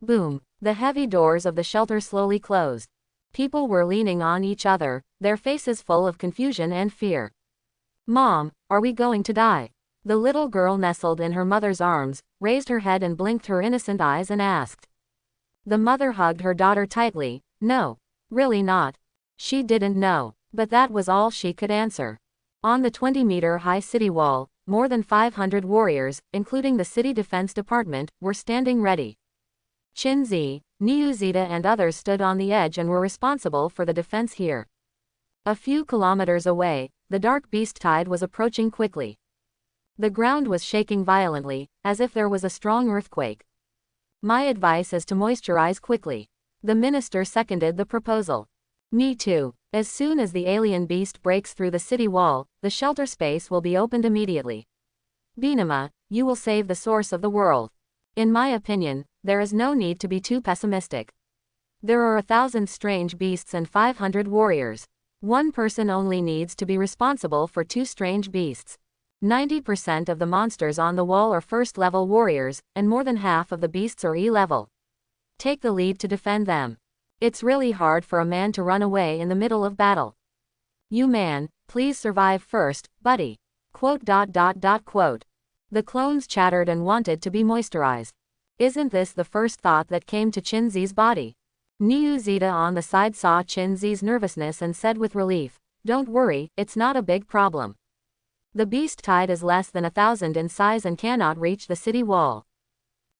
Boom. The heavy doors of the shelter slowly closed. People were leaning on each other, their faces full of confusion and fear. Mom, are we going to die? The little girl nestled in her mother's arms, raised her head and blinked her innocent eyes and asked. The mother hugged her daughter tightly. No. Really not. She didn't know. But that was all she could answer. On the 20-meter-high city wall, more than 500 warriors, including the city defense department, were standing ready. Chinzi, Niuzita and others stood on the edge and were responsible for the defense here. A few kilometers away, the dark beast tide was approaching quickly. The ground was shaking violently, as if there was a strong earthquake. My advice is to moisturize quickly. The minister seconded the proposal. Me too. As soon as the alien beast breaks through the city wall, the shelter space will be opened immediately. Binama, you will save the source of the world. In my opinion, there is no need to be too pessimistic. There are 1,000 strange beasts and 500 warriors. One person only needs to be responsible for 2 strange beasts. 90% of the monsters on the wall are first-level warriors, and more than half of the beasts are E-level. Take the lead to defend them. It's really hard for a man to run away in the middle of battle. You man, please survive first, buddy. Quote. The clones chattered and wanted to be moisturized. Isn't this the first thought that came to Chinzi's body? Niuzita on the side saw Chinzi's nervousness and said with relief, don't worry, it's not a big problem. The beast tide is less than 1,000 in size and cannot reach the city wall.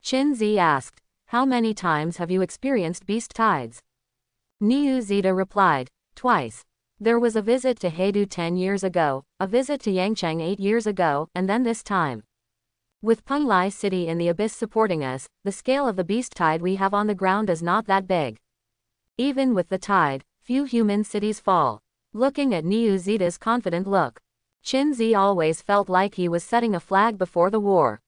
Chinzi asked, how many times have you experienced beast tides? Niuzita replied, twice. There was a visit to Heidu 10 years ago, a visit to Yangcheng 8 years ago, and then this time. With Penglai City in the abyss supporting us, the scale of the beast tide we have on the ground is not that big. Even with the tide, few human cities fall. Looking at Niuzita's confident look, Chinzi always felt like he was setting a flag before the war.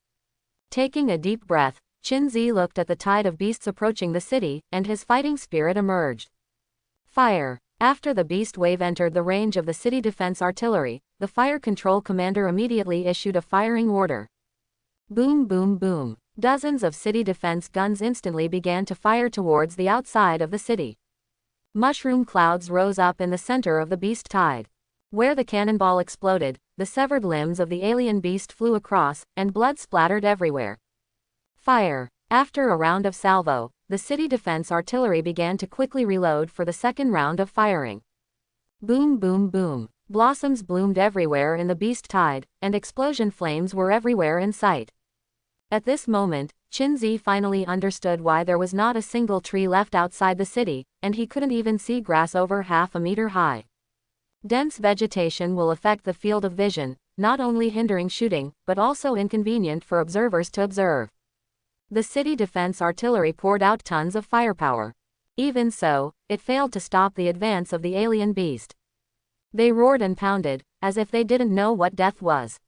Taking a deep breath, Chinzi looked at the tide of beasts approaching the city, and his fighting spirit emerged. Fire. After the beast wave entered the range of the city defense artillery, the fire control commander immediately issued a firing order. Boom boom boom. Dozens of city defense guns instantly began to fire towards the outside of the city. Mushroom clouds rose up in the center of the beast tide. Where the cannonball exploded, the severed limbs of the alien beast flew across, and blood splattered everywhere. Fire. After a round of salvo, the city defense artillery began to quickly reload for the second round of firing. Boom boom boom. Blossoms bloomed everywhere in the beast tide, and explosion flames were everywhere in sight. At this moment, Chinzi finally understood why there was not a single tree left outside the city, and he couldn't even see grass over half a meter high. Dense vegetation will affect the field of vision, not only hindering shooting, but also inconvenient for observers to observe. The city defense artillery poured out tons of firepower. Even so, it failed to stop the advance of the alien beast. They roared and pounded, as if they didn't know what death was.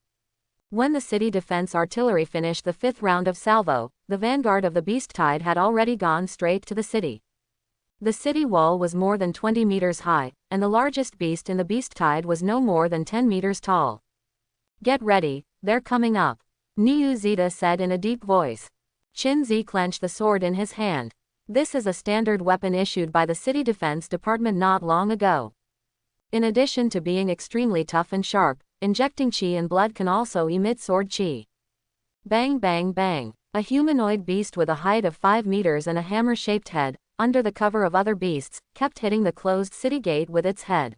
When the city defense artillery finished the 5th round of salvo, the vanguard of the beast tide had already gone straight to the city. The city wall was more than 20 meters high, and the largest beast in the beast tide was no more than 10 meters tall. "Get ready, they're coming up," Niuzita said in a deep voice. Qinzi clenched the sword in his hand. This is a standard weapon issued by the city defense department not long ago. In addition to being extremely tough and sharp, injecting qi and blood can also emit sword qi. Bang bang bang. A humanoid beast with a height of 5 meters and a hammer-shaped head, under the cover of other beasts, kept hitting the closed city gate with its head.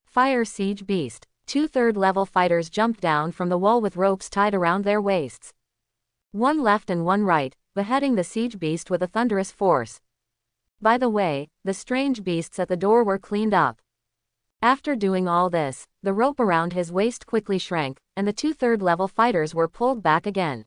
Fire siege beast. 2 third-level fighters jumped down from the wall with ropes tied around their waists. One left and one right, beheading the siege beast with a thunderous force. By the way, the strange beasts at the door were cleaned up. After doing all this, the rope around his waist quickly shrank, and the 2 third-level fighters were pulled back again.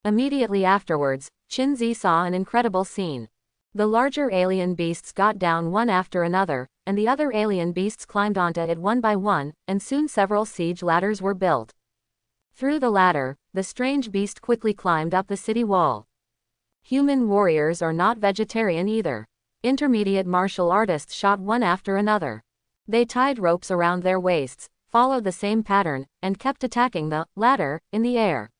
Immediately afterwards, Qinzi saw an incredible scene. The larger alien beasts got down one after another, and the other alien beasts climbed onto it one by one, and soon several siege ladders were built. Through the ladder, the strange beast quickly climbed up the city wall. Human warriors are not vegetarian either. Intermediate martial artists shot one after another. They tied ropes around their waists, followed the same pattern, and kept attacking the ladder in the air.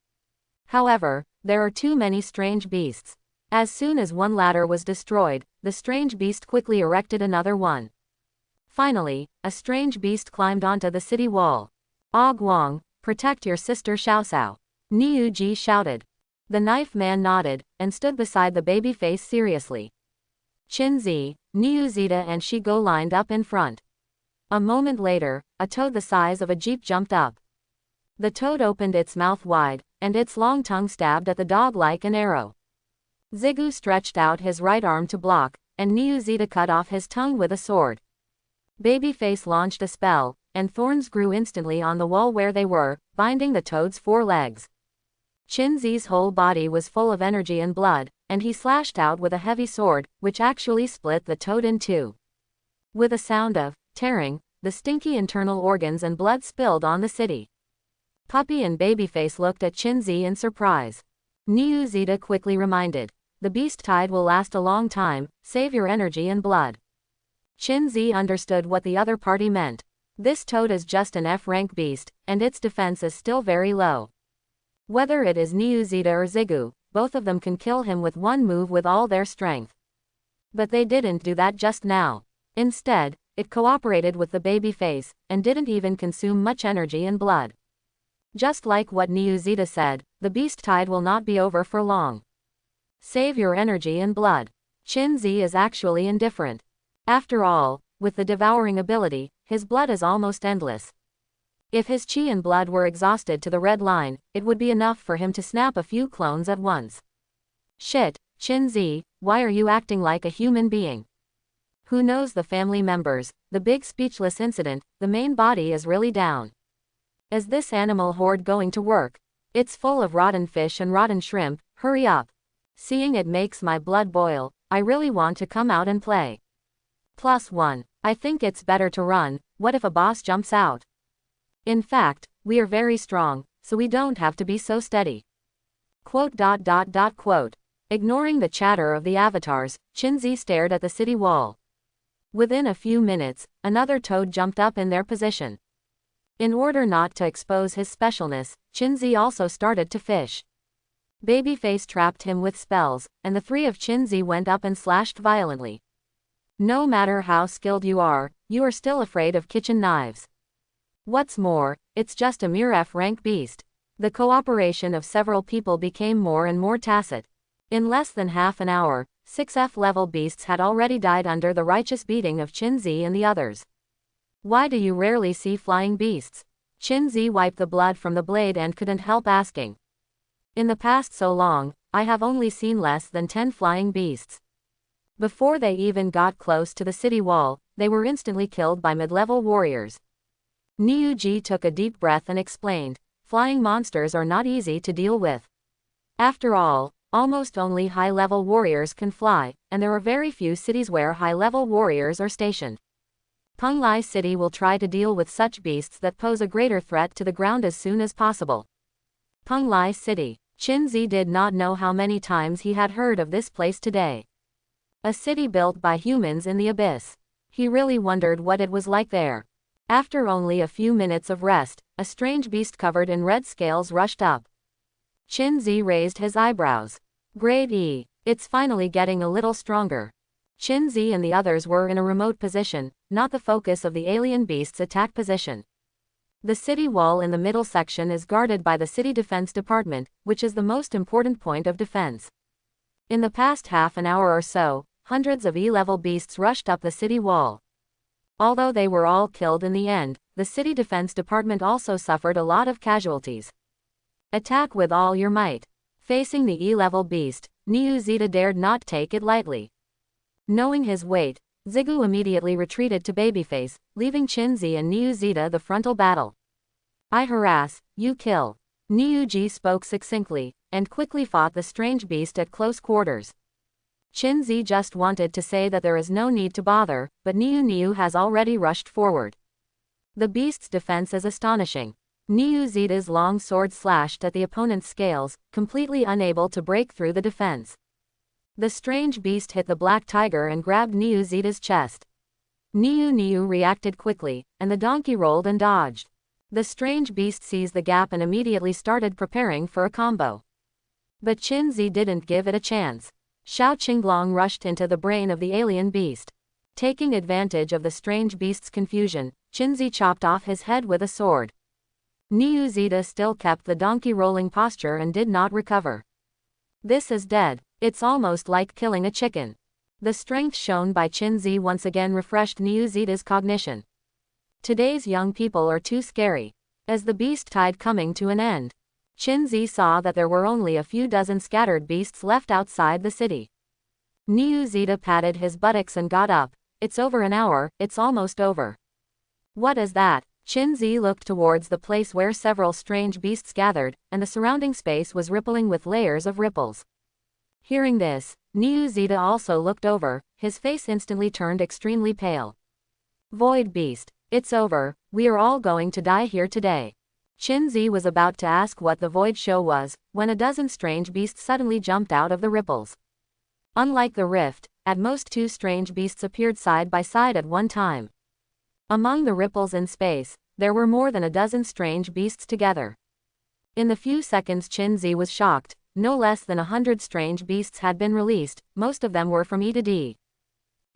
However, there are too many strange beasts. As soon as one ladder was destroyed, the strange beast quickly erected another one. Finally, a strange beast climbed onto the city wall. "Ah Guang, protect your sister Xiaoxiao," Niu Ji shouted. The knife man nodded, and stood beside the baby face seriously. Qinzi, Niuzita and Shigo lined up in front. A moment later, a toad the size of a jeep jumped up. The toad opened its mouth wide, and its long tongue stabbed at the dog like an arrow. Zigu stretched out his right arm to block, and Niuzita cut off his tongue with a sword. Babyface launched a spell, and thorns grew instantly on the wall where they were, binding the toad's 4 legs. Qinzi's whole body was full of energy and blood, and he slashed out with a heavy sword, which actually split the toad in 2. With a sound of tearing, the stinky internal organs and blood spilled on the city. Puppy and Babyface looked at Qinzi in surprise. Niuzita quickly reminded, "The beast tide will last a long time, save your energy and blood." Qinzi understood what the other party meant. This toad is just an F-rank beast, and its defense is still very low. Whether it is Niuzita or Zigu, both of them can kill him with one move with all their strength. But they didn't do that just now. Instead, it cooperated with the baby face, and didn't even consume much energy and blood. Just like what Niuzita said, the beast tide will not be over for long. Save your energy and blood. Qinzi is actually indifferent. After all, with the devouring ability, his blood is almost endless. If his qi and blood were exhausted to the red line, it would be enough for him to snap a few clones at once. Shit, Qinzi, why are you acting like a human being? Who knows the family members, the big speechless incident, the main body is really down. Is this animal horde going to work? It's full of rotten fish and rotten shrimp, hurry up. Seeing it makes my blood boil, I really want to come out and play. +1, I think it's better to run, what if a boss jumps out? In fact, we are very strong, so we don't have to be so steady. Quote. Ignoring the chatter of the avatars, Qinzi stared at the city wall. Within a few minutes, another toad jumped up in their position. In order not to expose his specialness, Qinzi also started to fish. Babyface trapped him with spells, and the 3 of Qinzi went up and slashed violently. No matter how skilled you are still afraid of kitchen knives. What's more, it's just a mere F-rank beast. The cooperation of several people became more and more tacit. In less than half an hour, 6 F-level beasts had already died under the righteous beating of Qinzi and the others. Why do you rarely see flying beasts? Qinzi wiped the blood from the blade and couldn't help asking. In the past so long, I have only seen less than 10 flying beasts. Before they even got close to the city wall, they were instantly killed by mid-level warriors. Niu Ji took a deep breath and explained, flying monsters are not easy to deal with. After all, almost only high-level warriors can fly, and there are very few cities where high-level warriors are stationed. Penglai City will try to deal with such beasts that pose a greater threat to the ground as soon as possible. Penglai City. Qinzi did not know how many times he had heard of this place today. A city built by humans in the abyss. He really wondered what it was like there. After only a few minutes of rest, a strange beast covered in red scales rushed up. Qinzi raised his eyebrows. Grade E. It's finally getting a little stronger. Qinzi and the others were in a remote position, not the focus of the alien beast's attack position. The city wall in the middle section is guarded by the City Defense Department, which is the most important point of defense. In the past half an hour or so, hundreds of E-level beasts rushed up the city wall. Although they were all killed in the end, the City Defense Department also suffered a lot of casualties. Attack with all your might. Facing the E-level beast, Niu Zeta dared not take it lightly. Knowing his weight, Zigu immediately retreated to Babyface, leaving Qinzi and Niu Zeta the frontal battle. I harass, you kill. Niu Ji spoke succinctly, and quickly fought the strange beast at close quarters. Qinzi just wanted to say that there is no need to bother, but Niu has already rushed forward. The beast's defense is astonishing. Niu Zeta's long sword slashed at the opponent's scales, completely unable to break through the defense. The strange beast hit the black tiger and grabbed Niu Zeta's chest. Niu reacted quickly, and the donkey rolled and dodged. The strange beast seized the gap and immediately started preparing for a combo. But Qinzi didn't give it a chance. Xiao Qinglong rushed into the brain of the alien beast. Taking advantage of the strange beast's confusion, Qinzi chopped off his head with a sword. Niu Zeta still kept the donkey rolling posture and did not recover. This is dead. It's almost like killing a chicken. The strength shown by Qinzi once again refreshed Niu Zeta's cognition. Today's young people are too scary. As the beast tide coming to an end, Qinzi saw that there were only a few dozen scattered beasts left outside the city. Niu Zeta patted his buttocks and got up. It's over an hour, it's almost over. What is that? Qinzi looked towards the place where several strange beasts gathered, and the surrounding space was rippling with layers of ripples. Hearing this, Niu Zeta also looked over, his face instantly turned extremely pale. Void Beast, it's over, we are all going to die here today. Qinzi was about to ask what the Void Show was, when a dozen strange beasts suddenly jumped out of the ripples. Unlike the rift, at most two strange beasts appeared side by side at one time. Among the ripples in space, there were more than a dozen strange beasts together. In the few seconds Qinzi was shocked, no less than 100 strange beasts had been released, most of them were from E to D.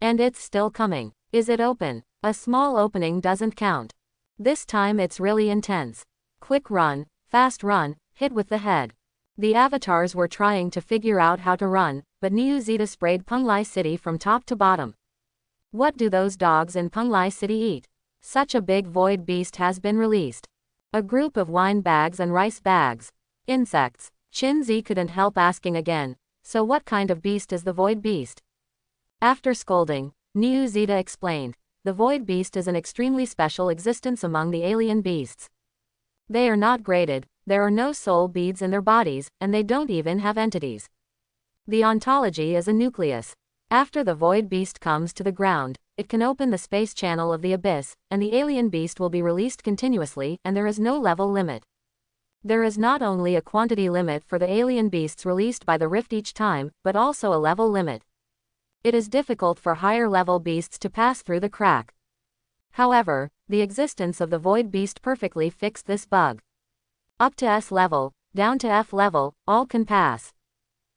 And it's still coming. Is it open? A small opening doesn't count. This time it's really intense. Quick run, fast run, hit with the head. The avatars were trying to figure out how to run, but Niu Zeta sprayed Penglai City from top to bottom. What do those dogs in Penglai City eat? Such a big void beast has been released. A group of wine bags and rice bags. Insects. Qinzi couldn't help asking again, so what kind of beast is the void beast? After scolding, Niu Zeta explained, the void beast is an extremely special existence among the alien beasts. They are not graded, there are no soul beads in their bodies, and they don't even have entities. The ontology is a nucleus. After the void beast comes to the ground, it can open the space channel of the abyss, and the alien beast will be released continuously, and there is no level limit. There is not only a quantity limit for the alien beasts released by the rift each time, but also a level limit. It is difficult for higher level beasts to pass through the crack. However, the existence of the void beast perfectly fixed this bug. Up to S level, down to F level, all can pass.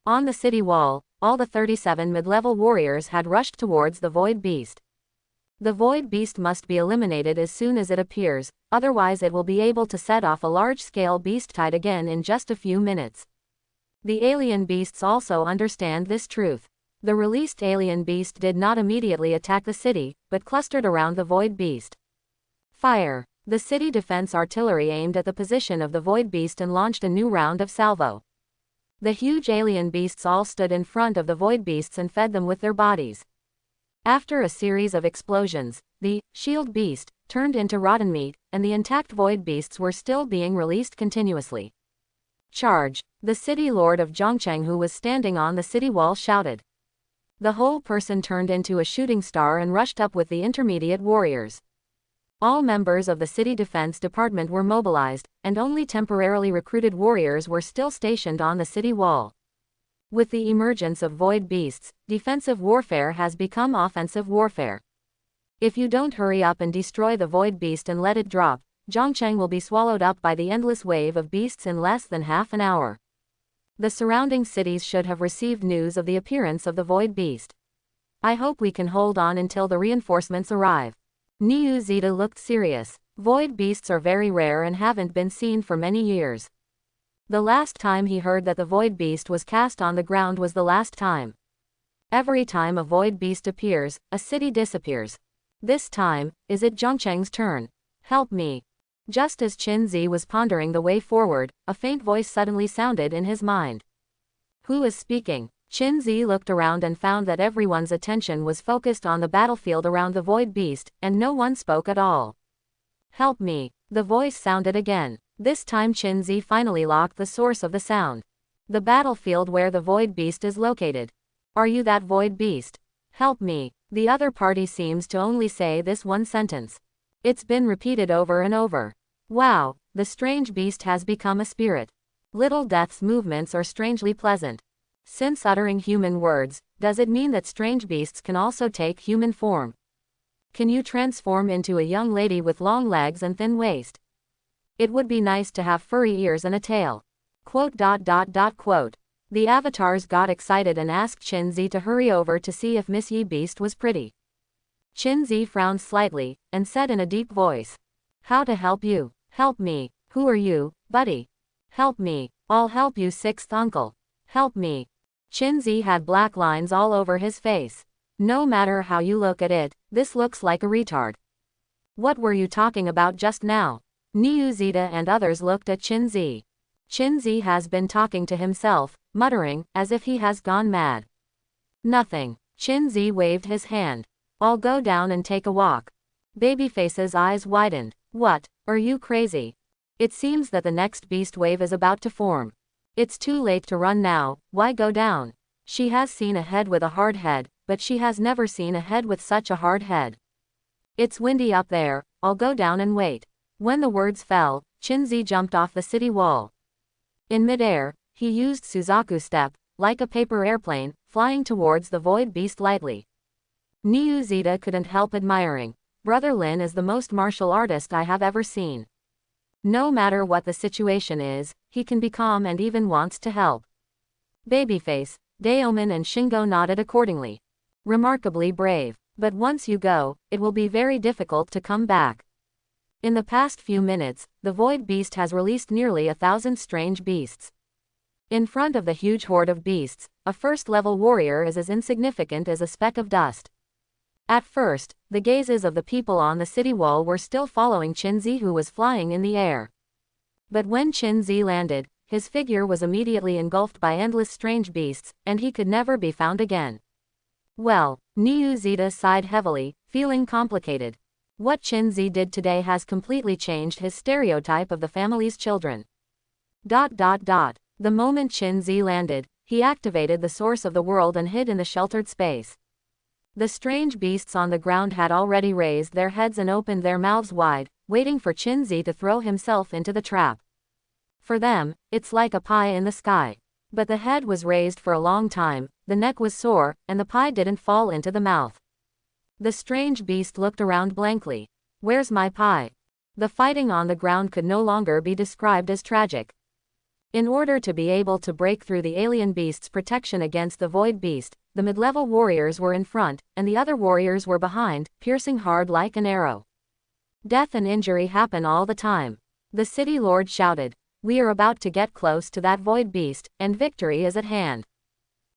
On the city wall, all the 37 mid-level warriors had rushed towards the void beast. The void beast must be eliminated as soon as it appears, otherwise it will be able to set off a large-scale beast tide again in just a few minutes. The alien beasts also understand this truth. The released alien beast did not immediately attack the city, but clustered around the void beast. Fire! The city defense artillery aimed at the position of the void beast and launched a new round of salvo. The huge alien beasts all stood in front of the void beasts and fed them with their bodies. After a series of explosions, the shield beast turned into rotten meat, and the intact void beasts were still being released continuously. Charge! The city lord of Zhongcheng, who was standing on the city wall, shouted. The whole person turned into a shooting star and rushed up with the intermediate warriors. All members of the city defense department were mobilized, and only temporarily recruited warriors were still stationed on the city wall. With the emergence of void beasts, defensive warfare has become offensive warfare. If you don't hurry up and destroy the void beast and let it drop, Zhongcheng will be swallowed up by the endless wave of beasts in less than half an hour. The surrounding cities should have received news of the appearance of the void beast. I hope we can hold on until the reinforcements arrive. Niu Zita looked serious. Void beasts are very rare and haven't been seen for many years. The last time he heard that the void beast was cast on the ground was the last time. Every time a void beast appears, a city disappears. This time, is it Zhongcheng's turn? Help me. Just as Qin Zi was pondering the way forward, a faint voice suddenly sounded in his mind. Who is speaking? Qin Zi looked around and found that everyone's attention was focused on the battlefield around the void beast, and no one spoke at all. Help me. The voice sounded again. This time Qin Zi finally locked the source of the sound. The battlefield where the void beast is located. Are you that void beast? Help me. The other party seems to only say this one sentence. It's been repeated over and over. Wow, the strange beast has become a spirit. Little Death's movements are strangely pleasant. Since uttering human words, does it mean that strange beasts can also take human form? Can you transform into a young lady with long legs and thin waist? It would be nice to have furry ears and a tail. Quote. The avatars got excited and asked Qin Zi to hurry over to see if Miss Yi Beast was pretty. Qin Zi frowned slightly, and said in a deep voice. How to help you? Help me. Who are you, buddy? Help me. I'll help you, sixth uncle. Help me. Qin Zi had black lines all over his face. No matter how you look at it, this looks like a retard. What were you talking about just now? Niu Zita and others looked at Qin Zi. Qin Zi has been talking to himself, muttering, as if he has gone mad. Nothing. Qin Zi waved his hand. I'll go down and take a walk. Babyface's eyes widened. What? Are you crazy? It seems that the next beast wave is about to form. It's too late to run now, why go down? She has seen a head with a hard head, but she has never seen a head with such a hard head. It's windy up there, I'll go down and wait. When the words fell, Qin Zi jumped off the city wall. In midair, he used Suzaku step, like a paper airplane, flying towards the void beast lightly. Niu Zita couldn't help admiring. Brother Lin is the most martial artist I have ever seen. No matter what the situation is, he can be calm and even wants to help. Babyface, Daomen and Shingo nodded accordingly. Remarkably brave. But once you go, it will be very difficult to come back. In the past few minutes, the void beast has released nearly 1,000 strange beasts. In front of the huge horde of beasts, a first-level warrior is as insignificant as a speck of dust. At first, the gazes of the people on the city wall were still following Qin Zi, who was flying in the air. But when Qin Zi landed, his figure was immediately engulfed by endless strange beasts, and he could never be found again. Well, Niu Zita sighed heavily, feeling complicated. What Qin Zi did today has completely changed his stereotype of the family's children. The moment Qin Zi landed, he activated the source of the world and hid in the sheltered space. The strange beasts on the ground had already raised their heads and opened their mouths wide, waiting for Qin Zi to throw himself into the trap. For them, it's like a pie in the sky. But the head was raised for a long time, the neck was sore, and the pie didn't fall into the mouth. The strange beast looked around blankly. Where's my pie? The fighting on the ground could no longer be described as tragic. In order to be able to break through the alien beast's protection against the void beast, the mid-level warriors were in front, and the other warriors were behind, piercing hard like an arrow. Death and injury happen all the time. The city lord shouted, "We are about to get close to that void beast, and victory is at hand."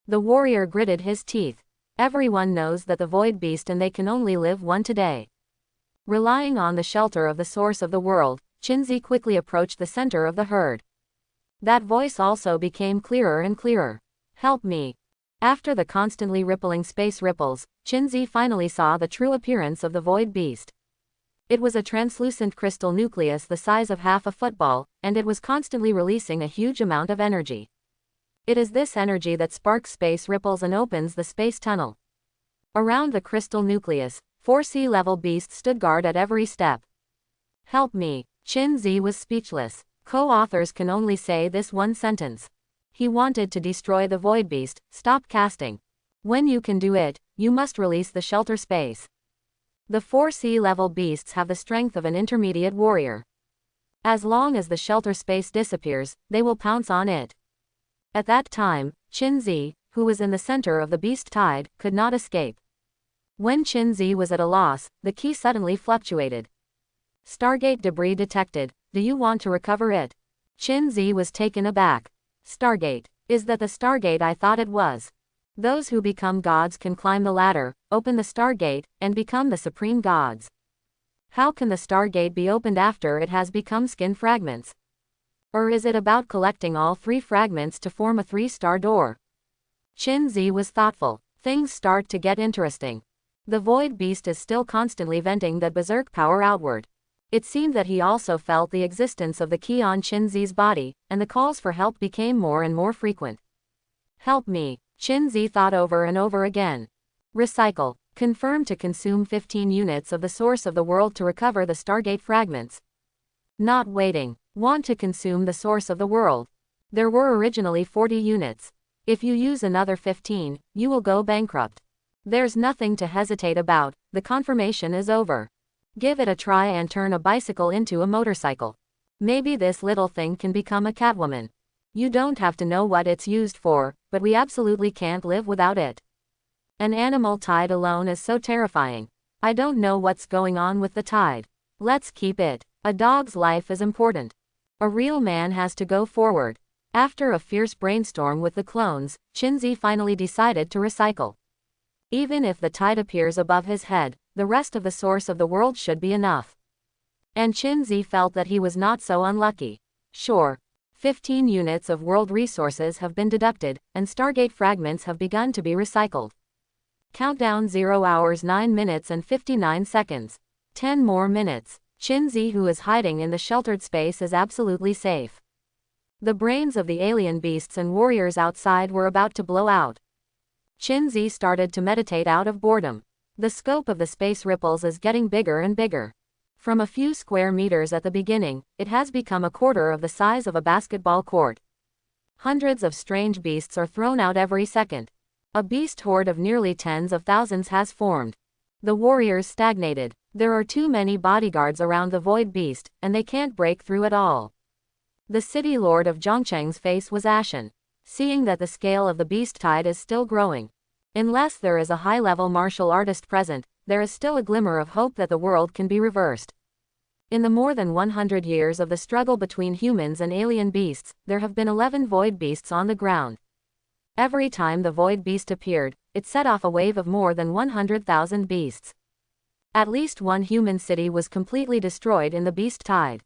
The warrior gritted his teeth. Everyone knows that the void beast and they can only live one today. Relying on the shelter of the source of the world, Qin Zi quickly approached the center of the herd. That voice also became clearer and clearer. Help me. After the constantly rippling space ripples, Qin Zi finally saw the true appearance of the void beast. It was a translucent crystal nucleus the size of half a football, and it was constantly releasing a huge amount of energy. It is this energy that sparks space ripples and opens the space tunnel. Around the crystal nucleus, 4 sea-level beasts stood guard at every step. Help me. Qin was speechless. Co-authors can only say this one sentence. He wanted to destroy the void beast. Stop casting. When you can do it, you must release the shelter space. The 4 sea-level beasts have the strength of an intermediate warrior. As long as the shelter space disappears, they will pounce on it. At that time, Qin, who was in the center of the beast tide, could not escape. When Qin was at a loss, the key suddenly fluctuated. Stargate debris detected. Do you want to recover it? Qin was taken aback. Stargate. Is that the Stargate I thought it was? Those who become gods can climb the ladder, open the Stargate, and become the supreme gods. How can the Stargate be opened after it has become skin fragments? Or is it about collecting all 3 fragments to form a 3-star door? Qin was thoughtful. Things start to get interesting. The void beast is still constantly venting that berserk power outward. It seemed that he also felt the existence of the key on Qin's body, and the calls for help became more and more frequent. Help me. Qin thought over and over again. Recycle. Confirm to consume 15 units of the source of the world to recover the Stargate fragments. Not waiting. Want to consume the source of the world. There were originally 40 units. If you use another 15, you will go bankrupt. There's nothing to hesitate about, the confirmation is over. Give it a try and turn a bicycle into a motorcycle. Maybe this little thing can become a Catwoman. You don't have to know what it's used for, but we absolutely can't live without it. An animal tide alone is so terrifying. I don't know what's going on with the tide. Let's keep it. A dog's life is important. A real man has to go forward. After a fierce brainstorm with the clones, Qin finally decided to recycle. Even if the tide appears above his head, the rest of the source of the world should be enough. And Qin felt that he was not so unlucky. Sure. 15 units of world resources have been deducted, and Stargate fragments have begun to be recycled. Countdown 0 hours 9 minutes and 59 seconds. 10 more minutes. Qin, who is hiding in the sheltered space, is absolutely safe. The brains of the alien beasts and warriors outside were about to blow out. Qin started to meditate out of boredom. The scope of the space ripples is getting bigger and bigger. From a few square meters at the beginning, it has become a quarter of the size of a basketball court. Hundreds of strange beasts are thrown out every second. A beast horde of nearly tens of thousands has formed. The warriors stagnated. There are too many bodyguards around the void beast, and they can't break through at all. The city lord of Zhongcheng's face was ashen, seeing that the scale of the beast tide is still growing. Unless there is a high-level martial artist present, there is still a glimmer of hope that the world can be reversed. In the more than 100 years of the struggle between humans and alien beasts, there have been 11 void beasts on the ground. Every time the void beast appeared, it set off a wave of more than 100,000 beasts. At least one human city was completely destroyed in the beast tide.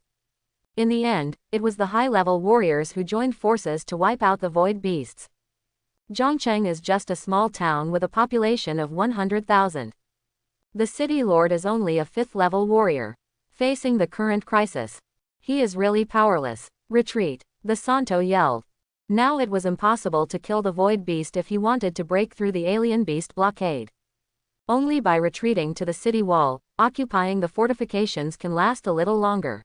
In the end, it was the high-level warriors who joined forces to wipe out the void beasts. Zhongcheng is just a small town with a population of 100,000. The city lord is only a 5th-level warrior. Facing the current crisis, he is really powerless. Retreat, the Santo yelled. Now it was impossible to kill the void beast if he wanted to break through the alien beast blockade. Only by retreating to the city wall, occupying the fortifications can last a little longer.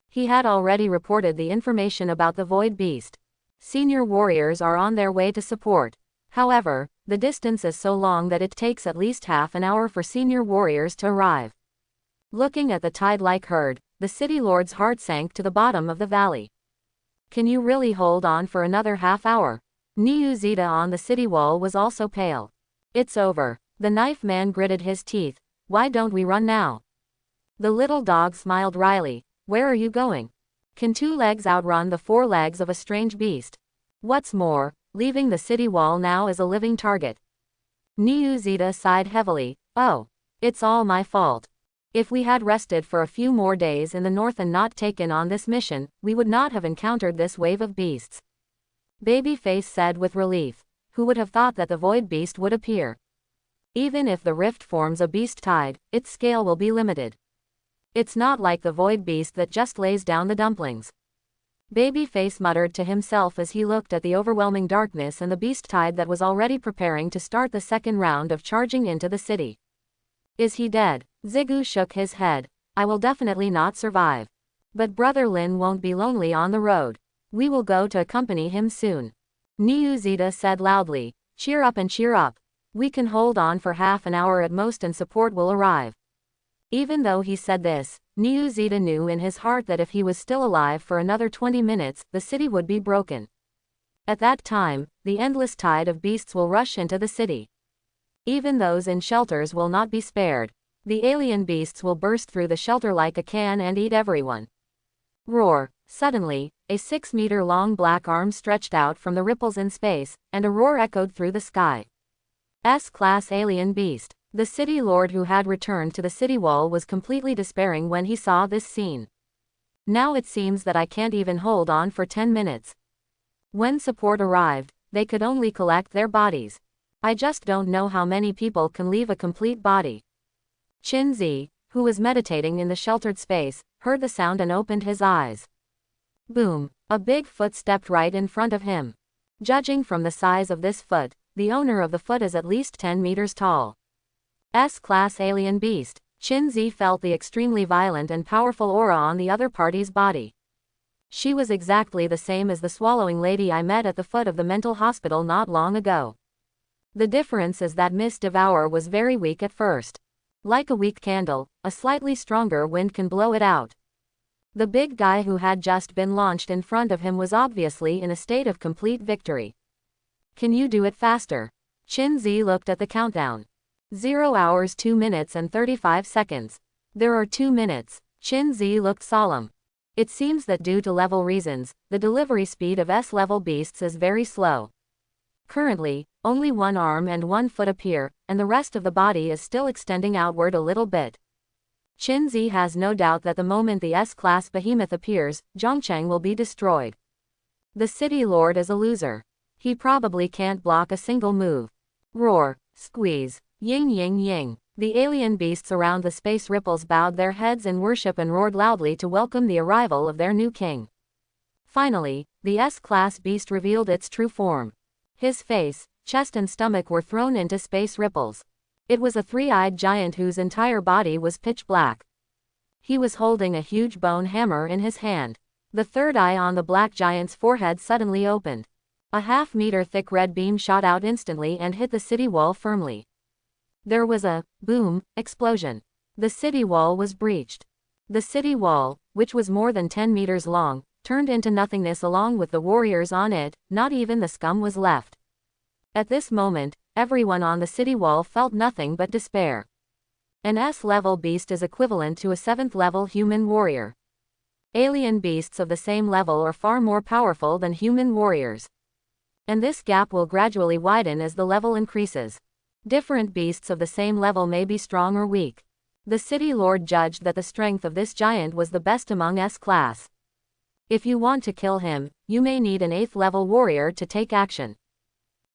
He had already reported the information about the void beast. Senior warriors are on their way to support. However, the distance is so long that it takes at least half an hour for senior warriors to arrive. Looking at the tide-like herd, the city lord's heart sank to the bottom of the valley. Can you really hold on for another half hour? Niu Zeta on the city wall was also pale. It's over. The knife man gritted his teeth. Why don't we run now? The little dog smiled wryly. Where are you going? Can 2 legs outrun the 4 legs of a strange beast? What's more, leaving the city wall now is a living target. Niu Zeta sighed heavily. Oh, it's all my fault. If we had rested for a few more days in the north and not taken on this mission, we would not have encountered this wave of beasts. Babyface said with relief. Who would have thought that the void beast would appear? Even if the rift forms a beast tide, its scale will be limited. It's not like the void beast that just lays down the dumplings. Babyface muttered to himself as he looked at the overwhelming darkness and the beast tide that was already preparing to start the second round of charging into the city. Is he dead? Zhigu shook his head. I will definitely not survive. But Brother Lin won't be lonely on the road. We will go to accompany him soon. Niuzita said loudly. Cheer up and cheer up. We can hold on for half an hour at most and support will arrive. Even though he said this, Niuzita knew in his heart that if he was still alive for another 20 minutes, the city would be broken. At that time, the endless tide of beasts will rush into the city. Even those in shelters will not be spared. The alien beasts will burst through the shelter like a can and eat everyone. Roar. Suddenly, a 6-meter-long black arm stretched out from the ripples in space, and a roar echoed through the sky. S-class alien beast. The city lord who had returned to the city wall was completely despairing when he saw this scene. Now it seems that I can't even hold on for 10 minutes. When support arrived, they could only collect their bodies. I just don't know how many people can leave a complete body. Qin, who was meditating in the sheltered space, heard the sound and opened his eyes. Boom! A big foot stepped right in front of him. Judging from the size of this foot, the owner of the foot is at least 10 meters tall. S-class alien beast. Qin felt the extremely violent and powerful aura on the other party's body. She was exactly the same as the swallowing lady I met at the foot of the mental hospital not long ago. The difference is that Miss Devour was very weak at first. Like a weak candle, a slightly stronger wind can blow it out. The big guy who had just been launched in front of him was obviously in a state of complete victory. Can you do it faster? Qin looked at the countdown. 0 hours 2 minutes and 35 seconds. There are 2 minutes. Qin looked solemn. It seems that due to level reasons, the delivery speed of S-level beasts is very slow. Currently, only one arm and one foot appear, and the rest of the body is still extending outward a little bit. Qin has no doubt that the moment the S-class behemoth appears, Zhongcheng will be destroyed. The city lord is a loser. He probably can't block a single move. Roar, squeeze, ying ying ying. The alien beasts around the space ripples bowed their heads in worship and roared loudly to welcome the arrival of their new king. Finally, the S-class beast revealed its true form. His face, chest and stomach were thrown into space ripples. It was a three-eyed giant whose entire body was pitch black. He was holding a huge bone hammer in his hand. The third eye on the black giant's forehead suddenly opened. A half-meter thick red beam shot out instantly and hit the city wall firmly. There was a boom explosion. The city wall was breached. The city wall, which was more than 10 meters long, turned into nothingness along with the warriors on it. Not even the scum was left. At this moment, everyone on the city wall felt nothing but despair. An S-level beast is equivalent to a 7th-level human warrior. Alien beasts of the same level are far more powerful than human warriors. And this gap will gradually widen as the level increases. Different beasts of the same level may be strong or weak. The city lord judged that the strength of this giant was the best among S-class. If you want to kill him, you may need an 8th-level warrior to take action.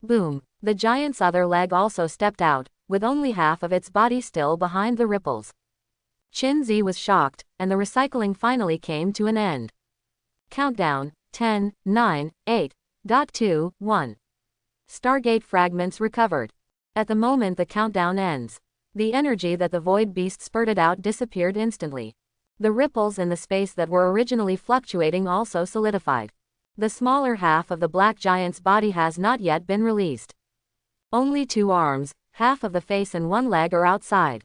Boom! The giant's other leg also stepped out, with only half of its body still behind the ripples. Qin was shocked, and the recycling finally came to an end. Countdown, 10, 9, 8, 2, 1. Stargate fragments recovered. At the moment the countdown ends, the energy that the void beast spurted out disappeared instantly. The ripples in the space that were originally fluctuating also solidified. The smaller half of the black giant's body has not yet been released. Only 2 arms, half of the face and 1 leg are outside.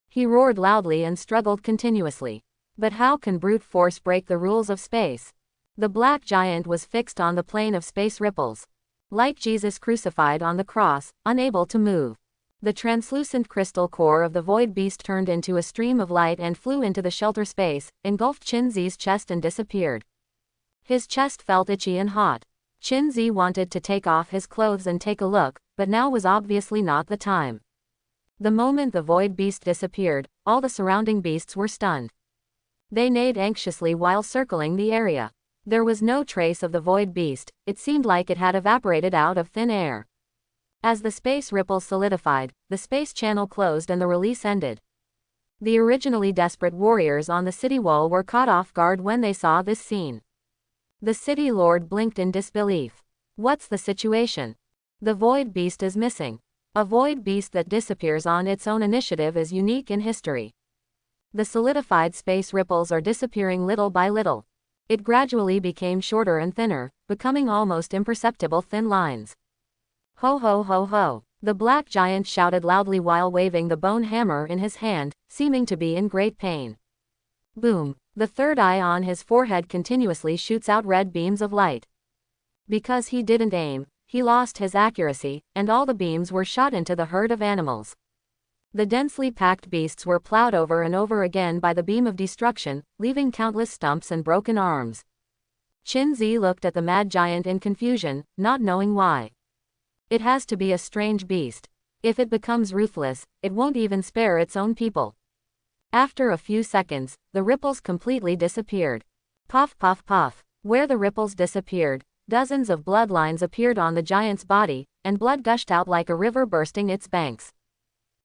He roared loudly and struggled continuously. But how can brute force break the rules of space? The black giant was fixed on the plane of space ripples. Like Jesus crucified on the cross, unable to move. The translucent crystal core of the void beast turned into a stream of light and flew into the shelter space, engulfed Qin's chest and disappeared. His chest felt itchy and hot. Qin wanted to take off his clothes and take a look, but now was obviously not the time. The moment the void beast disappeared, all the surrounding beasts were stunned. They neighed anxiously while circling the area. There was no trace of the void beast, it seemed like it had evaporated out of thin air. As the space ripple solidified, the space channel closed and the release ended. The originally desperate warriors on the city wall were caught off guard when they saw this scene. The city lord blinked in disbelief. What's the situation? The void beast is missing. A void beast that disappears on its own initiative is unique in history. The solidified space ripples are disappearing little by little. It gradually became shorter and thinner, becoming almost imperceptible thin lines. Ho ho ho ho! The black giant shouted loudly while waving the bone hammer in his hand, seeming to be in great pain. Boom! The third eye on his forehead continuously shoots out red beams of light. Because he didn't aim, he lost his accuracy, and all the beams were shot into the herd of animals. The densely packed beasts were plowed over and over again by the beam of destruction, leaving countless stumps and broken arms. Qinzi looked at the mad giant in confusion, not knowing why. It has to be a strange beast. If it becomes ruthless, it won't even spare its own people. After a few seconds, the ripples completely disappeared. Puff puff puff. Where the ripples disappeared, dozens of bloodlines appeared on the giant's body, and blood gushed out like a river bursting its banks.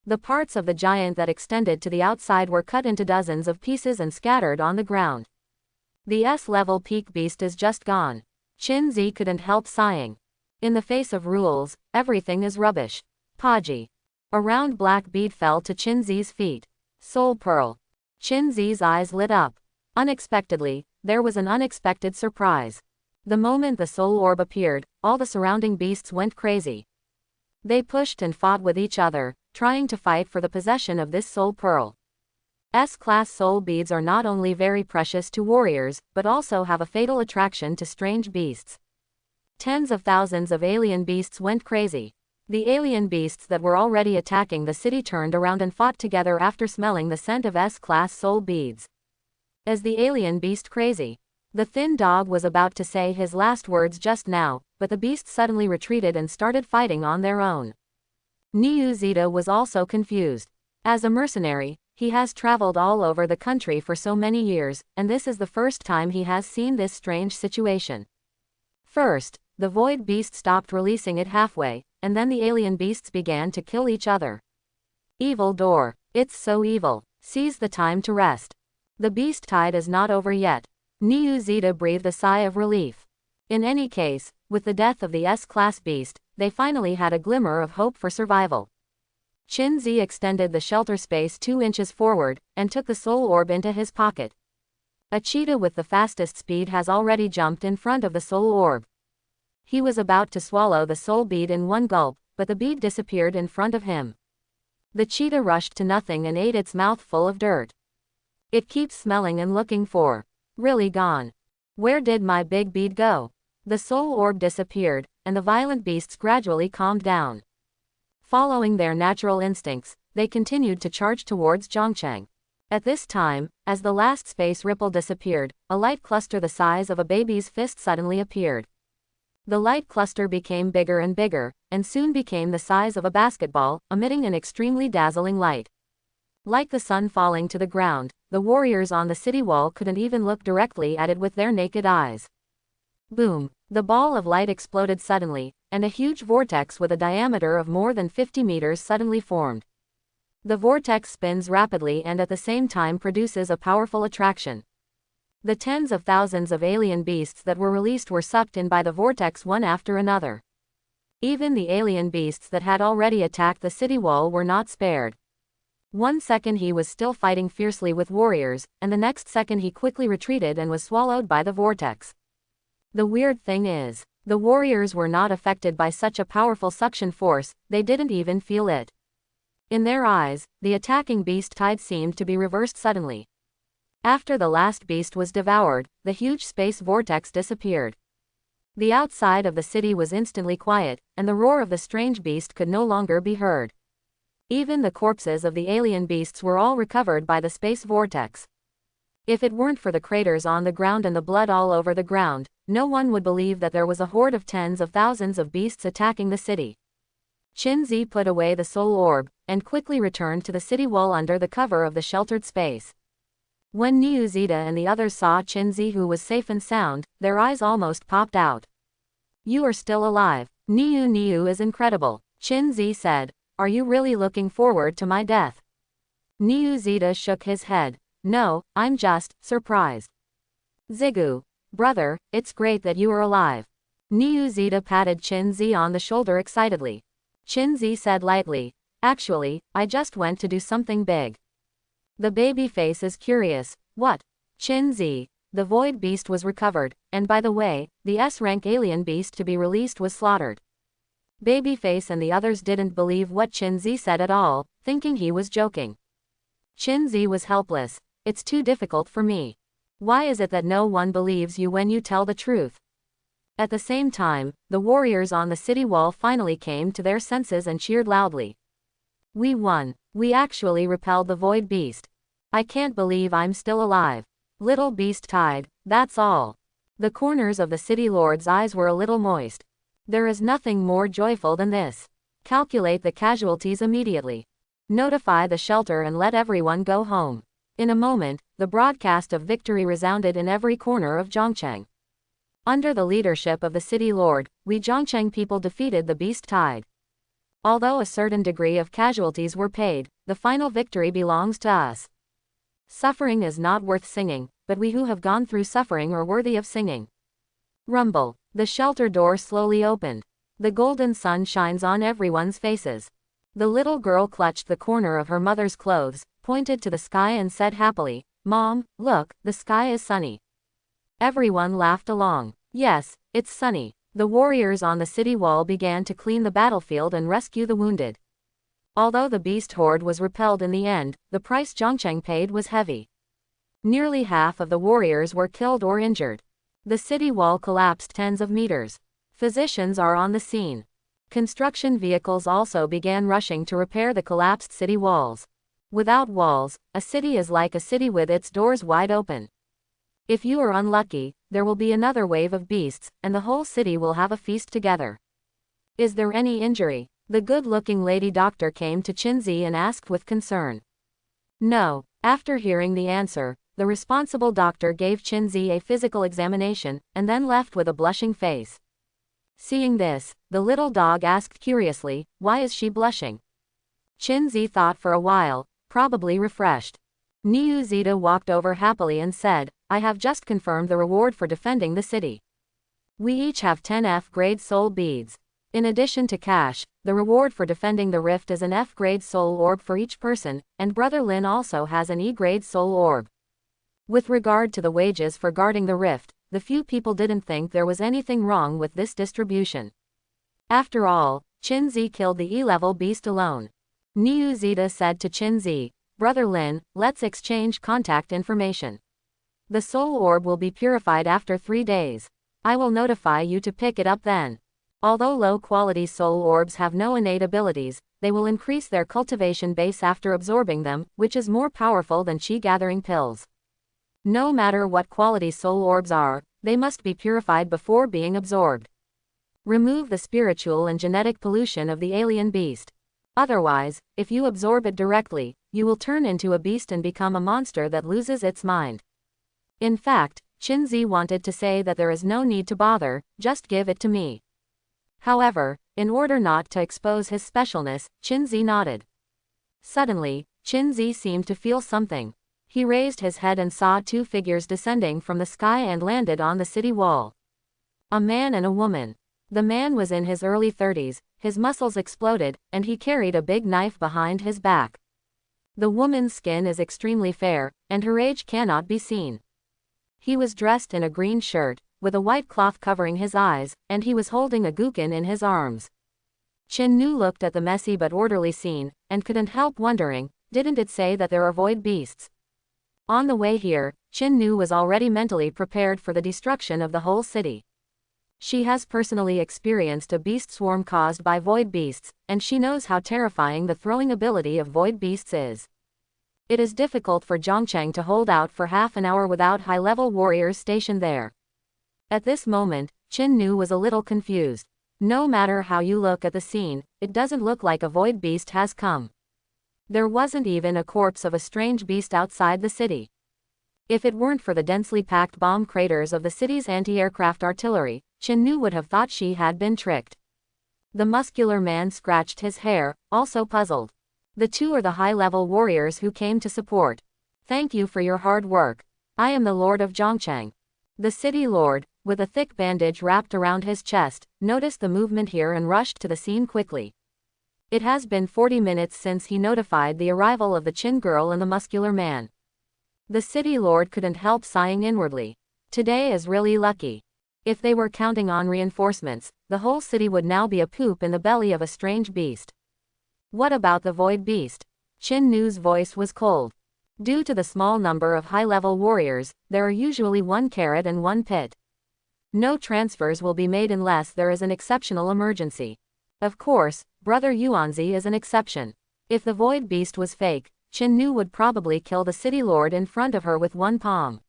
The parts of the giant that extended to the outside were cut into dozens of pieces and scattered on the ground. The S-level peak beast is just gone. Qinzi couldn't help sighing. In the face of rules, everything is rubbish. Podgy. A round black bead fell to Qinzi's feet. Soul Pearl. Qinzi's eyes lit up. Unexpectedly, there was an unexpected surprise. The moment the soul orb appeared, all the surrounding beasts went crazy. They pushed and fought with each other, trying to fight for the possession of this soul pearl. S-class soul beads are not only very precious to warriors, but also have a fatal attraction to strange beasts. Tens of thousands of alien beasts went crazy. The alien beasts that were already attacking the city turned around and fought together after smelling the scent of S-class soul beads. As the alien beast crazy. The thin dog was about to say his last words just now, but the beasts suddenly retreated and started fighting on their own. Niuzita was also confused. As a mercenary, he has traveled all over the country for so many years, and this is the first time he has seen this strange situation. First, the void beast stopped releasing it halfway, and then the alien beasts began to kill each other. Evil door. It's so evil. Seize the time to rest. The beast tide is not over yet. Niuzita breathed a sigh of relief. In any case, with the death of the S-class beast, they finally had a glimmer of hope for survival. Qinzi extended the shelter space 2 inches forward, and took the soul orb into his pocket. A cheetah with the fastest speed has already jumped in front of the soul orb. He was about to swallow the soul bead in one gulp, but the bead disappeared in front of him. The cheetah rushed to nothing and ate its mouth full of dirt. It keeps smelling and looking for. Really gone. Where did my big bead go? The soul orb disappeared, and the violent beasts gradually calmed down. Following their natural instincts, they continued to charge towards Zhongcheng. At this time, as the last space ripple disappeared, a light cluster the size of a baby's fist suddenly appeared. The light cluster became bigger and bigger, and soon became the size of a basketball, emitting an extremely dazzling light. Like the sun falling to the ground, the warriors on the city wall couldn't even look directly at it with their naked eyes. Boom! The ball of light exploded suddenly, and a huge vortex with a diameter of more than 50 meters suddenly formed. The vortex spins rapidly and at the same time produces a powerful attraction. The tens of thousands of alien beasts that were released were sucked in by the vortex one after another. Even the alien beasts that had already attacked the city wall were not spared. 1 second he was still fighting fiercely with warriors, and the next second he quickly retreated and was swallowed by the vortex. The weird thing is, the warriors were not affected by such a powerful suction force, they didn't even feel it. In their eyes, the attacking beast tide seemed to be reversed suddenly. After the last beast was devoured, the huge space vortex disappeared. The outside of the city was instantly quiet, and the roar of the strange beast could no longer be heard. Even the corpses of the alien beasts were all recovered by the space vortex. If it weren't for the craters on the ground and the blood all over the ground, no one would believe that there was a horde of tens of thousands of beasts attacking the city. Qinzi put away the soul orb, and quickly returned to the city wall under the cover of the sheltered space. When Niuzita and the others saw Qinzi who was safe and sound, their eyes almost popped out. "You are still alive. Niu is incredible," Qinzi said. "Are you really looking forward to my death?" Niuzita shook his head. "No, I'm just surprised." "Zigu, brother, it's great that you are alive." Niuzita patted Qinzi on the shoulder excitedly. Qinzi said lightly, "Actually, I just went to do something big." The baby face is curious. What? Qin Zi. The void beast was recovered, and by the way, the S-rank alien beast to be released was slaughtered. Babyface and the others didn't believe what Qin Zi said at all, thinking he was joking. Qin Zi was helpless. It's too difficult for me. Why is it that no one believes you when you tell the truth? At the same time, the warriors on the city wall finally came to their senses and cheered loudly. We won. We actually repelled the void beast. I can't believe I'm still alive. Little beast tied, that's all. The corners of the city lord's eyes were a little moist. There is nothing more joyful than this. Calculate the casualties immediately. Notify the shelter and let everyone go home. In a moment, the broadcast of victory resounded in every corner of Zhongcheng. Under the leadership of the city lord, we Zhongcheng people defeated the beast tide. Although a certain degree of casualties were paid, the final victory belongs to us. Suffering is not worth singing, but we who have gone through suffering are worthy of singing. Rumble. The shelter door slowly opened. The golden sun shines on everyone's faces. The little girl clutched the corner of her mother's clothes, pointed to the sky and said happily, "Mom, look, the sky is sunny." Everyone laughed along. Yes, it's sunny. The warriors on the city wall began to clean the battlefield and rescue the wounded. Although the beast horde was repelled in the end, the price Zhongcheng paid was heavy. Nearly half of the warriors were killed or injured. The city wall collapsed tens of meters. Physicians are on the scene. Construction vehicles also began rushing to repair the collapsed city walls. Without walls, a city is like a city with its doors wide open. If you are unlucky, there will be another wave of beasts, and the whole city will have a feast together. Is there any injury? The good-looking lady doctor came to Qin Zi and asked with concern. No. After hearing the answer, the responsible doctor gave Qin Zi a physical examination, and then left with a blushing face. Seeing this, the little dog asked curiously, "Why is she blushing?" Qin Zi thought for a while, probably refreshed. Niu Zita walked over happily and said, "I have just confirmed the reward for defending the city. We each have 10 F-grade soul beads. In addition to cash, the reward for defending the rift is an F-grade soul orb for each person, and Brother Lin also has an E-grade soul orb." With regard to the wages for guarding the rift, the few people didn't think there was anything wrong with this distribution. After all, Qin Zi killed the E-level beast alone. Niu Zita said to Qin Zi, "Brother Lin, let's exchange contact information. The soul orb will be purified after 3 days. I will notify you to pick it up then." Although low-quality soul orbs have no innate abilities, they will increase their cultivation base after absorbing them, which is more powerful than chi-gathering pills. No matter what quality soul orbs are, they must be purified before being absorbed. Remove the spiritual and genetic pollution of the alien beast. Otherwise, if you absorb it directly, you will turn into a beast and become a monster that loses its mind. In fact, Qin Zi wanted to say that there is no need to bother, just give it to me. However, in order not to expose his specialness, Qin Zi nodded. Suddenly, Qin Zi seemed to feel something. He raised his head and saw 2 figures descending from the sky and landed on the city wall. A man and a woman. The man was in his early 30s, his muscles exploded, and he carried a big knife behind his back. The woman's skin is extremely fair, and her age cannot be seen. He was dressed in a green shirt, with a white cloth covering his eyes, and he was holding a guqin in his arms. Qin Nu looked at the messy but orderly scene, and couldn't help wondering, didn't it say that there are void beasts? On the way here, Qin Nu was already mentally prepared for the destruction of the whole city. She has personally experienced a beast swarm caused by void beasts, and she knows how terrifying the throwing ability of void beasts is. It is difficult for Zhongcheng to hold out for half an hour without high-level warriors stationed there. At this moment, Qin Nu was a little confused. No matter how you look at the scene, it doesn't look like a void beast has come. There wasn't even a corpse of a strange beast outside the city. If it weren't for the densely packed bomb craters of the city's anti-aircraft artillery, Qin Nu would have thought she had been tricked. The muscular man scratched his hair, also puzzled. The 2 are the high-level warriors who came to support. Thank you for your hard work. I am the Lord of Zhongcheng. The city lord, with a thick bandage wrapped around his chest, noticed the movement here and rushed to the scene quickly. It has been 40 minutes since he notified the arrival of the Chin girl and the muscular man. The city lord couldn't help sighing inwardly. Today is really lucky. If they were counting on reinforcements, the whole city would now be a poop in the belly of a strange beast. What about the void beast? Chin Nu's voice was cold. Due to the small number of high-level warriors, there are usually one carrot and one pit. No transfers will be made unless there is an exceptional emergency. Of course, Brother Yuanzi is an exception. If the void beast was fake, Chin Nu would probably kill the city lord in front of her with one palm.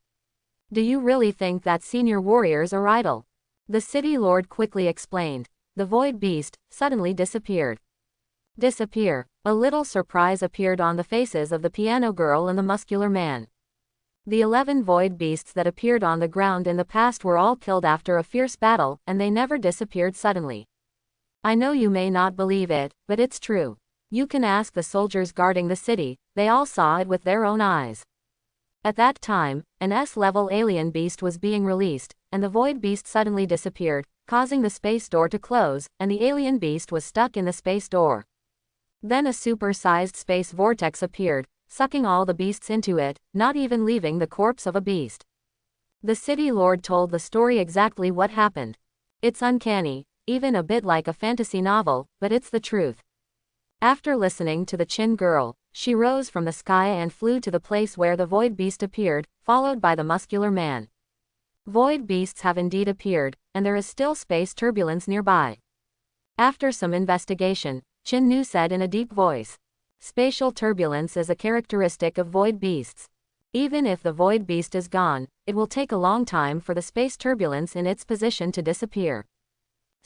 Do you really think that senior warriors are idle? The city lord quickly explained. The void beast suddenly disappeared. Disappear. A little surprise appeared on the faces of the piano girl and the muscular man. The 11 void beasts that appeared on the ground in the past were all killed after a fierce battle, and they never disappeared suddenly. I know you may not believe it, but it's true. You can ask the soldiers guarding the city, they all saw it with their own eyes. At that time, an S-level alien beast was being released, and the void beast suddenly disappeared, causing the space door to close, and the alien beast was stuck in the space door. Then a super-sized space vortex appeared, sucking all the beasts into it, not even leaving the corpse of a beast. The city lord told the story exactly what happened. It's uncanny, even a bit like a fantasy novel, but it's the truth. After listening to the Chin girl, she rose from the sky and flew to the place where the void beast appeared, followed by the muscular man. Void beasts have indeed appeared, and there is still space turbulence nearby. After some investigation, Chin Nu said in a deep voice. Spatial turbulence is a characteristic of void beasts. Even if the void beast is gone, it will take a long time for the space turbulence in its position to disappear.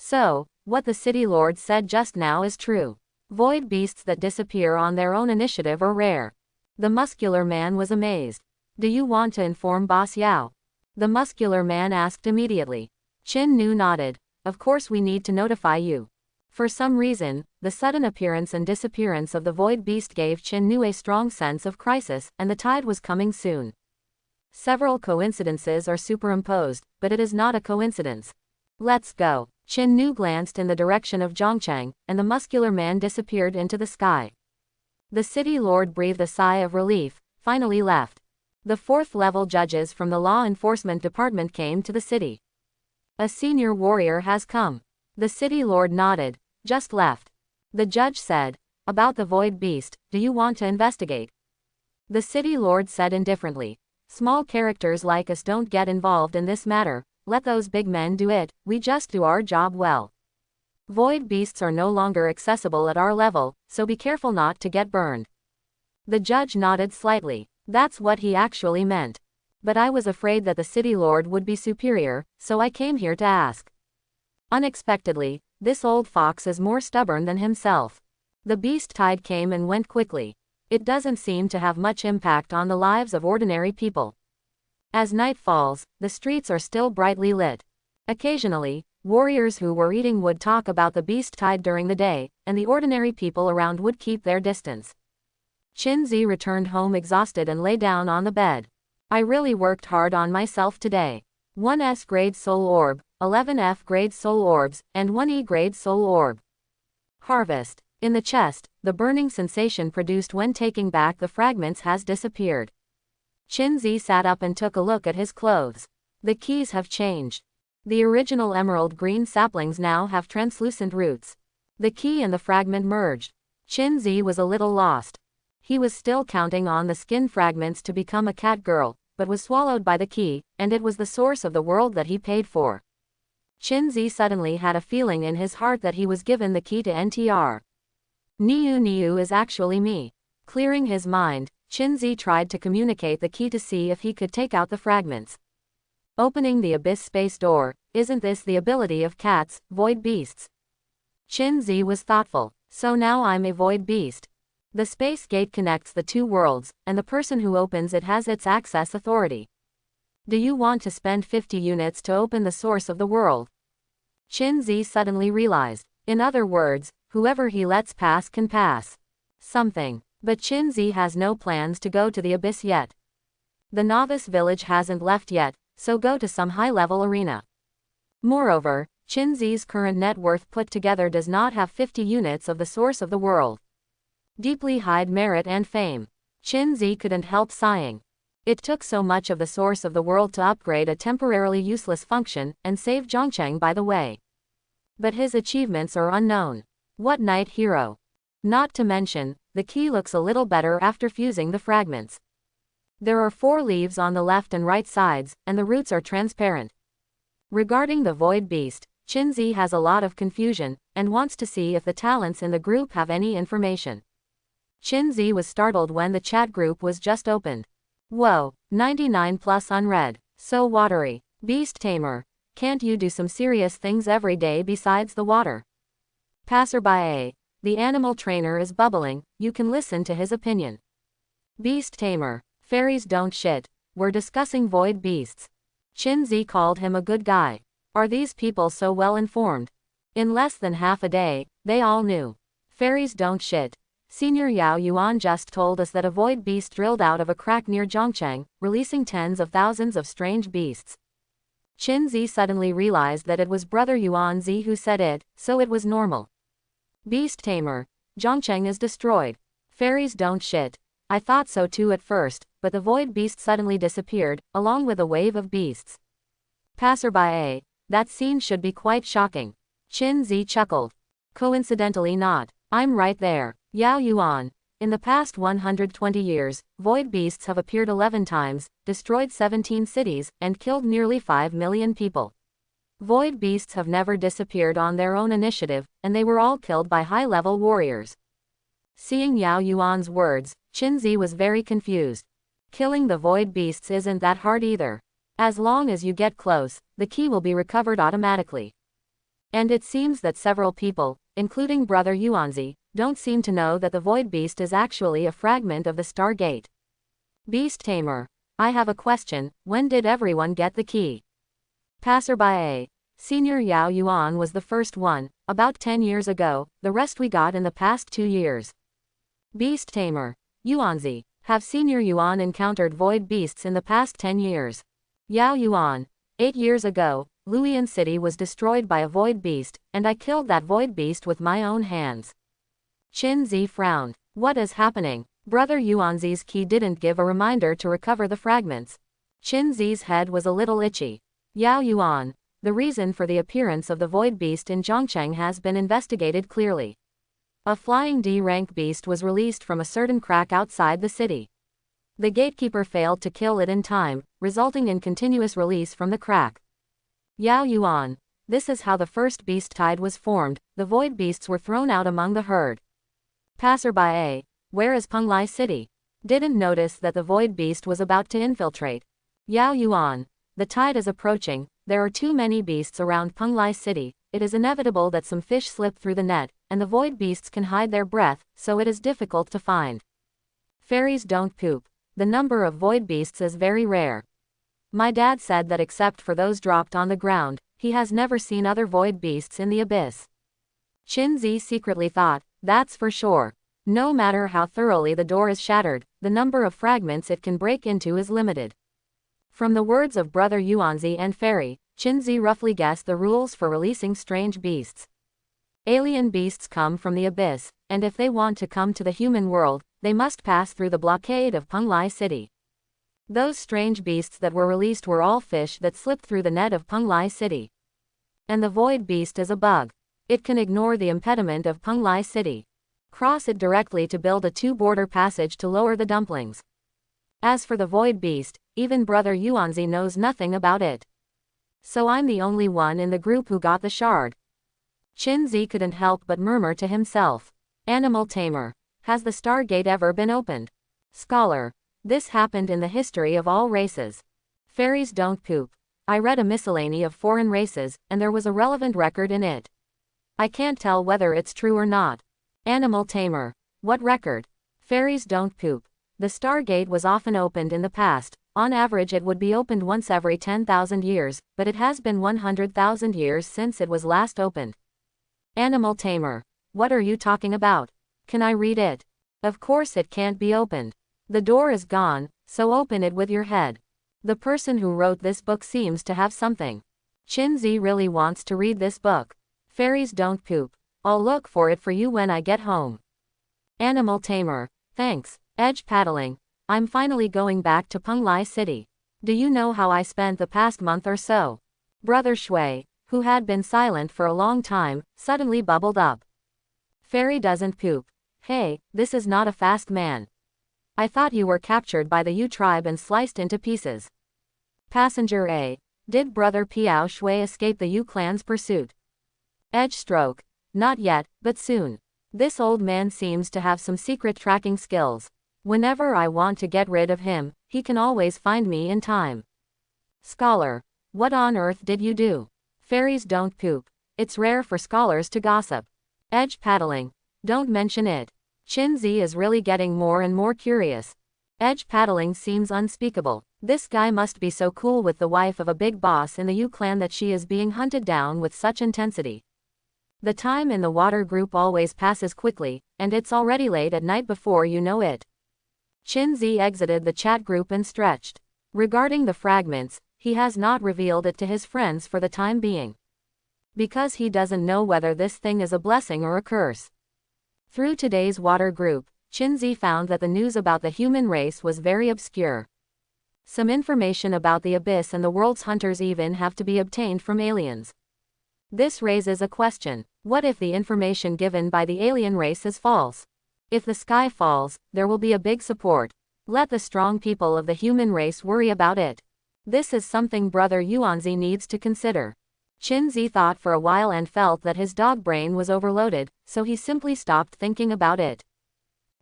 So, what the city lord said just now is true. Void beasts that disappear on their own initiative are rare. The muscular man was amazed. Do you want to inform Boss Yao? The muscular man asked immediately. Chin Nu nodded. Of course we need to notify you. For some reason, the sudden appearance and disappearance of the void beast gave Chin Nu a strong sense of crisis, and the tide was coming soon. Several coincidences are superimposed, but it is not a coincidence. Let's go. Chin Nu glanced in the direction of Zhongcheng, and the muscular man disappeared into the sky. The city lord breathed a sigh of relief, finally left. The 4th-level judges from the law enforcement department came to the city. A senior warrior has come. The city lord nodded. Just left. The judge said, about the void beast, do you want to investigate? The city lord said indifferently. Small characters like us don't get involved in this matter, let those big men do it, we just do our job well. Void beasts are no longer accessible at our level, so be careful not to get burned. The judge nodded slightly. That's what he actually meant. But I was afraid that the city lord would be superior, so I came here to ask. Unexpectedly, this old fox is more stubborn than himself. The beast tide came and went quickly. It doesn't seem to have much impact on the lives of ordinary people. As night falls, the streets are still brightly lit. Occasionally, warriors who were eating would talk about the beast tide during the day, and the ordinary people around would keep their distance. Chin Zi returned home exhausted and lay down on the bed. I really worked hard on myself today. 1 S-grade soul orb, 11 F-grade soul orbs, and 1 E-grade soul orb. Harvest. In the chest, the burning sensation produced when taking back the fragments has disappeared. Chin Zi sat up and took a look at his clothes. The keys have changed. The original emerald green saplings now have translucent roots. The key and the fragment merged. Chin Zi was a little lost. He was still counting on the skin fragments to become a cat girl, but was swallowed by the key, and it was the source of the world that he paid for. Chin Zi suddenly had a feeling in his heart that he was given the key to NTR. Niu is actually me. Clearing his mind, Chin Zi tried to communicate the key to see if he could take out the fragments. Opening the abyss space door, isn't this the ability of cats, void beasts? Chin Zi was thoughtful. So now I'm a void beast. The space gate connects the two worlds, and the person who opens it has its access authority. Do you want to spend 50 units to open the source of the world? Chin Zi suddenly realized. In other words, whoever he lets pass can pass. Something. But Chin Zi has no plans to go to the abyss yet. The novice village hasn't left yet, so go to some high-level arena. Moreover, Qinzi's current net worth put together does not have 50 units of the source of the world. Deeply hide merit and fame. Qinzi couldn't help sighing. It took so much of the source of the world to upgrade a temporarily useless function and save Zhongcheng by the way. But his achievements are unknown. What knight hero? Not to mention, the key looks a little better after fusing the fragments. There are 4 leaves on the left and right sides, and the roots are transparent. Regarding the void beast, Qinzi has a lot of confusion, and wants to see if the talents in the group have any information. Qinzi was startled when the chat group was just opened. Whoa, 99 plus unread. So watery. Beast tamer. Can't you do some serious things every day besides the water? Passerby A. The animal trainer is bubbling, you can listen to his opinion. Beast tamer. Fairies don't shit. We're discussing void beasts. Qinzi called him a good guy. Are these people so well informed? In less than half a day, they all knew. Fairies don't shit. Senior Yao Yuan just told us that a void beast drilled out of a crack near Zhongcheng, releasing tens of thousands of strange beasts. Qinzi suddenly realized that it was brother Yuanzi who said it, so it was normal. Beast tamer. Zhongcheng is destroyed. Fairies don't shit. I thought so too at first, but the void beast suddenly disappeared, along with a wave of beasts. Passerby A. That scene should be quite shocking. Qinzi chuckled. Coincidentally not. I'm right there. Yao Yuan. In the past 120 years, void beasts have appeared 11 times, destroyed 17 cities, and killed nearly 5 million people. Void beasts have never disappeared on their own initiative, and they were all killed by high-level warriors. Seeing Yao Yuan's words, Qinzi was very confused. Killing the void beasts isn't that hard either. As long as you get close, the key will be recovered automatically. And it seems that several people, including brother Yuanzi, don't seem to know that the void beast is actually a fragment of the Stargate. Beast tamer. I have a question, when did everyone get the key? Passerby A. Senior Yao Yuan was the first one, about 10 years ago, the rest we got in the past 2 years. Beast tamer. Yuanzi. Have Senior Yuan encountered void beasts in the past 10 years? Yao Yuan. 8 years ago, Luoyan City was destroyed by a void beast, and I killed that void beast with my own hands. Qinzi frowned. What is happening? Brother Yuanzi's key didn't give a reminder to recover the fragments. Qinzi's head was a little itchy. Yao Yuan. The reason for the appearance of the void beast in Zhongcheng has been investigated clearly. A flying D-rank beast was released from a certain crack outside the city. The gatekeeper failed to kill it in time, resulting in continuous release from the crack. Yao Yuan. This is how the first beast tide was formed, the void beasts were thrown out among the herd. Passerby A. Where is Penglai City? Didn't notice that the void beast was about to infiltrate. Yao Yuan. The tide is approaching, there are too many beasts around Penglai City, it is inevitable that some fish slip through the net, and the void beasts can hide their breath, so it is difficult to find. Fairies don't poop. The number of void beasts is very rare. My dad said that except for those dropped on the ground, he has never seen other void beasts in the abyss. Qinzi secretly thought, that's for sure. No matter how thoroughly the door is shattered, the number of fragments it can break into is limited. From the words of brother Yuanzi and Fairy, Qinzi roughly guessed the rules for releasing strange beasts. Alien beasts come from the abyss, and if they want to come to the human world, they must pass through the blockade of Penglai City. Those strange beasts that were released were all fish that slipped through the net of Penglai City. And the void beast is a bug. It can ignore the impediment of Penglai City. Cross it directly to build a 2-border passage to lower the dumplings. As for the void beast, even brother Yuanzi knows nothing about it. So I'm the only one in the group who got the shard. Qinzi couldn't help but murmur to himself. Animal tamer. Has the Stargate ever been opened? Scholar. This happened in the history of all races. Fairies don't poop. I read a miscellany of foreign races, and there was a relevant record in it. I can't tell whether it's true or not. Animal tamer. What record? Fairies don't poop. The Stargate was often opened in the past. On average it would be opened once every 10,000 years, but it has been 100,000 years since it was last opened. Animal tamer. What are you talking about? Can I read it? Of course it can't be opened. The door is gone, so open it with your head. The person who wrote this book seems to have something. Chinzi really wants to read this book. Fairies don't poop. I'll look for it for you when I get home. Animal tamer. Thanks. Edge paddling. I'm finally going back to Penglai City. Do you know how I spent the past month or so? Brother Shui, who had been silent for a long time, suddenly bubbled up. Fairy doesn't poop. Hey, this is not a fast man. I thought you were captured by the Yu tribe and sliced into pieces. Passenger A. Did Brother Piao Shui escape the Yu clan's pursuit? Edge stroke. Not yet, but soon. This old man seems to have some secret tracking skills. Whenever I want to get rid of him, he can always find me in time. Scholar. What on earth did you do? Fairies don't poop. It's rare for scholars to gossip. Edge paddling. Don't mention it. Chinzi is really getting more and more curious. Edge paddling seems unspeakable. This guy must be so cool with the wife of a big boss in the Yu clan that she is being hunted down with such intensity. The time in the water group always passes quickly, and it's already late at night before you know it. Chinzi exited the chat group and stretched. Regarding the fragments, he has not revealed it to his friends for the time being. Because he doesn't know whether this thing is a blessing or a curse. Through today's water group, Chinzi found that the news about the human race was very obscure. Some information about the abyss and the world's hunters even have to be obtained from aliens. This raises a question. What if the information given by the alien race is false? If the sky falls, there will be a big support. Let the strong people of the human race worry about it. This is something Brother Yuanzi needs to consider. Chinzi thought for a while and felt that his dog brain was overloaded, so he simply stopped thinking about it.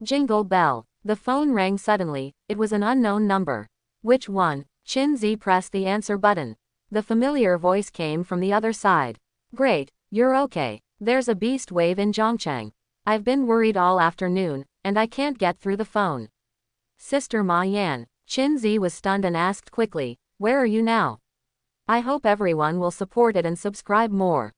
Jingle bell. The phone rang suddenly. It was an unknown number. Which one? Chinzi pressed the answer button. The familiar voice came from the other side. Great, you're okay. There's a beast wave in Zhongcheng. I've been worried all afternoon, and I can't get through the phone. Sister Ma Yan. Chinzi was stunned and asked quickly, where are you now? I hope everyone will support it and subscribe more.